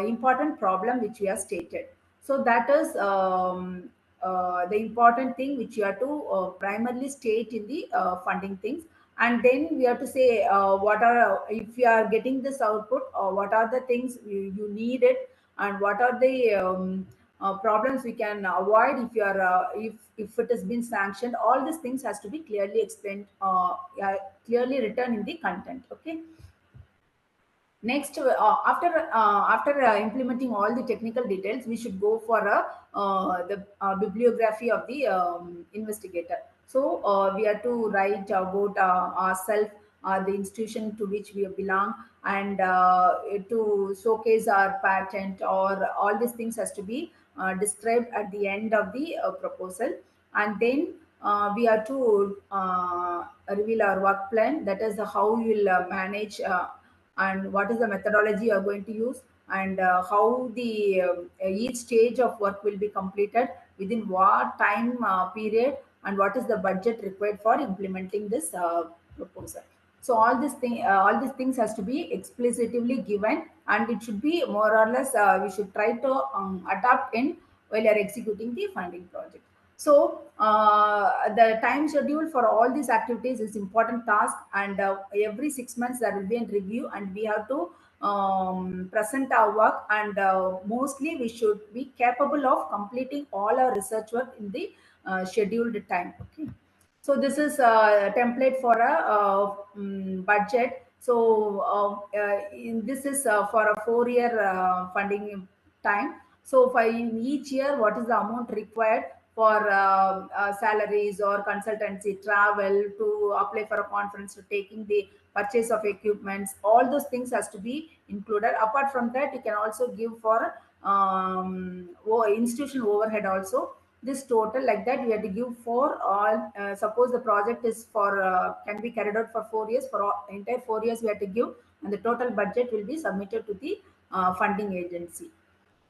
Speaker 6: important problem which we have stated. So that is the important thing which you have to primarily state in the funding things. And then we have to say what are, if you are getting this output, what are the things you need it, and what are the problems we can avoid if you are if it has been sanctioned. All these things has to be clearly explained, clearly written in the content. Okay. Next, after implementing all the technical details, we should go for the bibliography of the investigator. So we have to write about ourselves, the institution to which we belong, and to showcase our patent, or all these things has to be described at the end of the proposal. And then we have to reveal our work plan, that is how you will manage and what is the methodology you are going to use, and how the each stage of work will be completed within what time period, and what is the budget required for implementing this proposal. So all these things has to be explicitly given, and it should be more or less we should try to adapt in while you are executing the funding project. So the time schedule for all these activities is important task, and every 6 months there will be a review, and we have to present our work, and mostly we should be capable of completing all our research work in the scheduled time. Okay. So this is a template for a budget. So this is for a 4-year funding time. So for in each year, what is the amount required for salaries or consultancy, travel, to apply for a conference, to taking the purchase of equipments, all those things has to be included. Apart from that, you can also give for institutional overhead also. This total, like that, we have to give for all. Suppose the project is for can be carried out for 4 years. For all, entire 4 years, we have to give, and the total budget will be submitted to the funding agency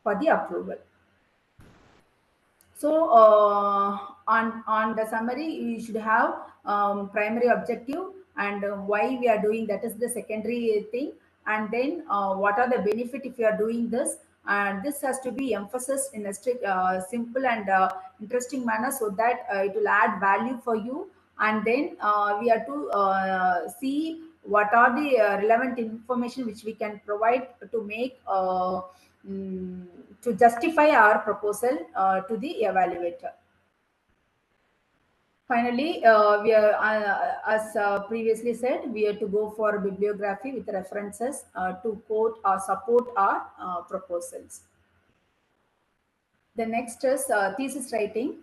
Speaker 6: for the approval. So on the summary, you should have primary objective, and why we are doing, that is the secondary thing. And then what are the benefit if you are doing this, and this has to be emphasized in a strict, simple and interesting manner, so that it will add value for you. And then we have to see what are the relevant information which we can provide to make to justify our proposal to the evaluator. Finally, we are, as previously said, we have to go for bibliography with references to quote or support our proposals. The next is thesis writing.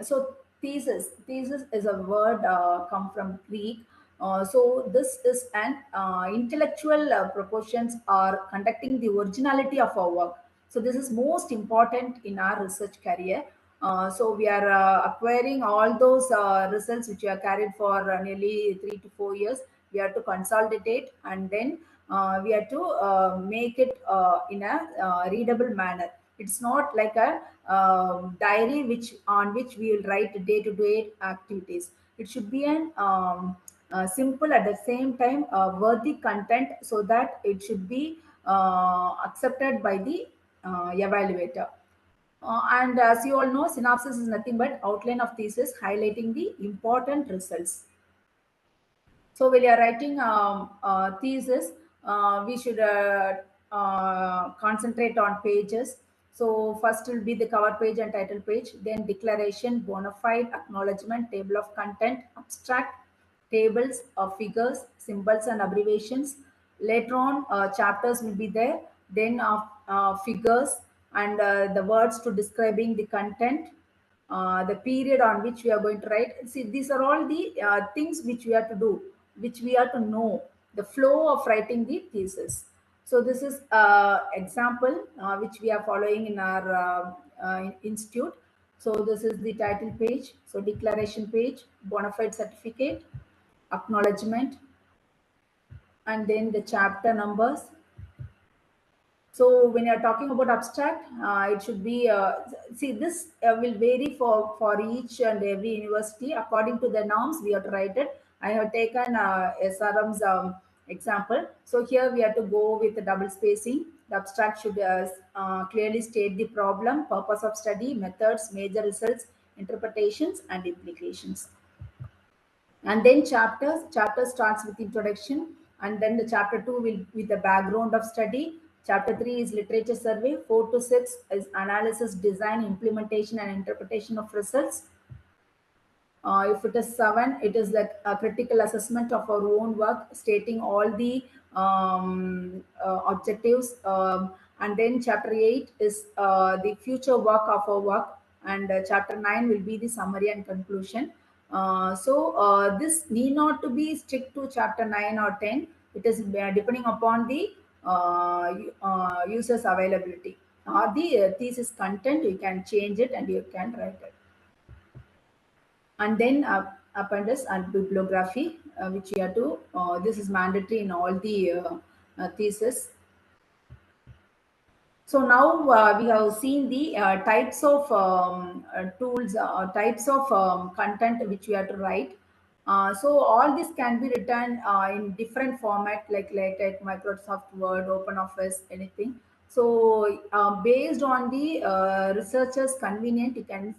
Speaker 6: So thesis is a word come from Greek, So this is an intellectual proportions are conducting the originality of our work. So this is most important in our research career. So we are acquiring all those results which we are carried for nearly 3 to 4 years. We have to consolidate, and then we have to make it in a readable manner. It's not like a diary on which we will write day-to-day activities. It should be an simple, at the same time worthy content, so that it should be accepted by the evaluator. And as you all know, synopsis is nothing but outline of thesis highlighting the important results. So when you are writing thesis, we should concentrate on pages. So first will be the cover page and title page, then declaration, bona fide, acknowledgement, table of content, abstract, tables of figures, symbols and abbreviations. Later on, chapters will be there, then figures and the words to describing the content, the period on which we are going to write. See, these are all the things which we have to do, which we have to know, the flow of writing the thesis. So this is example which we are following in our institute. So this is the title page, so declaration page, bona fide certificate, acknowledgement, and then the chapter numbers. So when you're talking about abstract, it should be, see, this will vary for each and every university. According to the norms, we have to write it. I have taken SRM's example. So here we have to go with the double spacing. The abstract should clearly state the problem, purpose of study, methods, major results, interpretations, and implications. And then chapter starts with introduction, and then the chapter 2 will with the background of study. Chapter 3 is literature survey. 4 to 6 is analysis, design, implementation, and interpretation of results. If it is 7, it is like a critical assessment of our own work, stating all the objectives. And then chapter 8 is the future work of our work, and chapter 9 will be the summary and conclusion. So this need not to be strict to chapter 9 or 10. It is depending upon the user's availability or the thesis content. You can change it and you can write it. And then appendix and bibliography, which you have to, this is mandatory in all the thesis. So now we have seen the types of tools, types of content which we have to write. So all this can be written in different format, like LaTeX, Microsoft Word, OpenOffice, anything. So based on the researcher's convenient, you can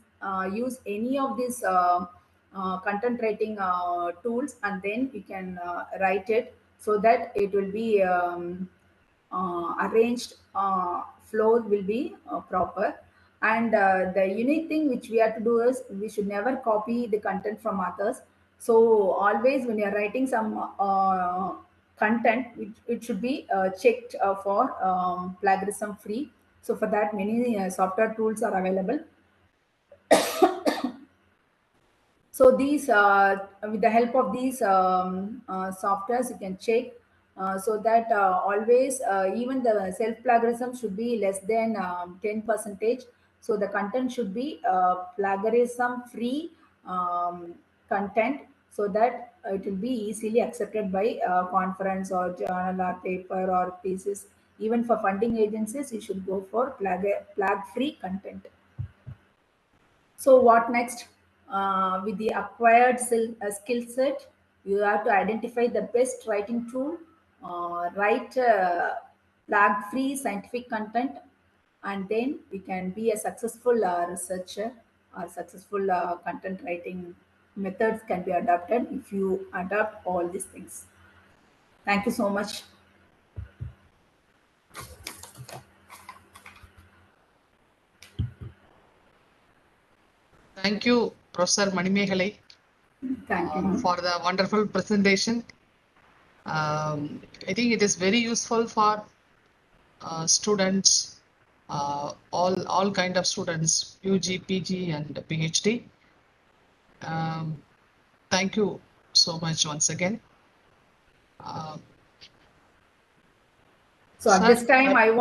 Speaker 6: use any of these content writing tools, and then you can write it so that it will be arranged flow will be proper. And the unique thing which we have to do is we should never copy the content from others. So always when you're writing some content, it should be checked for plagiarism free. So for that, many software tools are available. So these, with the help of these softwares, you can check so that always, even the self-plagiarism should be less than 10%. So the content should be plagiarism-free content, so that it will be easily accepted by conference or journal or paper or thesis. Even for funding agencies, you should go for flag-free content. So what next? With the acquired skill set, you have to identify the best writing tool, write flag-free scientific content, and then we can be a successful researcher or successful content writing methods can be adopted if you adopt all these things. Thank you so much.
Speaker 1: Thank you, Professor Manimehalai,
Speaker 6: Thank you.
Speaker 1: for the wonderful presentation. I think it is very useful for students, all kind of students, UG, PG, and PhD. Thank you so much once again.
Speaker 6: So at
Speaker 1: Sir,
Speaker 6: this time, I want